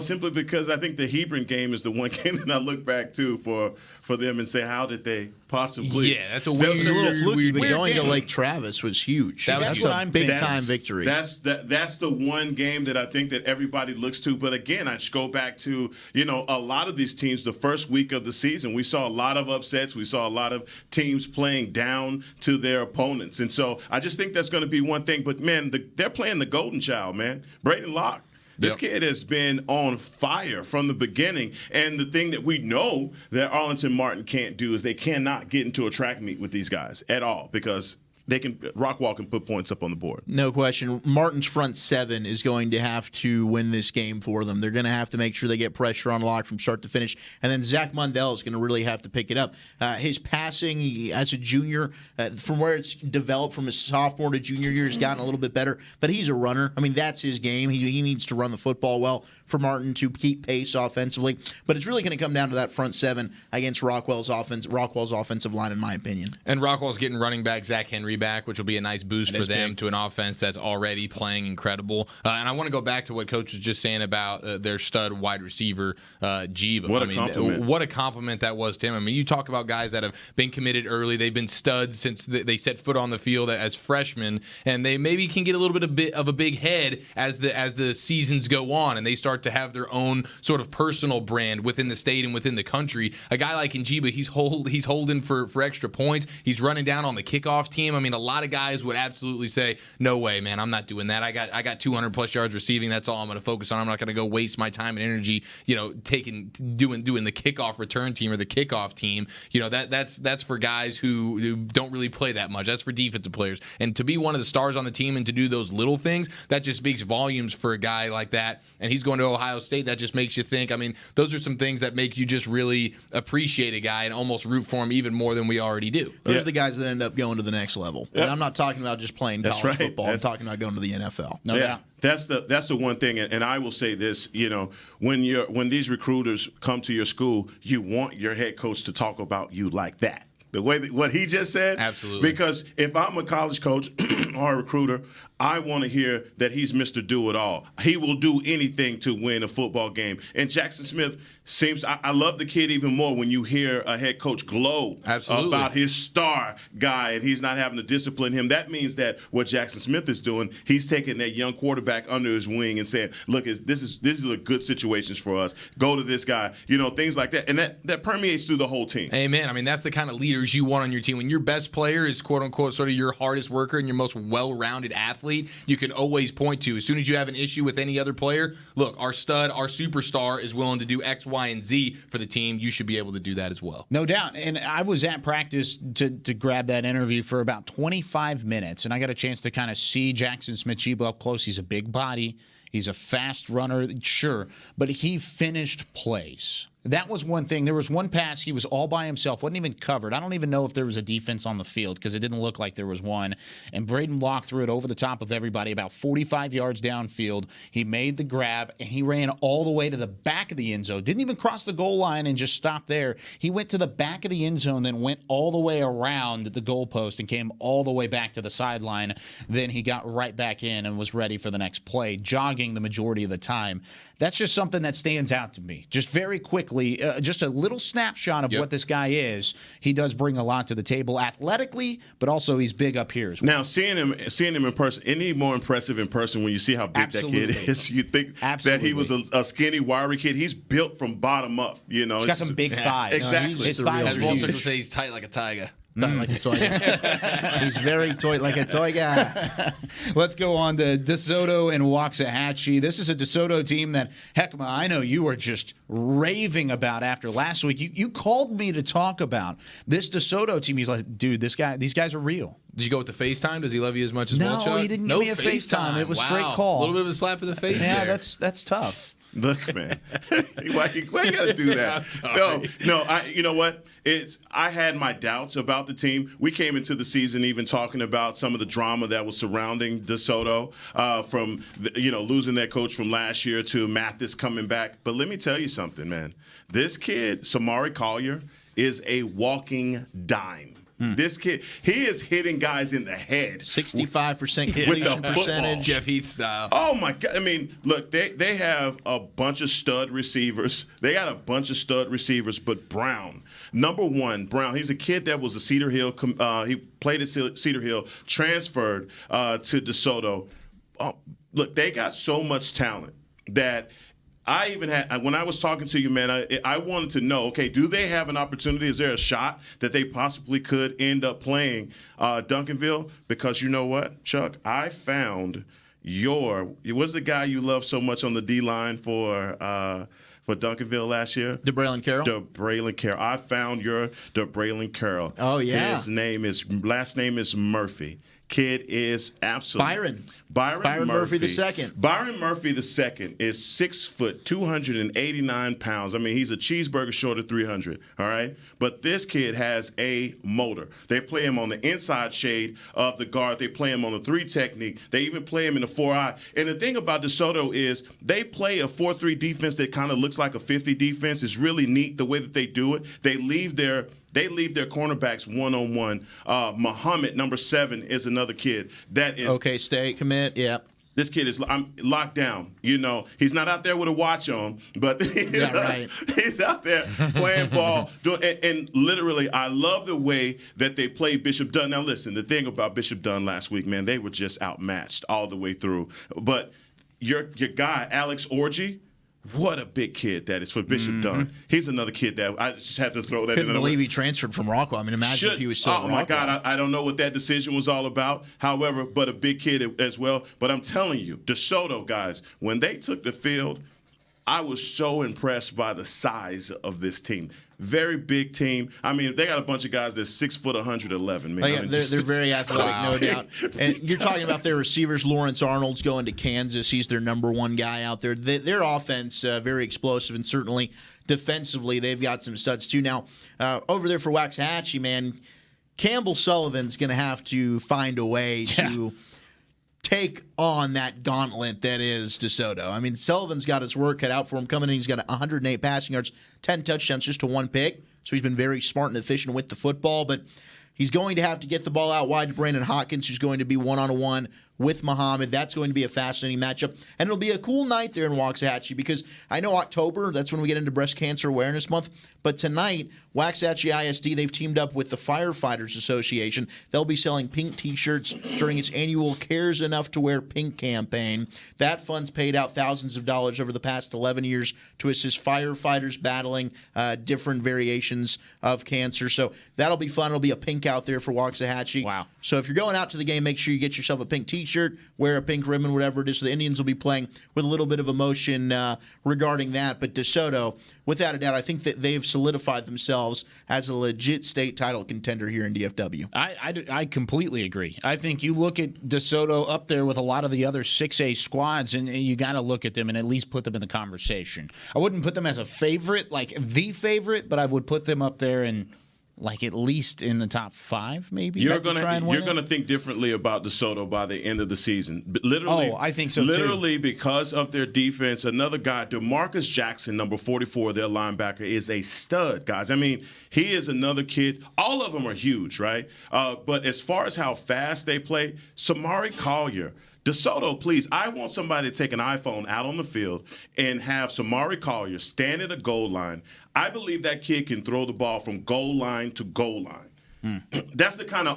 simply because I think the Hebron game is the one game that I look back to for them and say, how did they possibly? Yeah, that's a weird, fluky, but going game. to Lake Travis was huge. That's a big-time victory. That's the one game that I think that everybody looks to. But again, I just go back to, a lot of these teams, the first week of the season, we saw a lot of upsets. We saw a lot of teams playing down to their opponents. And so I just think that's going to be one thing. But, man, they're playing the golden child, man. Braden Locke. This kid has been on fire from the beginning. And the thing that we know that Arlington Martin can't do is they cannot get into a track meet with these guys at all because Rockwall can put points up on the board. No question. Martin's front seven is going to have to win this game for them. They're going to have to make sure they get pressure on Locke from start to finish. And then Zach Mundell is going to really have to pick it up. His passing as a junior, from where it's developed from his sophomore to junior year, has gotten a little bit better. But he's a runner. I mean, that's his game. He needs to run the football well for Martin to keep pace offensively. But it's really going to come down to that front seven against Rockwell's offensive line, in my opinion. And Rockwell's getting running back Zach Henry back, which will be a nice boost for them to an offense that's already playing incredible. And I want to go back to what Coach was just saying about their stud wide receiver, Jeeba. What a compliment. What a compliment that was to him. I mean, you talk about guys that have been committed early. They've been studs since they set foot on the field as freshmen, and they maybe can get a little bit of a big head as the seasons go on, and they start to have their own sort of personal brand within the state and within the country. A guy like Njigba, he's holding for extra points. He's running down on the kickoff team. I mean, a lot of guys would absolutely say, no way, man, I'm not doing that. I got 200 plus yards receiving. That's all I'm going to focus on. I'm not going to go waste my time and energy, doing the kickoff return team or the kickoff team. That's for guys who don't really play that much. That's for defensive players. And to be one of the stars on the team and to do those little things, that just speaks volumes for a guy like that. And he's going to Ohio State. That just makes you think. I mean, those are some things that make you just really appreciate a guy and almost root for him even more than we already do. Those are the guys that end up going to the next level. Yep. And I'm not talking about just playing college football. I'm talking about going to the NFL. No doubt. That's the one thing, and I will say this: when these recruiters come to your school, you want your head coach to talk about you like that. The way what he just said, absolutely. Because if I'm a college coach or a recruiter, I want to hear that he's Mr. Do It All. He will do anything to win a football game. And Jackson Smith seems. I love the kid even more when you hear a head coach glow about his star guy and he's not having to discipline him. That means that what Jackson Smith is doing, he's taking that young quarterback under his wing and saying, "Look, this is good situations for us. Go to this guy." Things like that, and that permeates through the whole team. Amen. I mean, that's the kind of leaders you want on your team. When your best player is quote unquote sort of your hardest worker and your most well-rounded athlete, you can always point to. As soon as you have an issue with any other player, look, our stud, our superstar is willing to do X, Y, and Z for the team. You should be able to do that as well. No doubt. And I was at practice to grab that interview for about 25 minutes, and I got a chance to kind of see Jackson Smith-Njigba up close. He's a big body. He's a fast runner, sure, but he finished plays. That was one thing. There was one pass, he was all by himself, wasn't even covered. I don't even know if there was a defense on the field because it didn't look like there was one. And Braden Locke threw it over the top of everybody about 45 yards downfield. He made the grab, and he ran all the way to the back of the end zone. Didn't even cross the goal line and just stop there. He went to the back of the end zone, then went all the way around the goalpost and came all the way back to the sideline. Then he got right back in and was ready for the next play, jogging the majority of the time. That's just something that stands out to me. Just very quickly, just a little snapshot of what this guy is. He does bring a lot to the table athletically, but also he's big up here as well. Now, seeing him in person, any more impressive in person when you see how big that kid is? You think that he was a skinny, wiry kid. He's built from bottom up. He's got some big thighs. Exactly. His thighs are Walter huge. would say he's tight like a tiger. Like a toy guy. He's very toy like a toy guy. Let's go on to DeSoto and Waxahachie. This is a DeSoto team that, Heckma, I know you were just raving about after last week. You called me to talk about this DeSoto team. He's like, dude, these guys are real. Did you go with the FaceTime? Does he love you as much as No, Walchuk? he didn't give me a FaceTime. It was straight call. A little bit of a slap in the face Yeah, there. that's tough. Look, man, why you gotta do that? No. You know what? I had my doubts about the team. We came into the season even talking about some of the drama that was surrounding DeSoto, from losing their coach from last year to Mathis coming back. But let me tell you something, man. This kid, Samari Collier, is a walking dime. This kid, he is hitting guys in the head. 65% completion percentage. Jeff Heath style. Oh, my God. I mean, look, they have a bunch of stud receivers. They got a bunch of stud receivers, but Brown, number one, Brown, he's a kid that was a Cedar Hill. He played at Cedar Hill, transferred to DeSoto. Look, they got so much talent that I even had, when I was talking to you, man, I wanted to know, okay, do they have an opportunity? Is there a shot that they possibly could end up playing Duncanville? Because you know what, Chuck? I found what's the guy you love so much on the D-line for Duncanville last year? DeBraylon Carroll? DeBraylon Carroll. I found your DeBraylon Carroll. Oh, yeah. His last name is Murphy. Kid is absolutely Byron Murphy II. Byron Murphy II is 6 foot, 289 pounds. I mean, he's a cheeseburger short of 300. All right, but this kid has a motor. They play him on the inside shade of the guard. They play him on the 3 technique. They even play him in the 4-eye. And the thing about DeSoto is they play a 4-3 defense that kind of looks like a 50 defense. It's really neat the way that they do it. They leave their cornerbacks one-on-one. Muhammad, number 7, is another kid that is okay. State commit. Yep. This kid is locked down. He's not out there with a watch on, but right. He's out there playing ball. And literally, I love the way that they play Bishop Dunn. Now, listen, the thing about Bishop Dunn last week, man, they were just outmatched all the way through. But your guy, Alex Orji, what a big kid that is for Bishop Dunn. He's another kid that I just had to throw that in. Couldn't believe he transferred from Rockwell. I mean, imagine if he was still at Rockwell. My God, I don't know what that decision was all about. However, but a big kid as well. But I'm telling you, DeSoto guys, when they took the field, I was so impressed by the size of this team. Very big team. I mean, they got a bunch of guys that's 6 foot 111. Man. They're very athletic, no doubt. And you're talking about their receivers. Lawrence Arnold's going to Kansas. He's their number 1 guy out there. Their offense, very explosive, and certainly defensively, they've got some studs too. Now, over there for Waxahachie, man, Campbell Sullivan's going to have to find a way to take on that gauntlet that is DeSoto. I mean, Sullivan's got his work cut out for him. Coming in, he's got 108 passing yards, 10 touchdowns, just to 1 pick. So he's been very smart and efficient with the football. But he's going to have to get the ball out wide to Brandon Hopkins, who's going to be one-on-one with Muhammad. That's going to be a fascinating matchup. And it'll be a cool night there in Waxahachie because I know October, that's when we get into Breast Cancer Awareness Month. But tonight, Waxahachie ISD, they've teamed up with the Firefighters Association. They'll be selling pink T-shirts during its annual Cares Enough to Wear Pink campaign. That fund's paid out thousands of dollars over the past 11 years to assist firefighters battling different variations of cancer. So that'll be fun. It'll be a pink out there for Waxahachie. Wow. So if you're going out to the game, make sure you get yourself a pink T-shirt, wear a pink ribbon, whatever it is. So the Indians will be playing with a little bit of emotion regarding that. But DeSoto, without a doubt, I think that they've solidified themselves as a legit state title contender here in DFW. I completely agree. I think you look at DeSoto up there with a lot of the other 6A squads, and you got to look at them and at least put them in the conversation. I wouldn't put them as a favorite, like the favorite, but I would put them up there and like at least in the top 5, maybe. You're gonna think differently about DeSoto by the end of the season. Literally, I think so literally too. Because of their defense. Another guy, DeMarcus Jackson, number 44, their linebacker, is a stud, guys. I mean, he is another kid. All of them are huge, right? But as far as how fast they play, Samari Collier. DeSoto, please, I want somebody to take an iPhone out on the field and have Samari Collier stand at a goal line. I believe that kid can throw the ball from goal line to goal line. That's the kind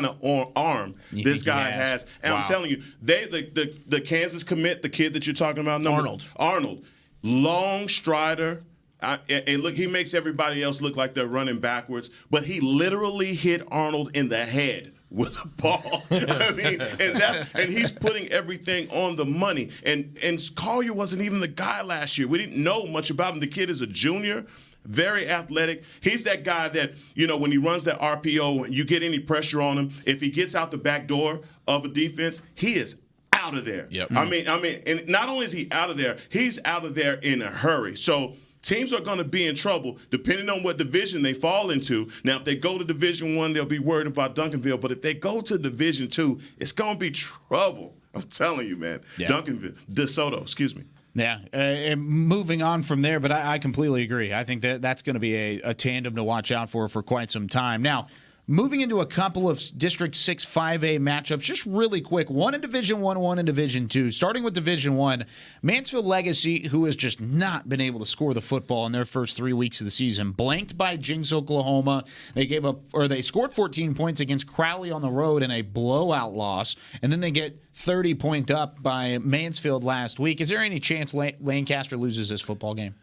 of arm this guy has. And wow. I'm telling you, the Kansas commit, the kid that you're talking about, Arnold, long strider. And look, he makes everybody else look like they're running backwards, but he literally hit Arnold in the head with a ball. I mean, and he's putting everything on the money. And Collier wasn't even the guy last year. We didn't know much about him. The kid is a junior, very athletic. He's that guy that, when he runs that RPO, you get any pressure on him, if he gets out the back door of a defense, he is out of there. Yep. I mean, and not only is he out of there, he's out of there in a hurry. So teams are going to be in trouble depending on what division they fall into. Now, if they go to Division I, they'll be worried about Duncanville. But if they go to Division II, it's going to be trouble. I'm telling you, man. Yeah. Duncanville, DeSoto, excuse me. Yeah, and moving on from there, but I completely agree. I think that's going to be a tandem to watch out for quite some time. Now, moving into a couple of District 6 5A matchups, just really quick. One in Division 1, one in Division 2. Starting with Division 1, Mansfield Legacy, who has just not been able to score the football in their first 3 weeks of the season, blanked by Jinx, Oklahoma. They scored 14 points against Crowley on the road in a blowout loss, and then they get 30 point up by Mansfield last week. Is there any chance Lancaster loses this football game?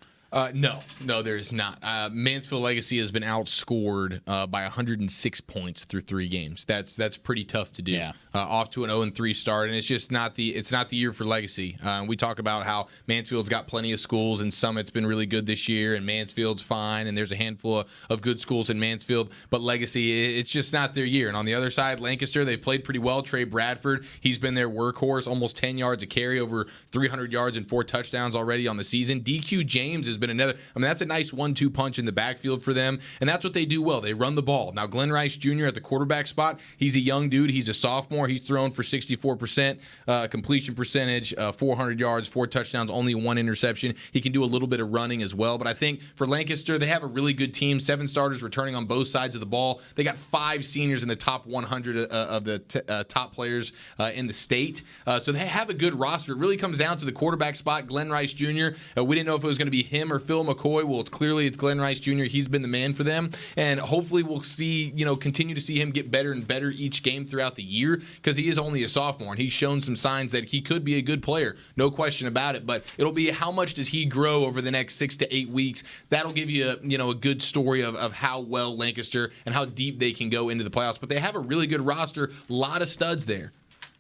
No, there is not. Mansfield Legacy has been outscored by 106 points through 3 games. That's pretty tough to do. Yeah. Off to an 0-3 start, and it's just not the year for Legacy. We talk about how Mansfield's got plenty of schools, and Summit's been really good this year, and Mansfield's fine, and there's a handful of good schools in Mansfield. But Legacy, it's just not their year. And on the other side, Lancaster, they've played pretty well. Trey Bradford, he's been their workhorse, almost 10 yards a carry, over 300 yards and 4 touchdowns already on the season. DQ James has been another. I mean, that's a nice 1-2 punch in the backfield for them, and that's what they do well. They run the ball. Now, Glenn Rice Jr. at the quarterback spot, he's a young dude. He's a sophomore. He's thrown for 64% completion percentage, 400 yards, 4 touchdowns, only 1 interception. He can do a little bit of running as well, but I think for Lancaster, they have a really good team. 7 starters returning on both sides of the ball. They got 5 seniors in the top 100 of the top players in the state, so they have a good roster. It really comes down to the quarterback spot, Glenn Rice Jr. We didn't know if it was going to be him or Phil McCoy. Well, it's Glenn Rice Jr. He's been the man for them, and hopefully we'll continue to see him get better and better each game throughout the year, because he is only a sophomore, and he's shown some signs that he could be a good player, no question about it. But it'll be how much does he grow over the next 6 to 8 weeks. That'll give you a good story of how well Lancaster and how deep they can go into the playoffs. But they have a really good roster, a lot of studs there.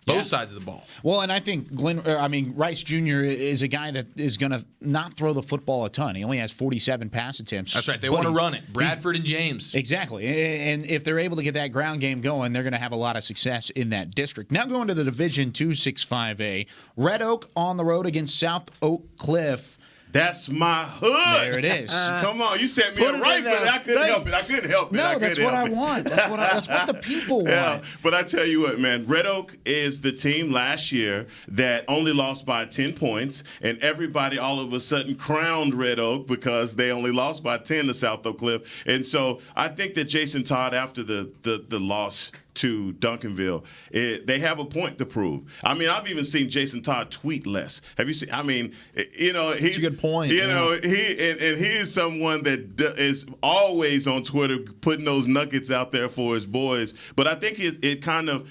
Both sides of the ball. Well, and I think Rice Jr. is a guy that is going to not throw the football a ton. He only has 47 pass attempts. That's right. They want to run it. Bradford and James. Exactly. And if they're able to get that ground game going, they're going to have a lot of success in that district. Now going to the Division 2 6-5A. Red Oak on the road against South Oak Cliff. That's my hood. There it is. Come on, you set me up right, but I couldn't help it. No, that's what I want. That's what the people want. Yeah, but I tell you what, man, Red Oak is the team last year that only lost by 10 points, and everybody all of a sudden crowned Red Oak because they only lost by 10 to South Oak Cliff. And so I think that Jason Todd, after the loss to Duncanville, they have a point to prove. I mean, I've even seen Jason Todd tweet less. Have you seen? I mean, he's a good point. He is someone that is always on Twitter putting those nuggets out there for his boys. But I think it kind of,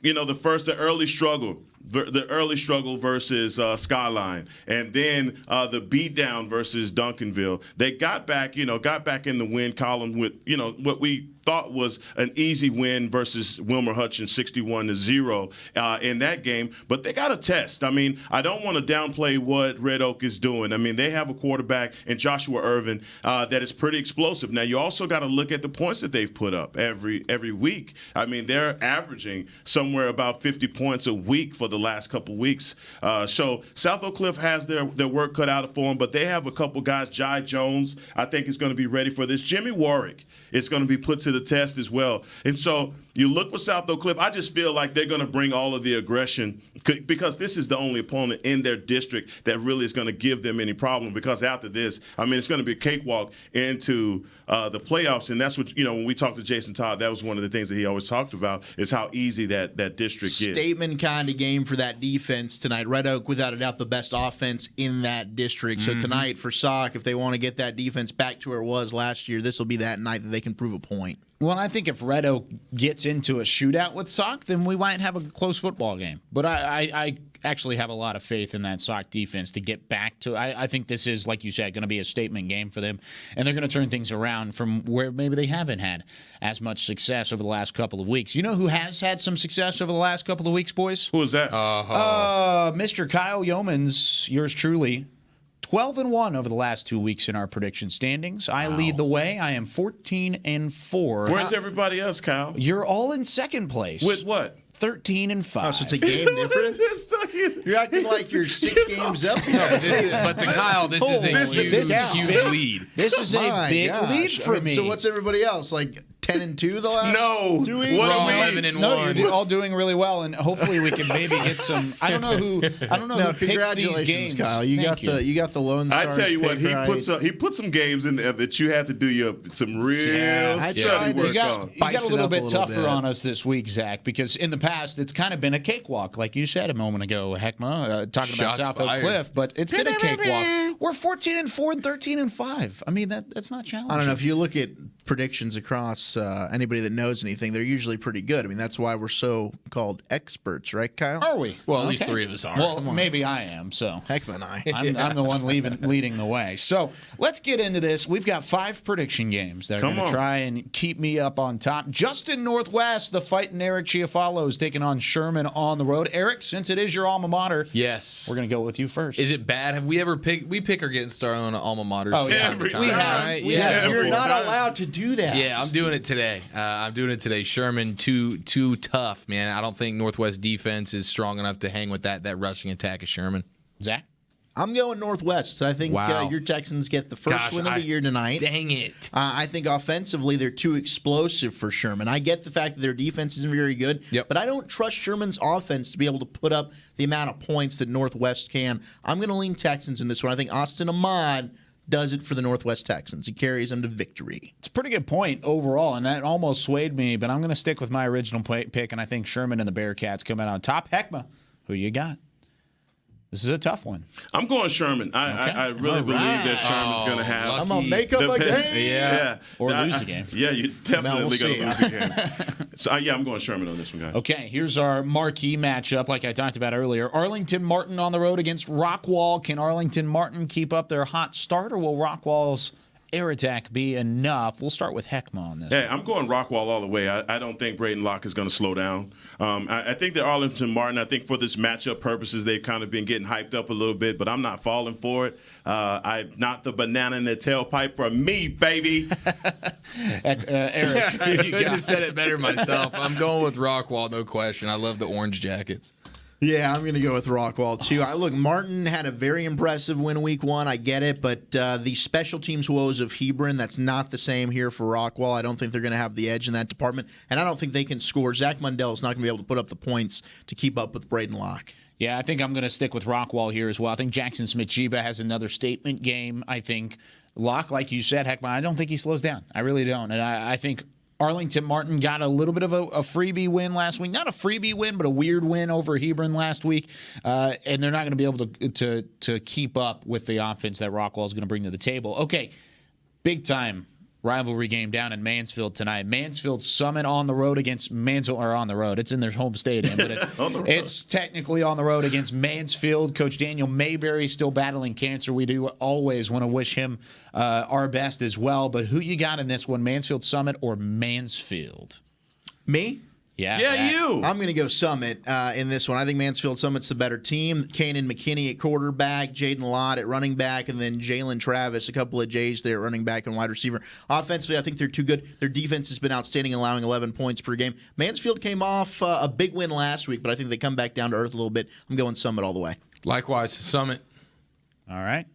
the early struggle. The early struggle versus Skyline, and then the beatdown versus Duncanville. They got back in the win column with what we thought was an easy win versus Wilmer Hutchins, 61-0 in that game. But they got a test. I mean, I don't want to downplay what Red Oak is doing. I mean, they have a quarterback in Joshua Irvin that is pretty explosive. Now, you also got to look at the points that they've put up every week. I mean, they're averaging somewhere about 50 points a week for the last couple weeks. So South Oak Cliff has their work cut out for them, but they have a couple guys. Jai Jones, I think, is going to be ready for this. Jimmy Warwick is going to be put to the test as well. And so you look for South Oak Cliff. I just feel like they're going to bring all of the aggression because this is the only opponent in their district that really is going to give them any problem, because after this, I mean, it's going to be a cakewalk into the playoffs. And that's what, when we talked to Jason Todd, that was one of the things that he always talked about, is how easy that district is. Statement kind of game for that defense tonight. Red Oak, without a doubt, the best offense in that district. So tonight for Sauk, if they want to get that defense back to where it was last year, this will be that night that they can prove a point. Well, I think if Red Oak gets into a shootout with Sauk, then we might have a close football game. But I actually have a lot of faith in that Sauk defense to get back to. I think this is, like you said, going to be a statement game for them, and they're going to turn things around from where maybe they haven't had as much success over the last couple of weeks. You know who has had some success over the last couple of weeks, boys? Who is that? Mr. Kyle Yeomans, yours truly. 12-1 over the last 2 weeks in our prediction standings. I lead the way. I am 14-4. Where's everybody else, Kyle? You're all in second place. With what? 13-5. Oh, so it's a game difference? You're acting like you're 6 games up. But to Kyle, this is a huge lead. This is a big lead for me. So what's everybody else, like 10-2 the last No. 2 weeks? We're all 11-1. No, you're all doing really well, and hopefully we can maybe get some. I don't know who picks these games. Kyle. You got the Lone Star. I tell you what, pick right. he put some games in there that you had to do some real study work on. You got a little bit tougher on us this week, Zach, because in the past it's kind of been a cakewalk, like you said a moment ago, Heckma, talking about South Oak Cliff, but it's been a cakewalk. We're 14-4 and 13-5. I mean, that's not challenging. I don't know if you look at predictions across anybody that knows anything, they're usually pretty good. I mean, that's why we're so called experts, right, Kyle? Are we? Well, at least 3 of us are. Well, maybe I am. So Heckma and I. I'm the one leading the way. So let's get into this. We've got 5 prediction games that are going to try and keep me up on top. Justin Northwest, the fighting Eric Chiafalo, is taking on Sherman on the road. Eric, since it is your alma mater, yes, we're going to go with you first. Is it bad? Have we ever picked? We pick our getting started on an alma mater. Oh yeah, we have. Right? We have. You're not allowed to do that. Yeah, I'm doing it today. Sherman, too tough, man. I don't think Northwest defense is strong enough to hang with that rushing attack of Sherman. Zach? I'm going Northwest. I think your Texans get the first win of the year tonight. Dang it. I think offensively they're too explosive for Sherman. I get the fact that their defense isn't very good, but I don't trust Sherman's offense to be able to put up the amount of points that Northwest can. I'm going to lean Texans in this one. I think Austin Ahmad does it for the Northwest Texans. He carries them to victory. It's a pretty good point overall, and that almost swayed me, but I'm going to stick with my original pick, and I think Sherman and the Bearcats come out on top. Heckma, who you got? This is a tough one. I'm going Sherman. I really believe that Sherman's going to have. I'm going to make up a game. Yeah. Or lose a game. Yeah, you're definitely going to lose a game. So, I'm going Sherman on this one, guys. Okay, here's our marquee matchup, like I talked about earlier. Arlington Martin on the road against Rockwall. Can Arlington Martin keep up their hot start, or will Rockwall's air attack be enough? We'll start with Heckma on this. Hey, I'm going Rockwall all the way. I don't think Braden Locke is going to slow down. I think that Arlington Martin, I think for this matchup purposes, they've kind of been getting hyped up a little bit, but I'm not falling for it. I'm not the banana in the tailpipe for me, baby. Eric, I couldn't have said it better myself. I'm going with Rockwall, no question. I love the orange jackets. Yeah, I'm going to go with Rockwall, too. Look, Martin had a very impressive win week 1. I get it, but the special teams woes of Hebron, that's not the same here for Rockwall. I don't think they're going to have the edge in that department, and I don't think they can score. Zach Mundell is not going to be able to put up the points to keep up with Braden Locke. Yeah, I think I'm going to stick with Rockwall here as well. I think Jackson Smith-Jiba has another statement game. I think Locke, like you said, Heckman, I don't think he slows down. I really don't. And I think Arlington Martin got a little bit of a freebie win last week. Not a freebie win, but a weird win over Hebron last week. And they're not going to be able to keep up with the offense that Rockwall is going to bring to the table. Okay, big time rivalry game down in Mansfield tonight. Mansfield Summit on the road against Mansfield, or on the road. It's in their home stadium, but it's technically on the road against Mansfield. Coach Daniel Mayberry still battling cancer. We do always want to wish him our best as well. But who you got in this one, Mansfield Summit or Mansfield? Me? Yeah, you. I'm going to go Summit in this one. I think Mansfield Summit's the better team. Kanan McKinney at quarterback, Jaden Lott at running back, and then Jalen Travis, a couple of J's there at running back and wide receiver. Offensively, I think they're too good. Their defense has been outstanding, allowing 11 points per game. Mansfield came off a big win last week, but I think they come back down to earth a little bit. I'm going Summit all the way. Likewise, Summit. All right.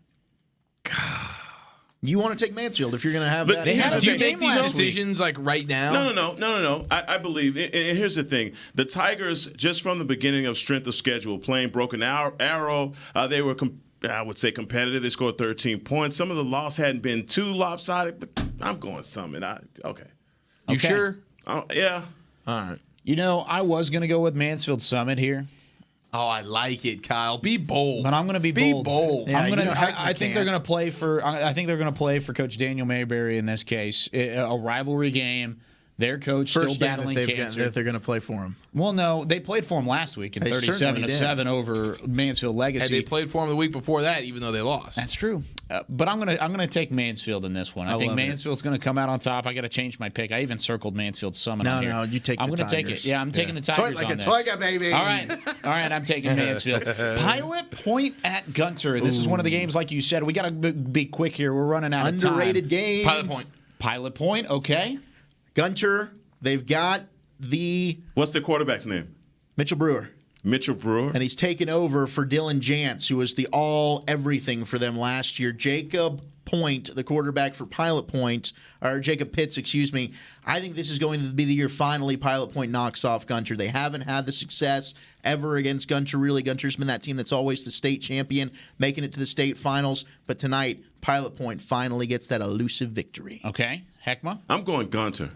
You want to take Mansfield if you're going to have that. They have to make these decisions like right now. No. I believe. And here's the thing: the Tigers, just from the beginning of strength of schedule, playing Broken Arrow, they were. I would say competitive. They scored 13 points. Some of the loss hadn't been too lopsided, but I'm going Summit. Okay. You sure? Yeah. All right. You know, I was going to go with Mansfield Summit here. Oh, I like it, Kyle. Be bold. But I'm going to be bold. Yeah, I think they're going to play for. I think they're going to play for Coach Daniel Mayberry in this case. A rivalry game. Their coach First still game battling cancer. that they're going to play for him. Well, no, they played for him last week in 37-7 over Mansfield Legacy. And they played for him the week before that, even though they lost. That's true. But I'm gonna take Mansfield in this one. I think Mansfield's going to come out on top. I got to change my pick. I even circled Mansfield Summit. No, you take. I'm going to take it. Yeah, I'm taking the Tigers like on a this. Tiger, baby. All right. I'm taking Mansfield. Pilot Point at Gunter. This is one of the games, like you said. We got to be quick here. We're running out of time. Underrated game. Pilot Point. Okay. Gunter. They've got the. What's the quarterback's name? Mitchell Brewer. And he's taken over for Dylan Jantz, who was the all-everything for them last year. Jacob Point, the quarterback for Pilot Point, or Jacob Pitts, excuse me. I think this is going to be the year finally Pilot Point knocks off Gunter. They haven't had the success ever against Gunter, really. Gunter's been that team that's always the state champion, making it to the state finals. But tonight, Pilot Point finally gets that elusive victory. Okay. Heckma? I'm going Gunter.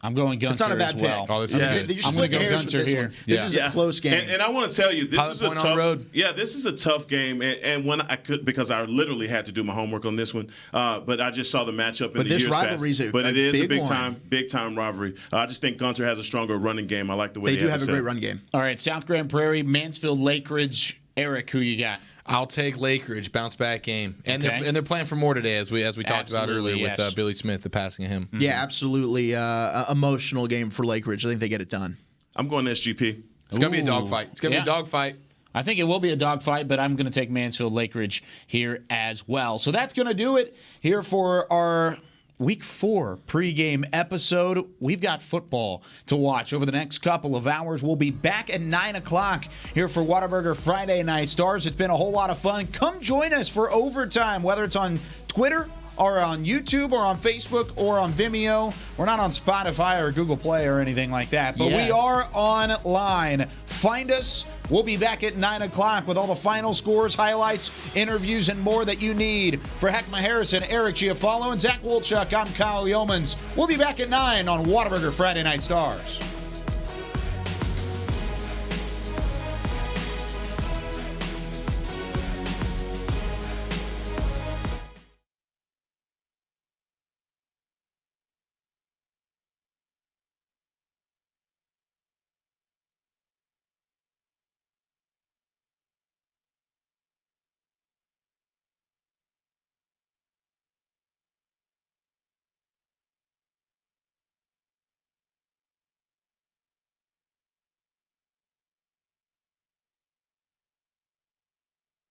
I'm going Gunter It's not a bad as well. pick. Oh, this I'm is going to go Gunter here. This is a close game. And I want to tell you, this Pilot is a Point on the road. this is a tough game. And when I could, because I literally had to do my homework on this one, but I just saw the matchup in But the this years rivalry's past. a But it is a big one. big time rivalry. I just think Gunter has a stronger running game. I like the way They do have a great run game. All right, South Grand Prairie, Mansfield, Lake Ridge. Eric, who you got? I'll take Lake Ridge, bounce back game, and Okay. they're playing for more today, as we talked about Absolutely, earlier yes. with Billy Smith, the passing of him. Yeah, absolutely. Emotional game for Lake Ridge. I think they get it done. I'm going SGP. It's gonna be a dogfight. It's gonna be a dogfight. I think it will be a dogfight, but I'm going to take Mansfield Lake Ridge here as well. So that's going to do it here for our Week 4 pregame episode. We've got football to watch over the next couple of hours. We'll be back at 9 o'clock here for Whataburger Friday Night Stars. It's been a whole lot of fun. Come join us for overtime, whether it's on Twitter or on YouTube or on Facebook or on Vimeo. We're not on Spotify or Google Play or anything like that, but we are online. Find us. We'll be back at 9 o'clock with all the final scores, highlights, interviews, and more that you need. For Heckma Harrison, Eric Giafalo, and Zach Wolchuk, I'm Kyle Yeomans. We'll be back at 9 on Whataburger Friday Night Stars.